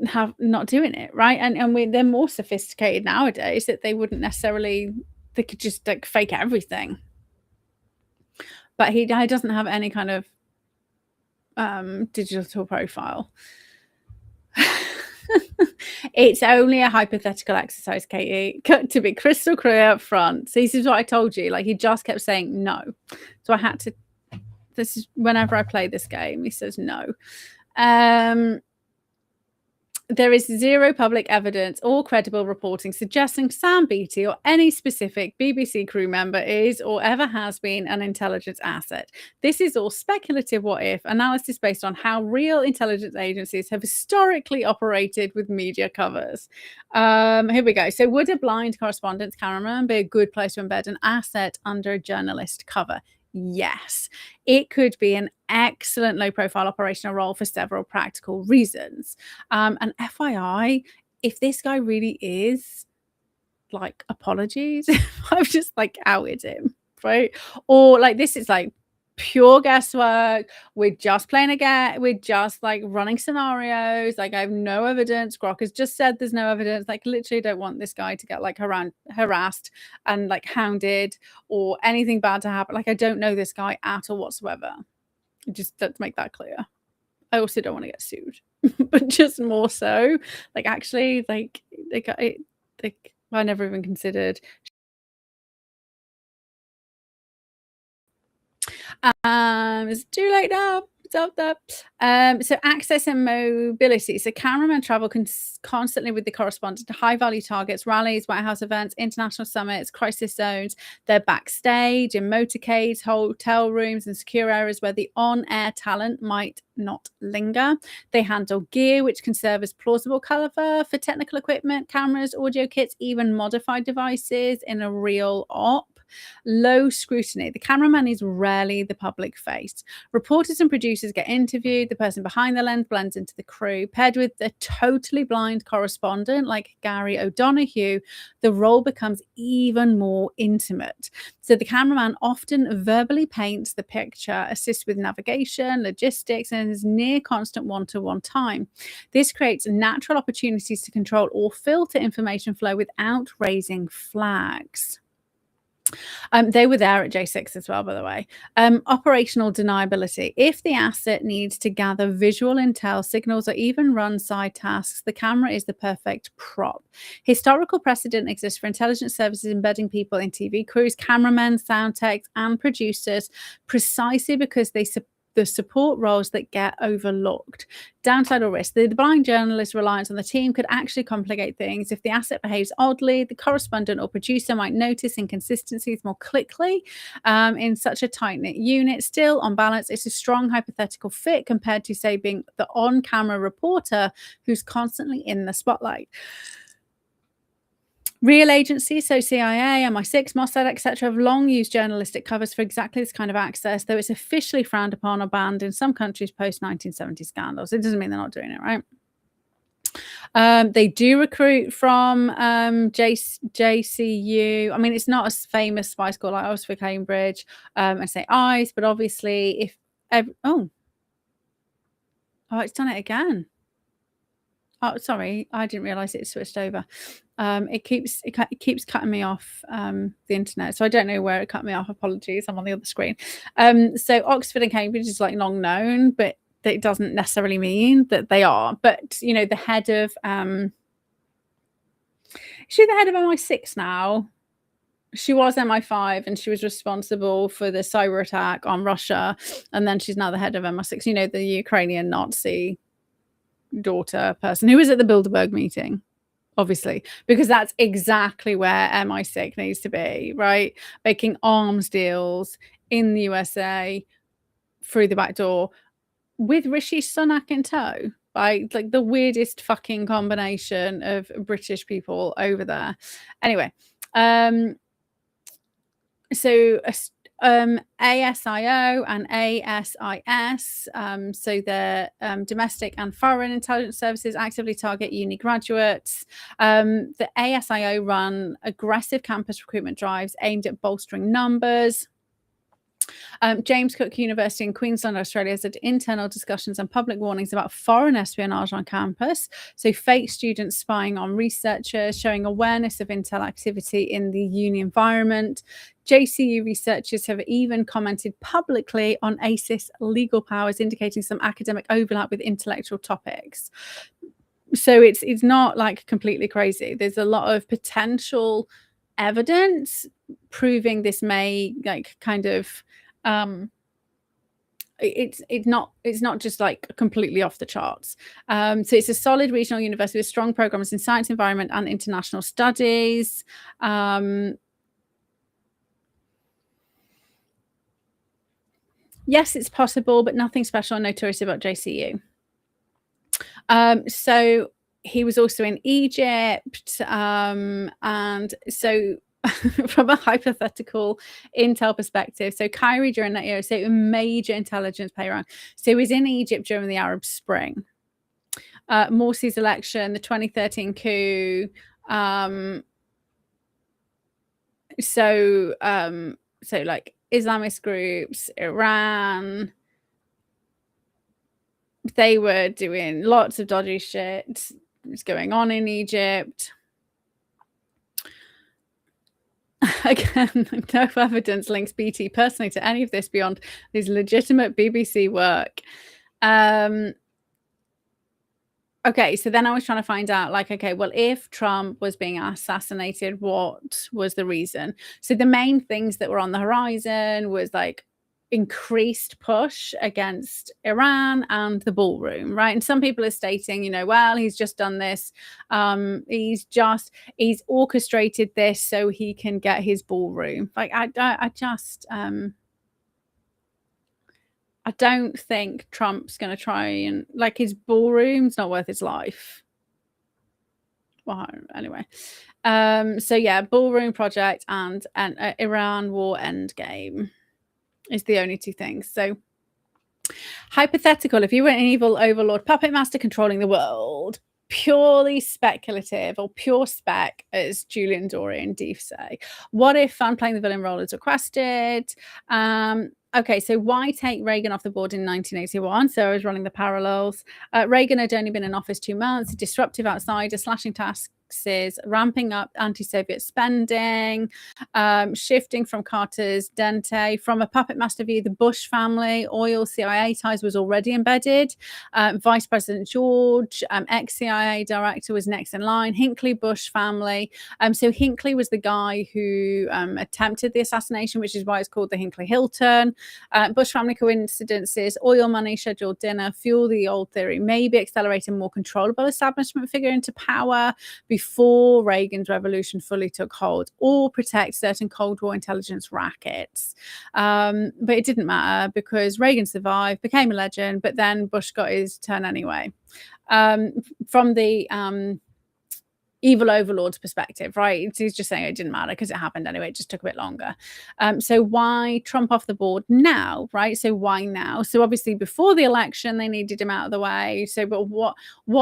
have not doing it, right? And they're more sophisticated nowadays that they wouldn't necessarily, they could just like fake everything. But he doesn't have any kind of digital profile. It's only a hypothetical exercise, Katie, to be crystal clear up front. So this is what I told you. Like, he just kept saying no. So I had to, this is whenever I play this game, he says no. There is zero public evidence or credible reporting suggesting Sam Beattie or any specific BBC crew member is or ever has been an intelligence asset. This is all speculative what-if analysis based on how real intelligence agencies have historically operated with media covers. Here we go. So would a blind correspondence cameraman be a good place to embed an asset under a journalist cover? Yes, it could be an excellent low-profile operational role for several practical reasons. And FYI, if this guy really is, like, apologies, I've just like outed him, right? Or like, this is like pure guesswork. We're just playing a game. We're just like running scenarios. Like, I have no evidence. Grok has just said there's no evidence. Like, literally don't want this guy to get like harassed and like hounded or anything bad to happen. Like, I don't know this guy at all whatsoever. Just to make that clear. I also don't want to get sued, but just more so, like, actually, like I never even considered. It's too late now. It's out there. So access and mobility. So cameramen travel constantly with the correspondent to high-value targets, rallies, White House events, international summits, crisis zones. They're backstage, in motorcades, hotel rooms, and secure areas where the on-air talent might not linger. They handle gear which can serve as plausible cover for technical equipment, cameras, audio kits, even modified devices in a real op. Low scrutiny. The cameraman is rarely the public face. Reporters and producers get interviewed. The person behind the lens blends into the crew. Paired with a totally blind correspondent like Gary O'Donoghue, the role becomes even more intimate. So the cameraman often verbally paints the picture, assists with navigation, logistics, and is near constant one-to-one time. This creates natural opportunities to control or filter information flow without raising flags. They were there at J6 as well, by the way. Operational deniability. If the asset needs to gather visual intel, signals, or even run side tasks, the camera is the perfect prop. Historical precedent exists for intelligence services embedding people in TV crews, cameramen, sound techs, and producers precisely because they the support roles that get overlooked. Downside or risk. The blind journalist reliance on the team could actually complicate things. If the asset behaves oddly, the correspondent or producer might notice inconsistencies more quickly in such a tight-knit unit. Still, on balance, it's a strong hypothetical fit compared to, say, being the on-camera reporter who's constantly in the spotlight. Real agencies, so CIA, MI6, Mossad, etc., have long used journalistic covers for exactly this kind of access, though it's officially frowned upon or banned in some countries post-1970 scandals. It doesn't mean they're not doing it, right? They do recruit from JCU. I mean, it's not as famous spy school like Oxford, Cambridge, and say ICE, but obviously if... Oh, it's done it again. Oh, sorry, I didn't realise it switched over. It keeps cutting me off the internet, so I don't know where it cut me off. Apologies, I'm on the other screen. So Oxford and Cambridge is like long known, but it doesn't necessarily mean that they are. But you know, the head of is she the head of MI6 now? She was MI5 and she was responsible for the cyber attack on Russia, and then she's now the head of MI6. You know, the Ukrainian Nazi daughter person who was at the Bilderberg meeting, obviously, because that's exactly where MI6 needs to be, right? Making arms deals in the USA through the back door with Rishi Sunak in tow, right? Like the weirdest fucking combination of British people over there. Anyway, so ASIO and ASIS, so the domestic and foreign intelligence services actively target uni graduates. The ASIO run aggressive campus recruitment drives aimed at bolstering numbers. James Cook University in Queensland, Australia, has had internal discussions and public warnings about foreign espionage on campus. So fake students spying on researchers, showing awareness of intel activity in the uni environment. JCU researchers have even commented publicly on ASIS legal powers, indicating some academic overlap with intellectual topics. So it's not like completely crazy. There's a lot of potential evidence proving this may like kind of it's not just like completely off the charts. So it's a solid regional university with strong programs in science, environment, and international studies. Yes, it's possible, but nothing special or notorious about JCU. So he was also in Egypt, and so from a hypothetical intel perspective, so Kyrie during that era, so a major intelligence play around. So he was in Egypt during the Arab Spring, Morsi's election, the 2013 coup. So like Islamist groups, Iran, they were doing lots of dodgy shit. It's going on in Egypt. Again, no evidence links BT personally to any of this beyond his legitimate BBC work. Okay, so then I was trying to find out, like, okay, well, if Trump was being assassinated, what was the reason? So the main things that were on the horizon was like increased push against Iran and the ballroom, right? And some people are stating, you know, well, he's just done this. He's orchestrated this so he can get his ballroom. Like, I don't think Trump's going to try and, like, his ballroom's not worth his life. Well, anyway. So yeah, ballroom project and Iran war endgame is the only two things. So hypothetical, if you were an evil overlord puppet master controlling the world, purely speculative or pure spec, as Julian Dory and Deef say. What if fun playing the villain role is requested? Okay, so why take Reagan off the board in 1981? So I was running the parallels. Reagan had only been in office 2 months, a disruptive outsider, slashing taxes, ramping up anti-Soviet spending, shifting from Carter's Dente. From a puppet master view, the Bush family, oil, CIA ties was already embedded. Vice President George, ex-CIA director, was next in line. Hinckley Bush family. So Hinckley was the guy who attempted the assassination, which is why it's called the Hinckley Hilton. Bush family coincidences, oil money, scheduled dinner, fuel the old theory, maybe accelerating more controllable establishment figure into power before Reagan's revolution fully took hold, or protect certain Cold War intelligence rackets. But it didn't matter because Reagan survived, became a legend, but then Bush got his turn anyway. From the evil overlord's perspective, right? He's just saying it didn't matter because it happened anyway. It just took a bit longer. So why Trump off the board now, right? So why now? So obviously before the election, they needed him out of the way. So, but what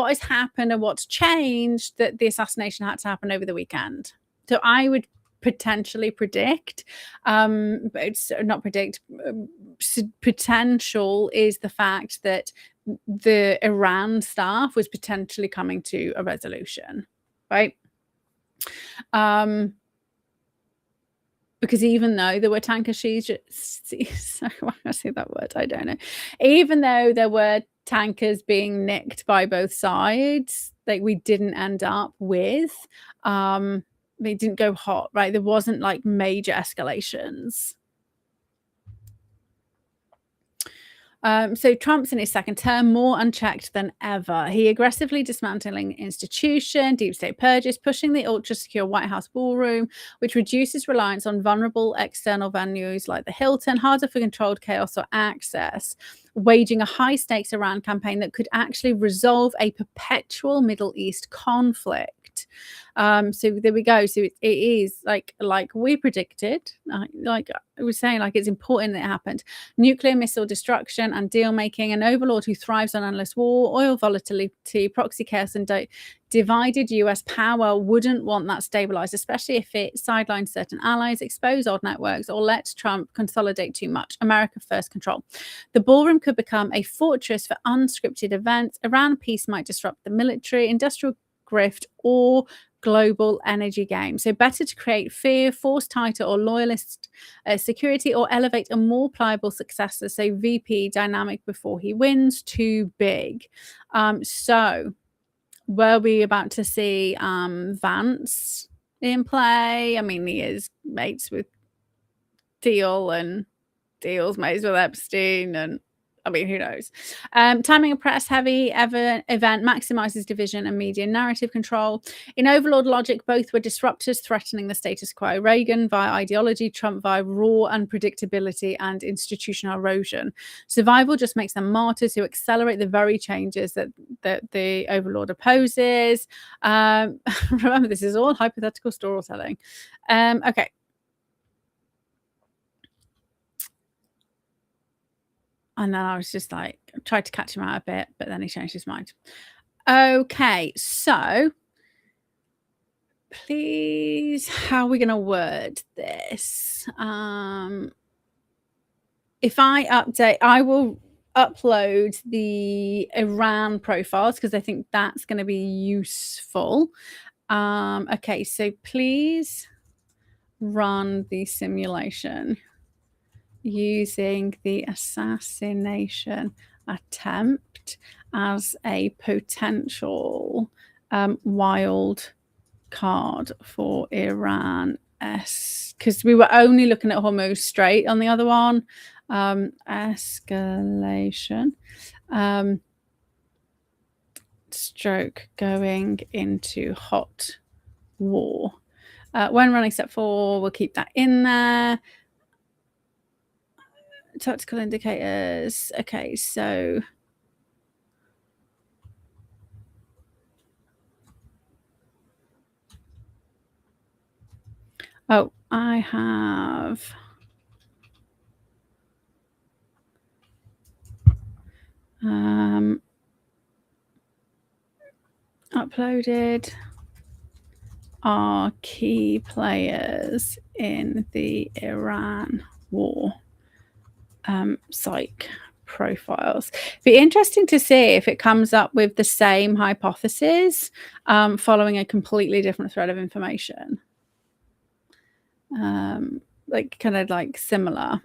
has happened and what's changed that the assassination had to happen over the weekend? So I would potentially predict, but it's not predict, potential is the fact that the Iran staff was potentially coming to a resolution. Right. Because even though there were tanker sorry, why did I say that word? I don't know. Even though there were tankers being nicked by both sides, like we didn't end up with, they didn't go hot, right? There wasn't like major escalations. So Trump's in his second term, more unchecked than ever. He aggressively dismantling institution, deep state purges, pushing the ultra-secure White House ballroom, which reduces reliance on vulnerable external venues like the Hilton, harder for controlled chaos or access, waging a high-stakes Iran campaign that could actually resolve a perpetual Middle East conflict. So there we go. So it is like we predicted, like I was saying, like it's important that it happened. Nuclear missile destruction and deal making, an overlord who thrives on endless war, oil volatility, proxy chaos, and divided US power wouldn't want that stabilized, especially if it sidelines certain allies, expose odd networks, or lets Trump consolidate too much. America first control. The ballroom could become a fortress for unscripted events. Iran peace might disrupt the military, industrial grift, or global energy game. So better to create fear, force tighter or loyalist security, or elevate a more pliable successor. So VP dynamic before he wins, too big. So were we about to see Vance in play? I mean, he is mates with Deal and Deal's mates with Epstein, and I mean, who knows? Timing a press-heavy event maximizes division and media narrative control. In overlord logic, both were disruptors threatening the status quo. Reagan via ideology, Trump via raw unpredictability and institutional erosion. Survival just makes them martyrs who accelerate the very changes that the overlord opposes. Remember, this is all hypothetical storytelling. Okay. And then I was just like, tried to catch him out a bit, but then he changed his mind. Okay, so please, how are we going to word this? If I update, I will upload the Iran profiles because I think that's going to be useful. Okay, so please run the simulation using the assassination attempt as a potential wild card for Iran, because we were only looking at Hormuz Strait on the other one. Escalation. Stroke going into hot war. When running step 4, we'll keep that in there. Tactical indicators. Okay, so I have uploaded our key players in the Iran war psych profiles. Be interesting to see if it comes up with the same hypothesis following a completely different thread of information. Like kind of like similar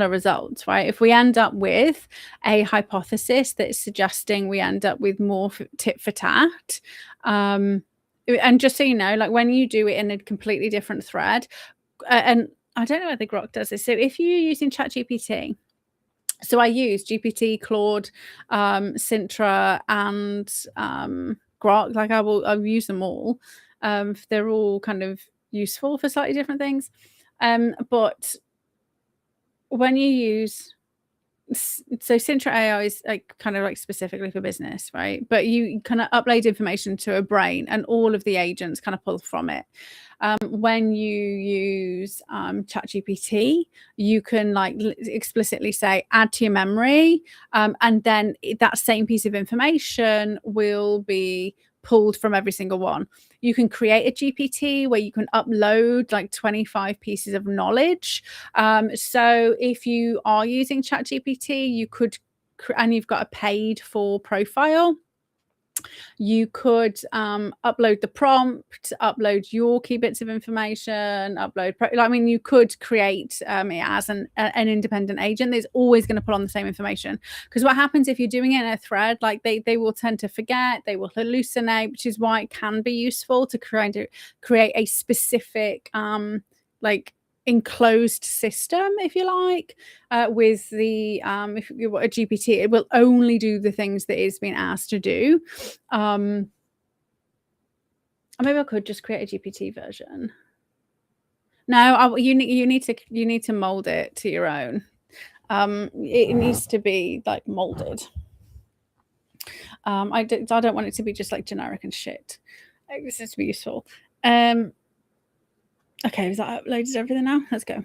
results, right? If we end up with a hypothesis that's suggesting we end up with more tit for tat, and just so you know, like when you do it in a completely different thread, and I don't know whether Grok does this. So if you're using ChatGPT, so I use GPT, Claude, Sintra, and Grok. Like I'll use them all. They're all kind of useful for slightly different things. But when you use, so Sintra AI is like kind of like specifically for business, right? But you kind of upload information to a brain and all of the agents kind of pull from it. When you use ChatGPT, you can like explicitly say add to your memory, and then that same piece of information will be pulled from every single one. You can create a GPT where you can upload like 25 pieces of knowledge. So if you are using ChatGPT, you could, and you've got a paid for profile, you could upload the prompt, upload your key bits of information, you could create it as an independent agent. There's always going to pull on the same information, because what happens if you're doing it in a thread, like they will tend to forget, they will hallucinate, which is why it can be useful to create a specific like enclosed system, if you like, with the if you want a GPT, it will only do the things that it's been asked to do. Maybe I could just create a GPT version. No, you need to mold it to your own. It needs to be like molded. I don't want it to be just like generic and shit. This is to be useful. Okay, is that uploaded everything now? Let's go.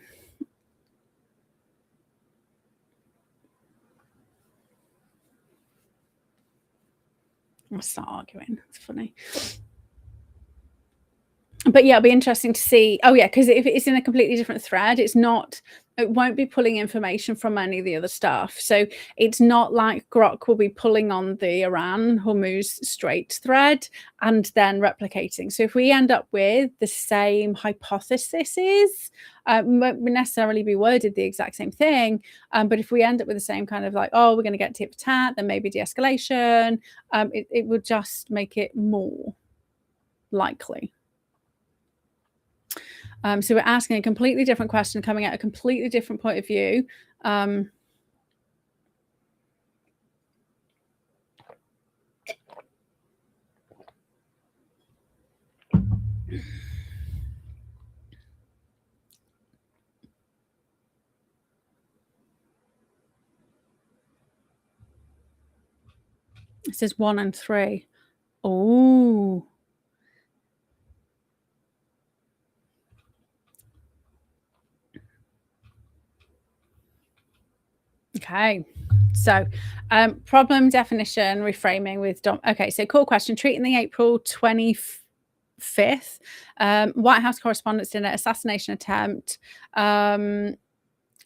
I'll start arguing. It's funny. But yeah, it'll be interesting to see. Oh yeah, because if it's in a completely different thread, it won't be pulling information from any of the other stuff. So it's not like Grok will be pulling on the Iran Hormuz Strait thread and then replicating. So if we end up with the same hypotheses, won't necessarily be worded the exact same thing, but if we end up with the same kind of like, oh, we're going to get tit for tat, then maybe de-escalation, it would just make it more likely. So we're asking a completely different question, coming at a completely different point of view. It says 1 and 3. Oh. Okay, so problem definition, reframing with okay, so core question, treating the April 25th White House Correspondents' Dinner assassination attempt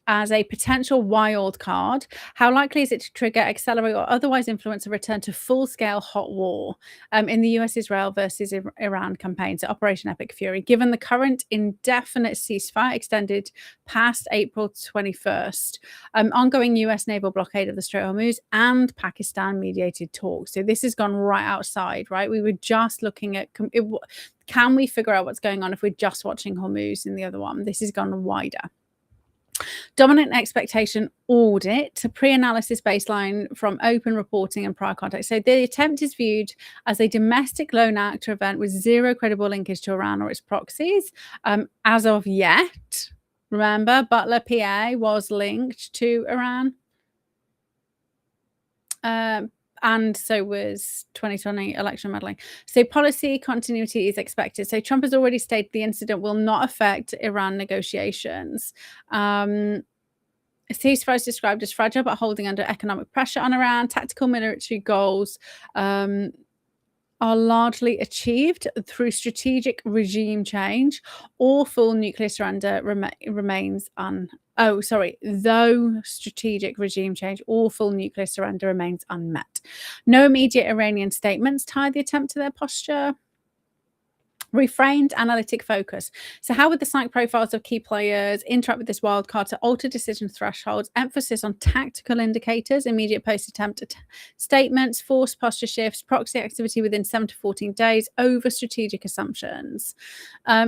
as a potential wild card. How likely is it to trigger, accelerate, or otherwise influence a return to full-scale hot war in the US-Israel versus Iran campaign, so Operation Epic Fury, given the current indefinite ceasefire extended past April 21st, ongoing US naval blockade of the Strait of Hormuz, and Pakistan-mediated talks? So this has gone right outside, right? We were just looking at, can we figure out what's going on if we're just watching Hormuz in the other one? This has gone wider. Dominant expectation audit to pre-analysis baseline from open reporting and prior context. So the attempt is viewed as a domestic lone actor event with zero credible linkage to Iran or its proxies. As of yet, remember, Butler PA was linked to Iran. And so was 2020 election meddling. So policy continuity is expected. So Trump has already stated the incident will not affect Iran negotiations. A ceasefire is described as fragile but holding under economic pressure on Iran. Tactical military goals are largely achieved through strategic regime change or full nuclear surrender remains though strategic regime change or full nuclear surrender remains unmet. No immediate Iranian statements tie the attempt to their posture. Reframed analytic focus. So how would the psych profiles of key players interact with this wildcard to alter decision thresholds? Emphasis on tactical indicators, immediate post-attempt statements, forced posture shifts, proxy activity within 7 to 14 days over strategic assumptions.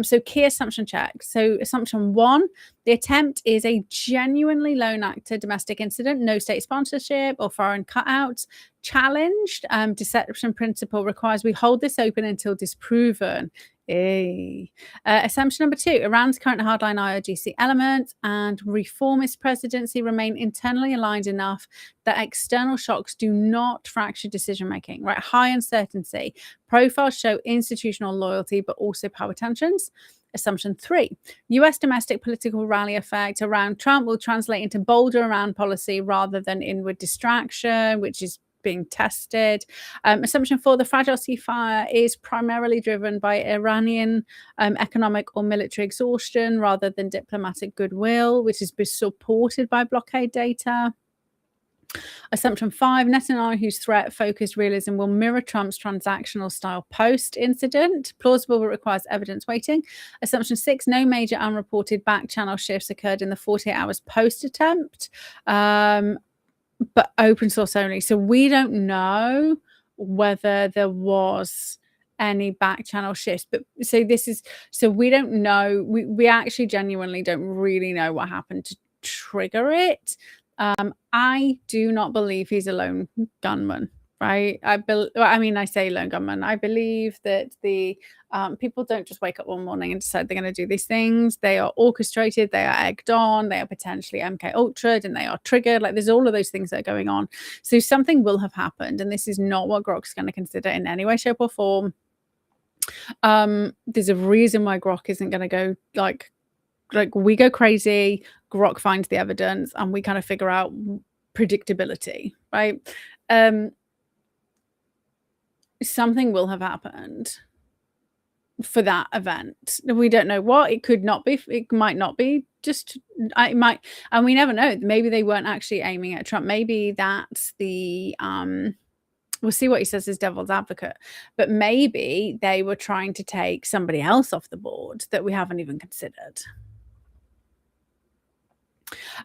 So key assumption checks. So assumption 1, the attempt is a genuinely lone actor domestic incident, no state sponsorship or foreign cutouts. Challenged deception principle requires we hold this open until disproven. Assumption number 2, Iran's current hardline IRGC elements and reformist presidency remain internally aligned enough that external shocks do not fracture decision making. Right, high uncertainty. Profiles show institutional loyalty but also power tensions. Assumption 3, US domestic political rally effect around Trump will translate into bolder Iran policy rather than inward distraction, which is being tested. Assumption 4, the fragile ceasefire is primarily driven by Iranian economic or military exhaustion rather than diplomatic goodwill, which is supported by blockade data. Assumption 5, Netanyahu's threat-focused realism will mirror Trump's transactional style post-incident. Plausible but requires evidence weighting. Assumption 6, no major unreported back-channel shifts occurred in the 48 hours post-attempt. But open source only. So we don't know whether there was any back channel shifts. But so we don't know. We actually genuinely don't really know what happened to trigger it. I do not believe he's a lone gunman. Right. I say lone gunman. I believe that the people don't just wake up one morning and decide they're going to do these things. They are orchestrated. They are egged on. They are potentially MK Ultra'd and they are triggered. Like there's all of those things that are going on. So something will have happened. And this is not what Grok's going to consider in any way, shape or form. There's a reason why Grok isn't going to go like we go crazy. Grok finds the evidence and we kind of figure out predictability. Right. Something will have happened for that event. We don't know what. It could not be. It might not be. It might, and we never know. Maybe they weren't actually aiming at Trump. Maybe that's the. We'll see what he says as devil's advocate. But maybe they were trying to take somebody else off the board that we haven't even considered.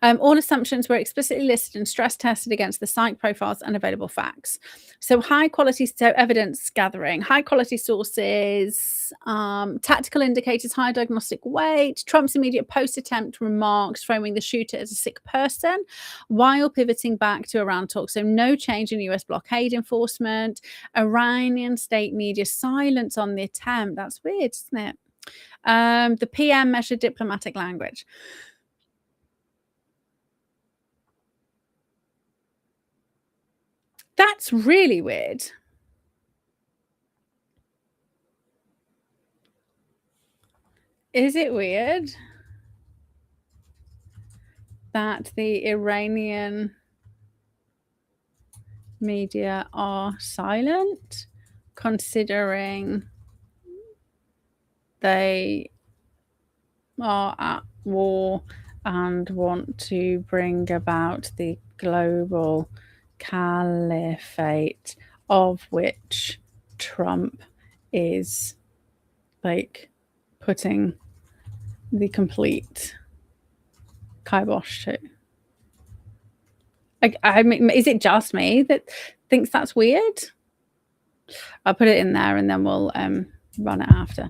All assumptions were explicitly listed and stress tested against the psych profiles and available facts. So high quality evidence gathering, high quality sources, tactical indicators, high diagnostic weight, Trump's immediate post-attempt remarks framing the shooter as a sick person while pivoting back to Iran talks. So no change in US blockade enforcement, Iranian state media silence on the attempt. That's weird, isn't it? The PM measured diplomatic language. That's really weird. Is it weird that the Iranian media are silent, considering they are at war and want to bring about the global caliphate of which Trump is like putting the complete kibosh to? I mean, is it just me that thinks that's weird? I'll put it in there and then we'll run it after.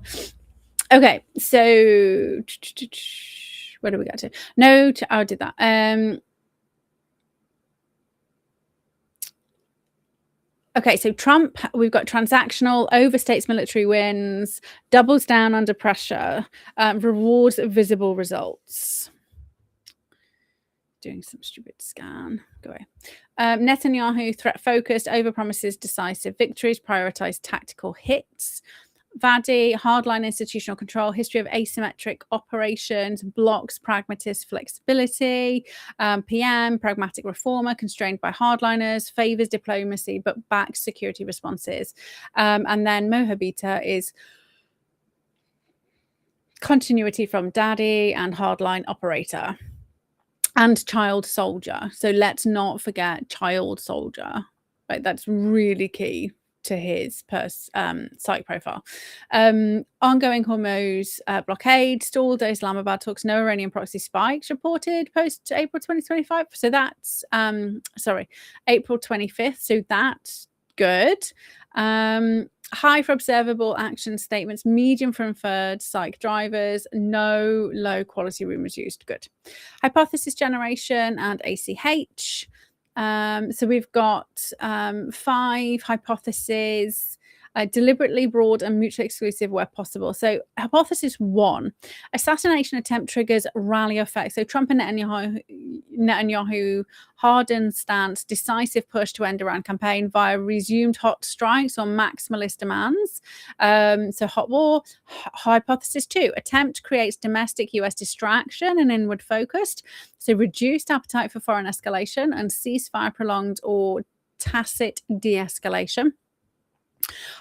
Okay, so Where do we get to? No, I did that. Okay, so Trump, we've got transactional, overstates military wins, doubles down under pressure, rewards visible results. Doing some stupid scan. Go away. Netanyahu, threat focused, overpromises decisive victories, prioritize tactical hits. Vadi, hardline institutional control, history of asymmetric operations, blocks pragmatist flexibility. PM, pragmatic reformer, constrained by hardliners, favors diplomacy but backs security responses. And then Mohabita is continuity from daddy and hardline operator and child soldier. So let's not forget child soldier. Right, that's really key to his psych profile. Ongoing Hormuz blockade, stalled. Islamabad talks, no Iranian proxy spikes reported post April 2025. So that's April 25th. So that's good. High for observable action statements, medium for inferred psych drivers, no low quality rumors used. Good. Hypothesis generation and ACH. So we've got 5 hypotheses, deliberately broad and mutually exclusive where possible. So hypothesis 1, assassination attempt triggers rally effect. So Trump and Netanyahu hardened stance, decisive push to end Iran campaign via resumed hot strikes on maximalist demands. So hot war. Hypothesis 2, attempt creates domestic US distraction and inward focused. So reduced appetite for foreign escalation and ceasefire prolonged or tacit de-escalation.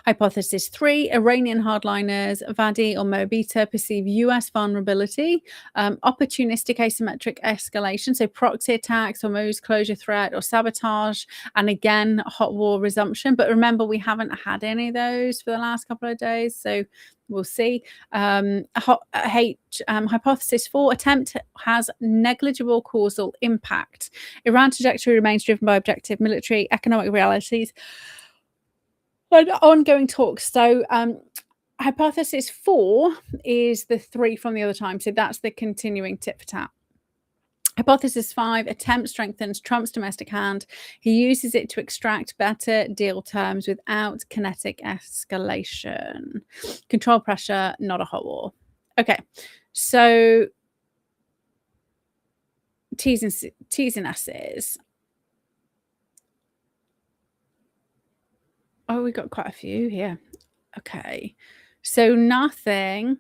Hypothesis 3, Iranian hardliners, Vadi or Moabita perceive US vulnerability, opportunistic asymmetric escalation, so proxy attacks, Hormuz closure threat or sabotage, and again, hot war resumption. But remember, we haven't had any of those for the last couple of days, so we'll see. Hypothesis 4, attempt has negligible causal impact. Iran trajectory remains driven by objective military, economic realities, and ongoing talks. So hypothesis 4 is the 3 from the other time. So that's the continuing tit for tat. Hypothesis 5, attempt strengthens Trump's domestic hand. He uses it to extract better deal terms without kinetic escalation. Control pressure, not a hot war. Okay, so T's and S's. Oh, we got quite a few here. Okay, so nothing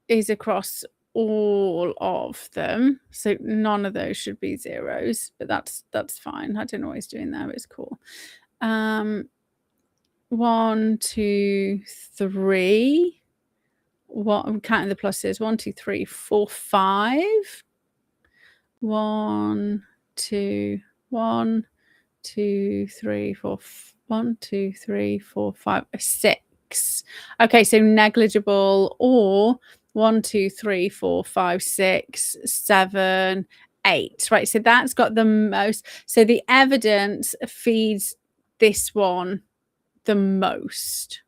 is across all of them, so none of those should be zeros, but that's fine. I don't know what he's doing there, but it's cool. 1, 2, 3. What I'm counting the pluses. 1, 2, 3, 4, 5. 1, 2, 1, 2, 3, 4. 1, 2, 3, 4, 5, 6. Okay, so negligible or 1, 2, 3, 4, 5, 6, 7, 8. Right, so that's got the most. So the evidence feeds this one the most.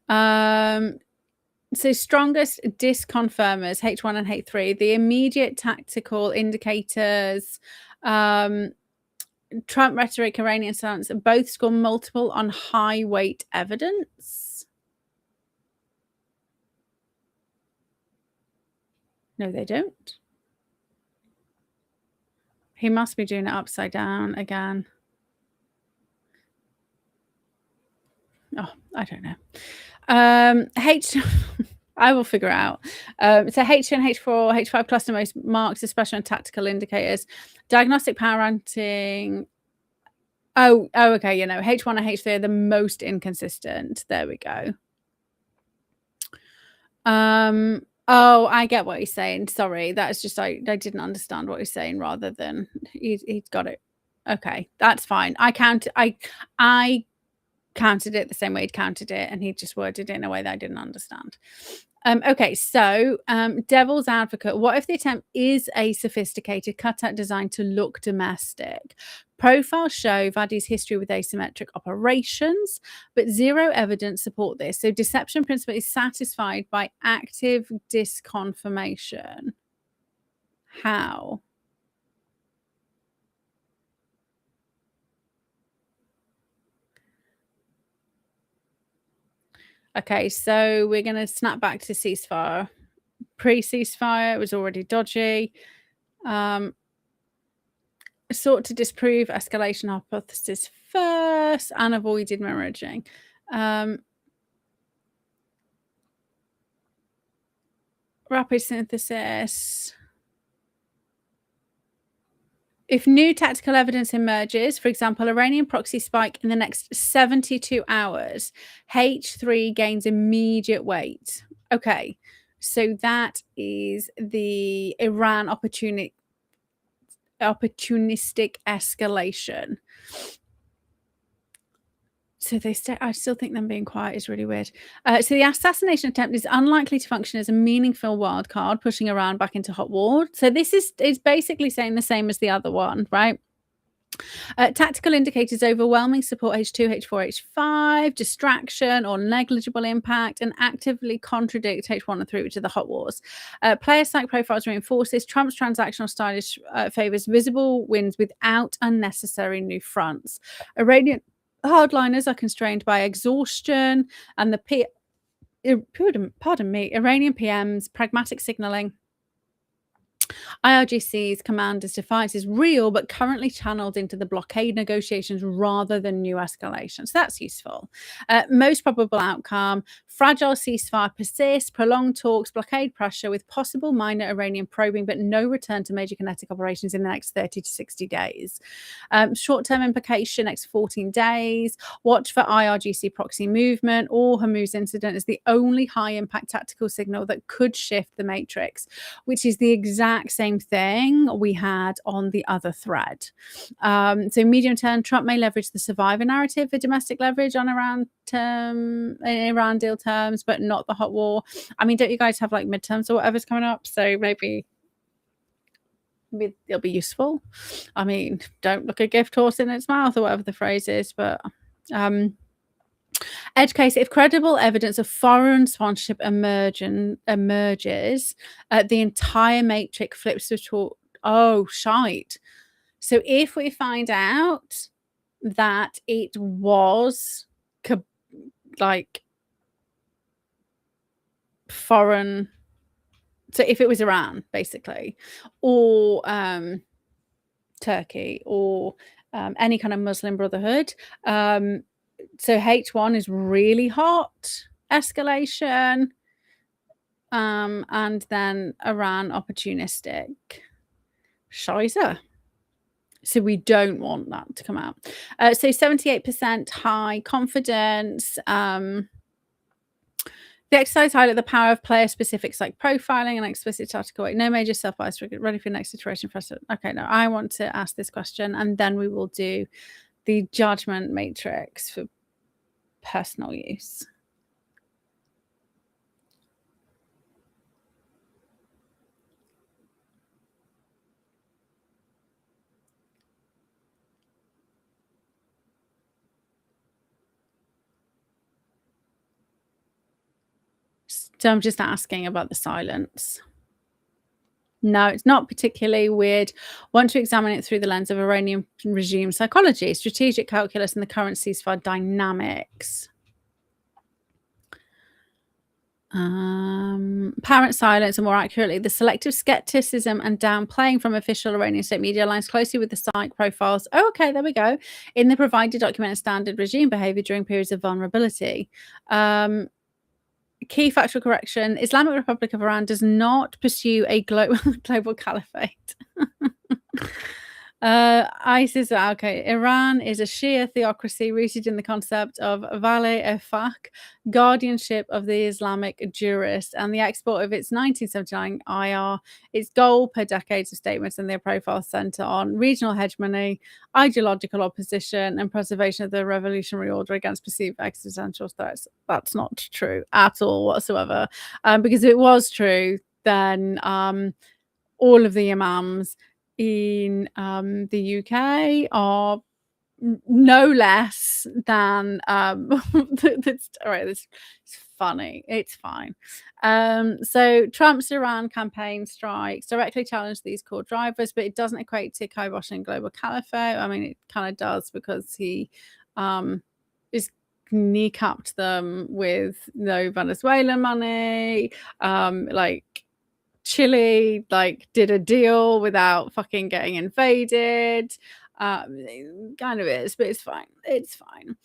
So strongest disconfirmers, H1 and H3, the immediate tactical indicators, Trump rhetoric, Iranian stance, both score multiple on high weight evidence. No, they don't. He must be doing it upside down again. Oh, I don't know. I will figure it out. So H2 and H4, H5 cluster most marks, especially on tactical indicators. Diagnostic power ranting. Oh, okay. You know, H1 and H3 are the most inconsistent. There we go. Oh, I get what he's saying. Sorry, that's just I didn't understand what he's saying. Rather than he's got it. Okay, that's fine. I counted it the same way he'd counted it, and he just worded it in a way that I didn't understand. Okay, so devil's advocate. What if the attempt is a sophisticated cutout designed to look domestic? Profiles show Vadi's history with asymmetric operations, but zero evidence support this. So deception principle is satisfied by active disconfirmation. How? Okay, so we're going to snap back to ceasefire. Pre-ceasefire, it was already dodgy. Sought to disprove escalation hypothesis first and avoided mirroring. Rapid synthesis. If new tactical evidence emerges, for example, Iranian proxy spike in the next 72 hours, H3 gains immediate weight. Okay, so that is the Iran opportunistic escalation. So I still think them being quiet is really weird. So the assassination attempt is unlikely to function as a meaningful wild card, pushing Iran back into hot war. So this is basically saying the same as the other one, right? Tactical indicators overwhelming support H2, H4, H5, distraction or negligible impact, and actively contradict H1 and 3, which are the hot wars. Player psych profiles reinforces Trump's transactional stylish favors visible wins without unnecessary new fronts. Iranian hardliners are constrained by exhaustion and Iranian PMs, pragmatic signaling. IRGC's commanders' defiance is real, but currently channeled into the blockade negotiations rather than new escalation. So that's useful. Most probable outcome, fragile ceasefire persists, prolonged talks, blockade pressure with possible minor Iranian probing, but no return to major kinetic operations in the next 30 to 60 days. Short-term implication, next 14 days. Watch for IRGC proxy movement or Hormuz incident as the only high-impact tactical signal that could shift the matrix, which is the exact same thing we had on the other thread. So medium term, Trump may leverage the survivor narrative for domestic leverage on Iran deal terms, but not the hot war. I mean, don't you guys have like midterms or whatever's coming up? So maybe it'll be useful. I mean, don't look a gift horse in its mouth or whatever the phrase is, but edge case, if credible evidence of foreign sponsorship emerges, the entire matrix flips to shite. So if we find out that it was like foreign, so if it was Iran basically, or Turkey, or any kind of Muslim Brotherhood, so H1 is really hot escalation, and then Iran opportunistic. Scheiße. So we don't want that to come out. So 78% high confidence. The exercise highlight the power of player specifics like profiling and explicit tactical weight. No major self-bias. Ready for the next iteration. Okay, no, I want to ask this question, and then we will do the Judgement Matrix for personal use. So I'm just asking about the silence. No, it's not particularly weird. Want to examine it through the lens of Iranian regime psychology, strategic calculus, and the current ceasefire dynamics. Apparent silence, and more accurately, the selective skepticism and downplaying from official Iranian state media aligns closely with the psych profiles. Oh, okay, there we go. In the provided documented standard regime behavior during periods of vulnerability. Key factual correction: Islamic Republic of Iran does not pursue a global caliphate. ISIS, okay. Iran is a Shia theocracy rooted in the concept of Wali-e-Faq, guardianship of the Islamic jurist, and the export of its 1979 IR. Its goal per decades of statements in their profile center on regional hegemony, ideological opposition, and preservation of the revolutionary order against perceived existential threats. That's not true at all whatsoever. Because if it was true, then all of the imams in the UK are no less than that's all right. It's funny. It's fine. So Trump's Iran campaign strikes directly challenge these core drivers, but it doesn't equate to kiboshing global caliphate. I mean, it kind of does because he is kneecapped them with no Venezuelan money, like Chile did a deal without fucking getting invaded. Kind of is, but it's fine. It's fine.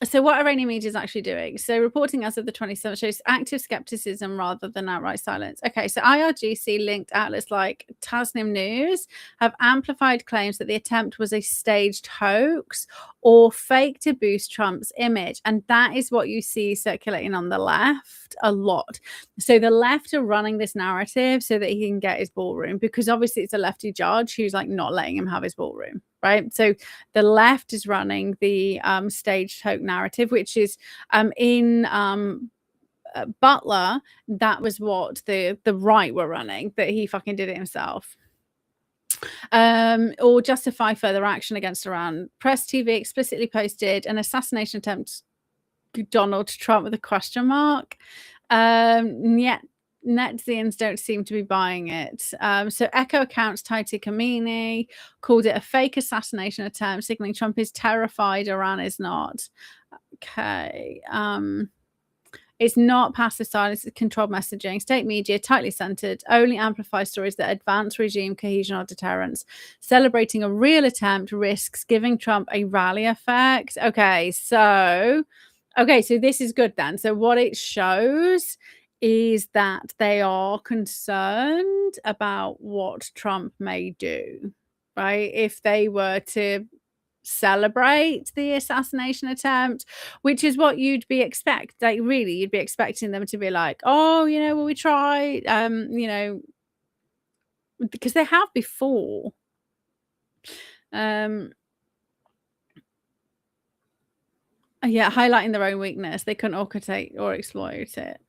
So what Iranian media is actually doing? So reporting as of the 27th shows active skepticism rather than outright silence. Okay, so IRGC linked outlets like Tasnim News have amplified claims that the attempt was a staged hoax or fake to boost Trump's image. And that is what you see circulating on the left a lot. So the left are running this narrative so that he can get his ballroom, because obviously it's a lefty judge who's like not letting him have his ballroom. Right. So the left is running the staged hoax narrative, which is in Butler. That was what the right were running, that he fucking did it himself. Or justify further action against Iran. Press TV explicitly posted an assassination attempt Donald Trump with a question mark. Yet netizens don't seem to be buying it. So Echo accounts tied to Khamenei called it a fake assassination attempt, signaling Trump is terrified, Iran is not. Okay. It's not passive silence, it's controlled messaging. State media, tightly centered, only amplifies stories that advance regime cohesion or deterrence. Celebrating a real attempt risks giving Trump a rally effect. Okay, so this is good then. So what it shows is that they are concerned about what Trump may do, right? If they were to celebrate the assassination attempt, which is what you'd be you'd be expecting them to be like, oh, well, we tried, because they have before. Yeah, highlighting their own weakness. They couldn't orchestrate or exploit it.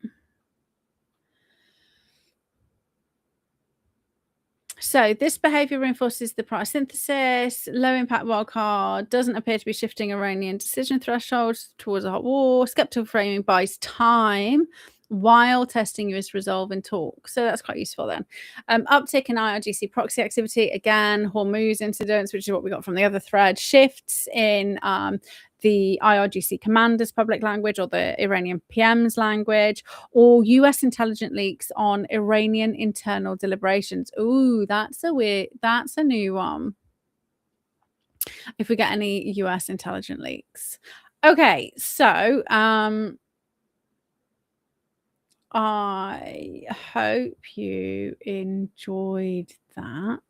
So this behavior reinforces the price synthesis. Low impact wildcard doesn't appear to be shifting Iranian decision thresholds towards a hot war. Skeptical framing buys time while testing US resolve in talk. So that's quite useful then. Uptick in IRGC proxy activity. Again, Hormuz incidents, which is what we got from the other thread. Shifts in the IRGC commander's public language or the Iranian PM's language, or US intelligence leaks on Iranian internal deliberations. Ooh, that's a new one. If we get any US intelligence leaks. Okay, so I hope you enjoyed that.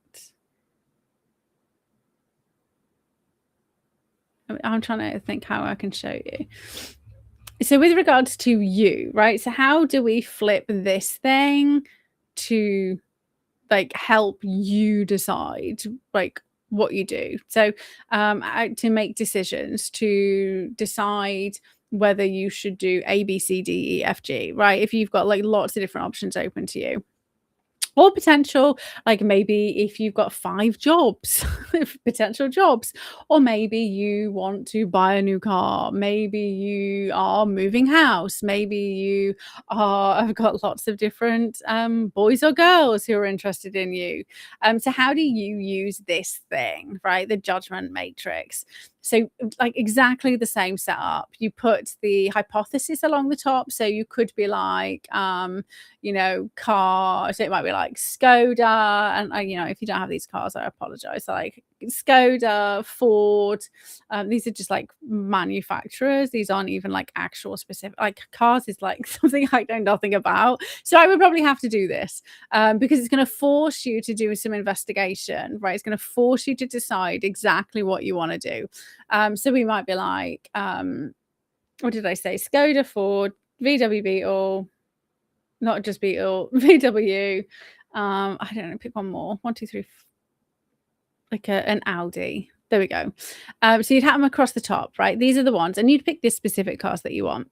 I'm trying to think how I can show you. So with regards to you, right? So how do we flip this thing to help you decide what you do? So to make decisions, to decide whether you should do A, B, C, D, E, F, G, right? If you've got lots of different options open to you. Or potential, maybe if you've got 5 jobs, potential jobs, or maybe you want to buy a new car, maybe you are moving house, maybe you have got lots of different boys or girls who are interested in you. So how do you use this thing, right? The Judgement Matrix. So exactly the same setup. You put the hypothesis along the top. So you could be car. So it might be Skoda. And, if you don't have these cars, I apologize. Skoda, Ford. These are just like manufacturers. These aren't even like actual specific, like cars is like something I know nothing about. So I would probably have to do this because it's going to force you to do some investigation, right? It's going to force you to decide exactly what you want to do. So we might be like, what did I say? Skoda, Ford, VW Beetle, not just Beetle, VW. I don't know, pick one more. 1, 2, 3, like an Audi. There we go. So you'd have them across the top, right? These are the ones, and you'd pick this specific cars that you want.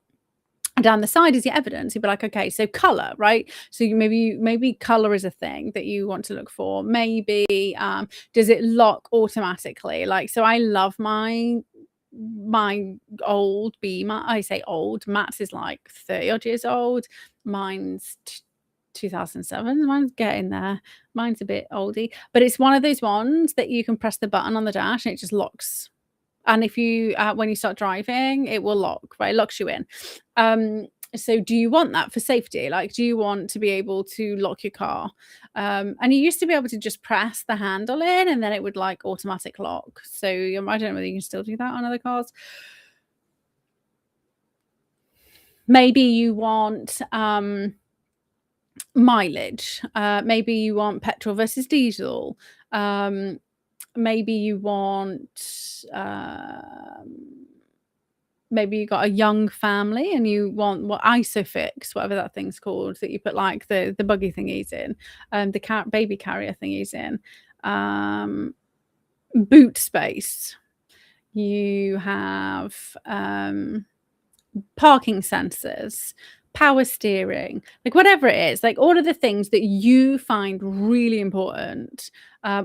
And down the side is your evidence. You'd be like, okay, so color, right? So maybe color is a thing that you want to look for. Maybe does it lock automatically? Like, so I love my old Beamer. I say old. Matt's is like 30 odd years old. Mine's 2007. Mine's getting there. Mine's a bit oldie, but it's one of those ones that you can press the button on the dash and it just locks. And if you when you start driving, it will lock, right? It locks you in. So do you want that for safety? Like, do you want to be able to lock your car? And you used to be able to just press the handle in and then it would like automatic lock. So I don't know whether you can still do that on other cars. Maybe you want mileage. Maybe you want petrol versus diesel. Maybe you want maybe you got a young family and you want what isofix, whatever that thing's called, that you put like the buggy thingies in, the baby carrier thingies in, boot space. You have parking sensors, power steering, like whatever it is, like all of the things that you find really important,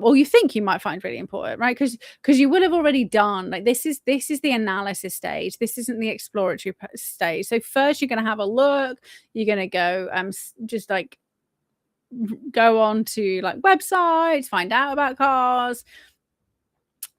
or you think you might find really important, right? Because you will have already done, like this is the analysis stage. This isn't the exploratory stage. So first you're going to have a look. You're going to go just like go on to like websites, find out about cars.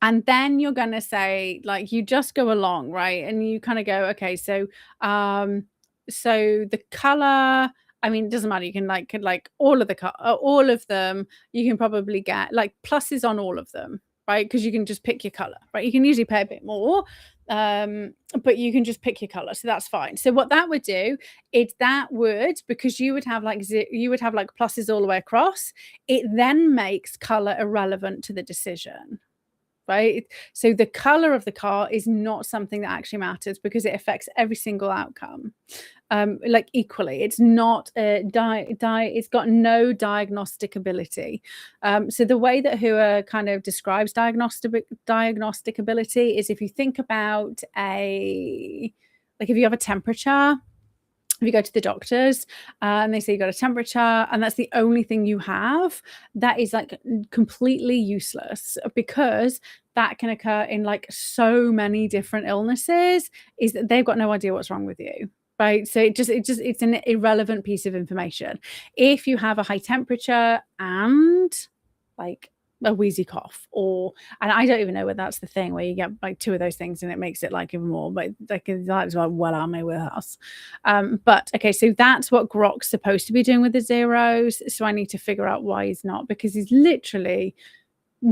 And then you're going to say, like, you just go along, right? And you kind of go, okay, so the color, I mean, it doesn't matter. You can like all of all of them. You can probably get like pluses on all of them, right? Because you can just pick your color, right? You can usually pay a bit more, but you can just pick your color, so that's fine. So what that would do is because you would have like pluses all the way across. It then makes color irrelevant to the decision. Right? So the color of the car is not something that actually matters because it affects every single outcome, like equally. It's not it's got no diagnostic ability. So the way that Heuer kind of describes diagnostic ability is if you think about if you have a temperature. If you go to the doctors and they say you got a temperature and that's the only thing you have, that is like completely useless because that can occur in like so many different illnesses, is that they've got no idea what's wrong with you. Right. So it's an irrelevant piece of information. If you have a high temperature and like a wheezy cough, and I don't even know whether that's the thing where you get like two of those things and it makes it like even more, but like that is well on my warehouse. But okay, so that's what Grok's supposed to be doing with the zeros. So I need to figure out why he's not, because he's literally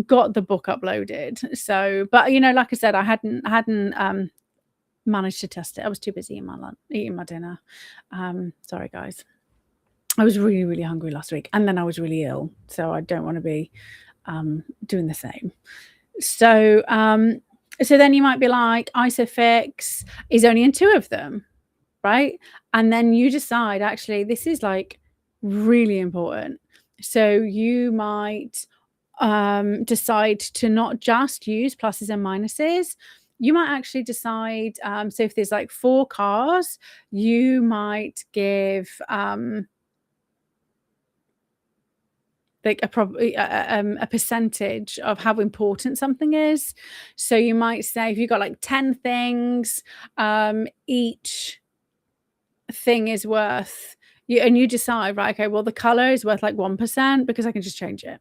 got the book uploaded. So, but you know, like I said, I hadn't managed to test it. I was too busy eating my dinner. Sorry guys. I was really, really hungry last week and then I was really ill. So I don't want to be doing the same. So then you might be like, isofix is only in 2 of them, right? And then you decide, actually, this is like really important. So you might decide to not just use pluses and minuses. You might actually decide, so if there's like 4 cars, you might give like a percentage of how important something is. So you might say if you've got like 10 things, each thing is worth and you decide, right, okay, well the color is worth like 1% because I can just change it.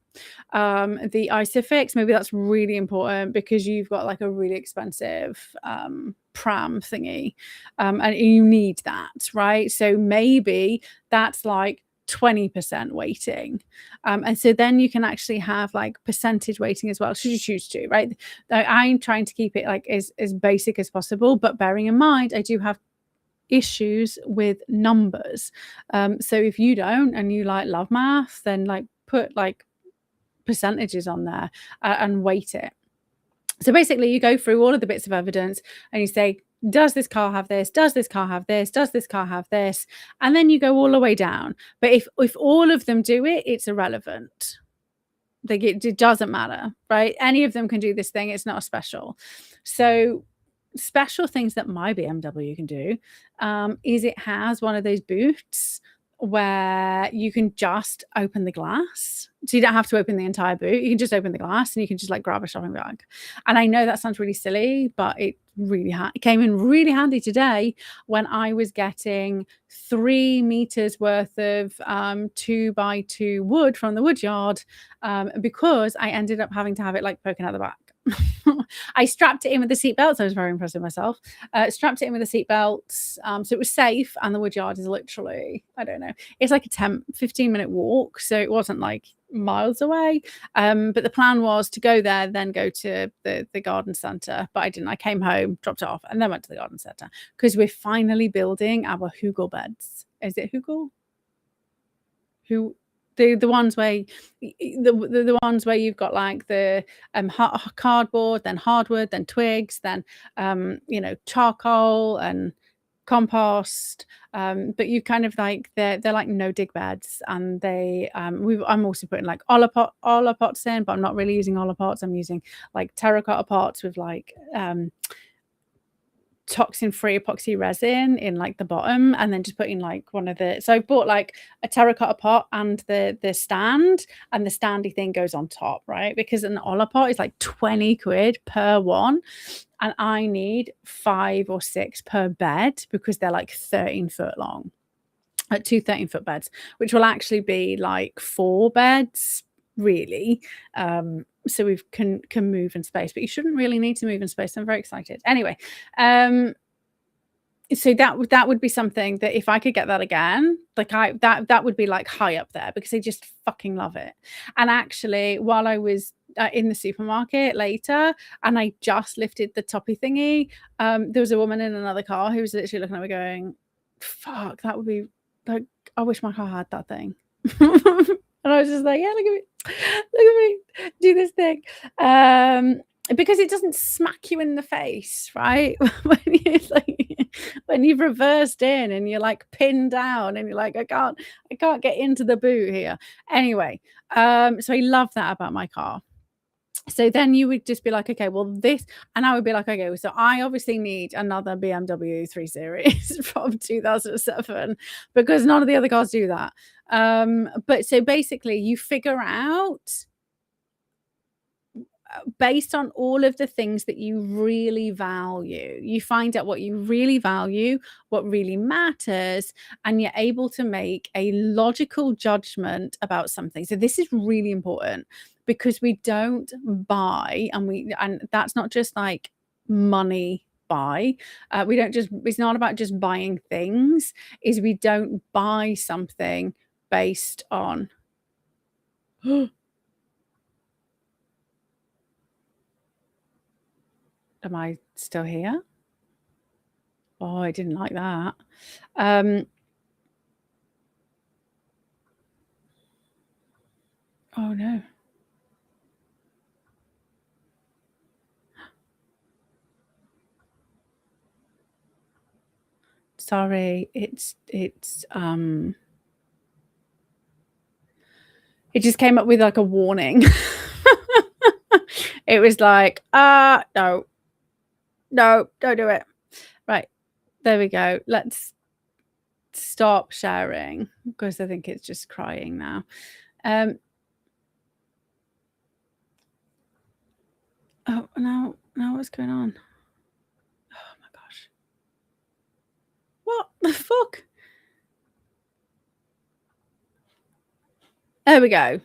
The isofix, maybe that's really important because you've got like a really expensive pram thingy, and you need that, right? So maybe that's like 20% weighting. And so then you can actually have like percentage weighting as well, should you choose to, right? I'm trying to keep it like as basic as possible, but bearing in mind, I do have issues with numbers. So if you don't and you like love math, then like put like percentages on there and weight it. So basically you go through all of the bits of evidence and you say, does this car have this? Does this car have this? Does this car have this? And then you go all the way down. But if all of them do it, it's irrelevant. It doesn't matter, right? Any of them can do this thing. It's not a special. So special things that my BMW can do is it has one of those boots where you can just open the glass. So you don't have to open the entire boot. You can just open the glass and you can just like grab a shopping bag. And I know that sounds really silly, but it really it came in really handy today when I was getting 3 meters worth of 2x2 wood from the wood yard because I ended up having to have it like poking out the back. I strapped it in with the seatbelts. I was very impressed with myself. Strapped it in with the seatbelts. So it was safe. And the wood yard is literally, I don't know, it's like a 15-minute walk. So it wasn't like miles away. But the plan was to go there, then go to the garden centre. But I didn't. I came home, dropped it off, and then went to the garden centre because we're finally building our Heuer beds. Is it Heuer? The ones where the ones where you've got like the cardboard, then hardwood, then twigs, then charcoal and compost, but you kind of like they're like no dig beds, and they I'm also putting like olla pots in, but I'm not really using olla pots. I'm using like terracotta pots with like toxin-free epoxy resin in like the bottom, and then just putting like one of the, so I bought like a terracotta pot and the stand, and the standy thing goes on top, right? Because an olla pot is like 20 quid per one, and I need 5 or 6 per bed because they're like 13 foot long, at 2 13-foot beds, which will actually be like 4 beds really. So we can move in space, but you shouldn't really need to move in space. I'm very excited. Anyway, so that would be something that if I could get that again, like that would be like high up there because I just fucking love it. And actually, while I was in the supermarket later, and I just lifted the toppy thingy, there was a woman in another car who was literally looking at me going, "Fuck, that would be like, I wish my car had that thing." And I was just like, yeah, look at me do this thing. Because it doesn't smack you in the face, right? when you've reversed in and you're like pinned down and you're like, I can't get into the boot here. Anyway, so I love that about my car. So then you would just be like, okay, well this, and I would be like, okay, so I obviously need another BMW 3 Series from 2007 because none of the other cars do that. But so basically you figure out based on all of the things that you really value, you find out what you really value, what really matters, and you're able to make a logical judgment about something. So this is really important because we don't buy, and that's not just like money buy. We don't just, it's not about just buying things, is we don't buy something based on am I still here? Oh, I didn't like that. Oh no. Sorry, it just came up with like a warning. It was like, no, don't do it. Right, there we go. Let's stop sharing because I think it's just crying now. Oh, now what's going on? Oh my gosh. What the fuck? There we go.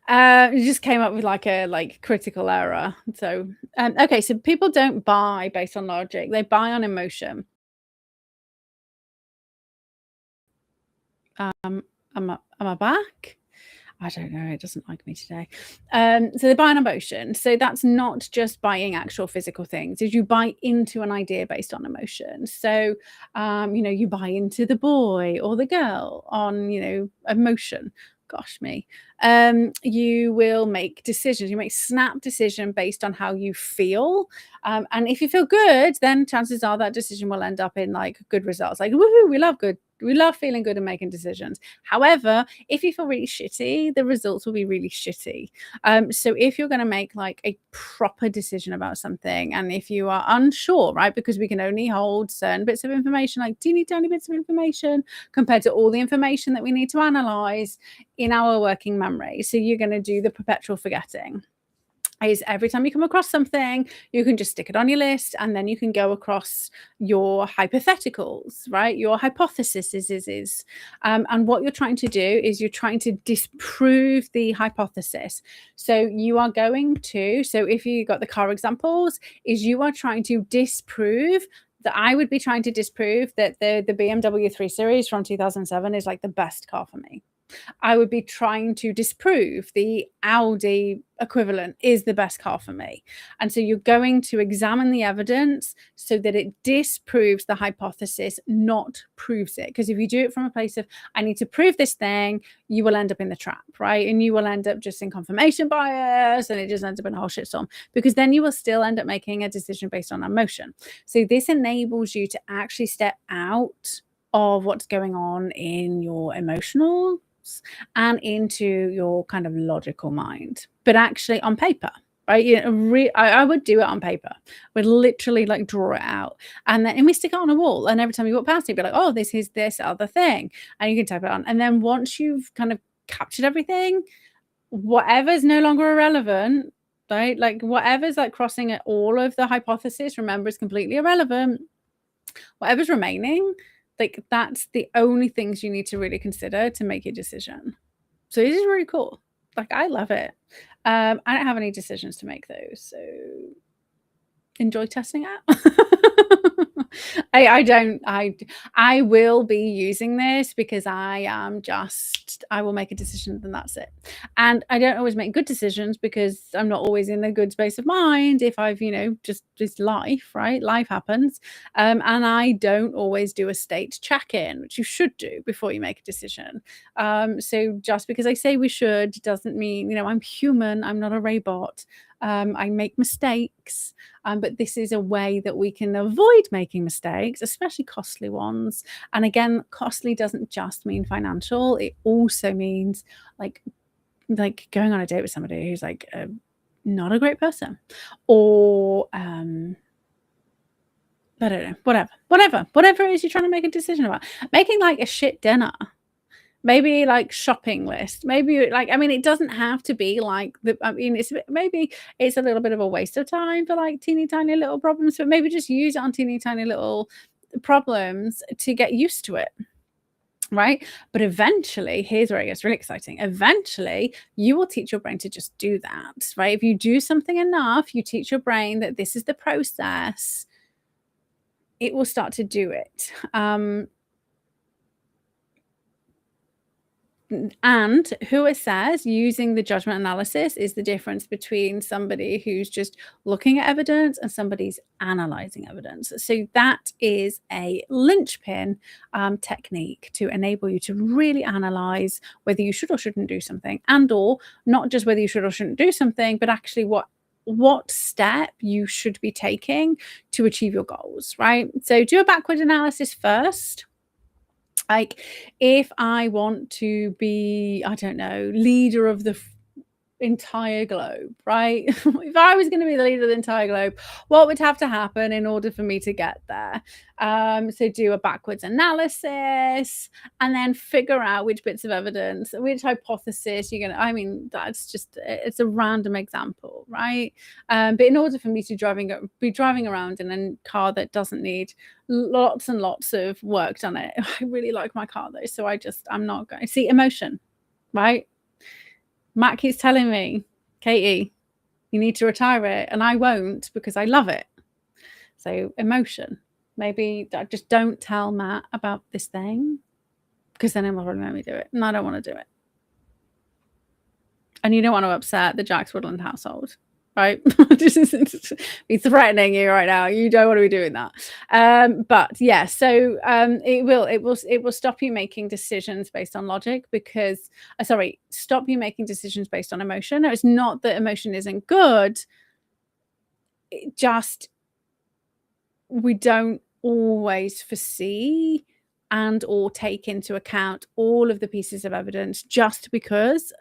It just came up with like a critical error. So, okay, so people don't buy based on logic. They buy on emotion. Am I back? I don't know. It doesn't like me today. So they buy an emotion. So that's not just buying actual physical things. Is you buy into an idea based on emotion. So, you buy into the boy or the girl on, emotion. Gosh, me. You will make decisions. You make snap decision based on how you feel. And if you feel good, then chances are that decision will end up in like good results. Like, woohoo, we love feeling good and making decisions. However, if you feel really shitty, the results will be really shitty. So if you're going to make like a proper decision about something, and if you are unsure, right, because we can only hold certain bits of information, like teeny tiny bits of information compared to all the information that we need to analyze in our working memory. So you're going to do the perpetual forgetting. Is every time you come across something, you can just stick it on your list, and then you can go across your hypotheticals, right? Your hypothesis is. And what you're trying to do is you're trying to disprove the hypothesis. So you are going to, so if you got the car examples, is you are trying to disprove that I would be trying to disprove that the BMW 3 Series from 2007 is like the best car for me. I would be trying to disprove the Audi equivalent is the best car for me. And so you're going to examine the evidence so that it disproves the hypothesis, not proves it. Because if you do it from a place of, I need to prove this thing, you will end up in the trap, right? And you will end up just in confirmation bias, and it just ends up in a whole shitstorm, because then you will still end up making a decision based on emotion. So this enables you to actually step out of what's going on in your emotional and into your kind of logical mind, but actually on paper, right? I would do it on paper. Would literally like draw it out, and we stick it on a wall. And every time you walk past it, you'd be like, "Oh, this is this other thing," and you can type it on. And then once you've kind of captured everything, whatever's no longer irrelevant, right? Like whatever's like crossing at all of the hypothesis, remember, is completely irrelevant. Whatever's remaining, like that's the only things you need to really consider to make your decision. So this is really cool. Like I love it. I don't have any decisions to make though, so enjoy testing out. I will be using this because I will make a decision and that's it. And I don't always make good decisions because I'm not always in a good space of mind. If I've, just life, right? Life happens. And I don't always do a state check-in, which you should do before you make a decision. So just because I say we should doesn't mean, I'm human. I'm not a robot. I make mistakes, but this is a way that we can avoid making mistakes, especially costly ones. And again, costly doesn't just mean financial. It also means like going on a date with somebody who's like not a great person, or I don't know, whatever it is you're trying to make a decision about. Making like a shit dinner. Maybe like shopping list. Maybe like, it doesn't have to be like maybe it's a little bit of a waste of time for like teeny tiny little problems, but maybe just use it on teeny tiny little problems to get used to it. Right. But eventually, here's where it gets really exciting. Eventually, you will teach your brain to just do that. Right. If you do something enough, you teach your brain that this is the process, it will start to do it. And Heuer says using the judgment analysis is the difference between somebody who's just looking at evidence and somebody's analyzing evidence. So that is a linchpin technique to enable you to really analyze whether you should or shouldn't do something, and or not just whether you should or shouldn't do something, but actually what step you should be taking to achieve your goals, right? So do a backward analysis first. Like if I want to be, I don't know, leader of the entire globe, right? If I was going to be the leader of the entire globe, what would have to happen in order for me to get there? So do a backwards analysis and then figure out which bits of evidence, which hypothesis you're going to, that's just, it's a random example, right? But in order for me to be driving around in a car that doesn't need lots and lots of work done it, I really like my car though. So I'm not going to see emotion, right? Matt keeps telling me, Katie, you need to retire it. And I won't because I love it. So emotion. Maybe I just don't tell Matt about this thing. because then it'll probably make me do it, and I don't want to do it. And you don't want to upset the Jax Woodland household, right? Just be threatening you right now. You don't want to be doing that. But yeah, so it will stop you making decisions based on logic, because stop you making decisions based on emotion. No, it's not that emotion isn't good. It just, we don't always foresee and or take into account all of the pieces of evidence, just because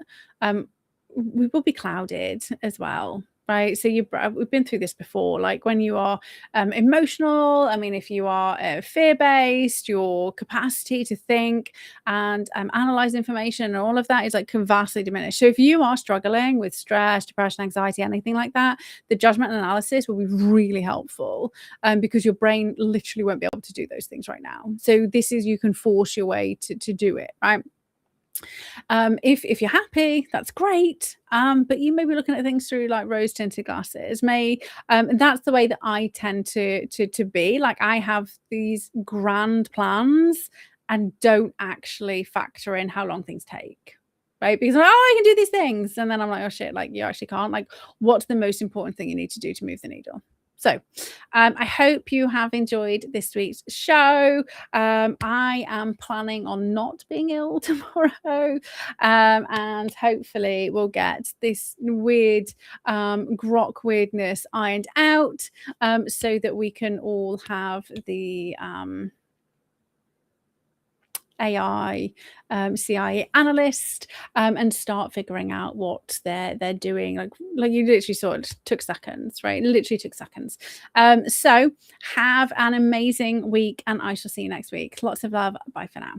we will be clouded as well, right? So we've been through this before. Like when you are emotional, I mean, if you are fear-based, your capacity to think and analyze information and all of that is like vastly diminished. So if you are struggling with stress, depression, anxiety, anything like that, the judgment analysis will be really helpful, because your brain literally won't be able to do those things right now. So this is, you can force your way to do it, right? If you're happy, that's great. But you may be looking at things through like rose tinted glasses. That's the way that I tend to be. Like, I have these grand plans and don't actually factor in how long things take. Right? Because I can do these things. And then I'm like, oh shit, like you actually can't. Like, what's the most important thing you need to do to move the needle? So I hope you have enjoyed this week's show. I am planning on not being ill tomorrow, and hopefully we'll get this weird grok weirdness ironed out, so that we can all have the AI CIA analyst, and start figuring out what they're doing. Like you literally saw it took seconds, right? It literally took seconds. So have an amazing week, and I shall see you next week. Lots of love. Bye for now.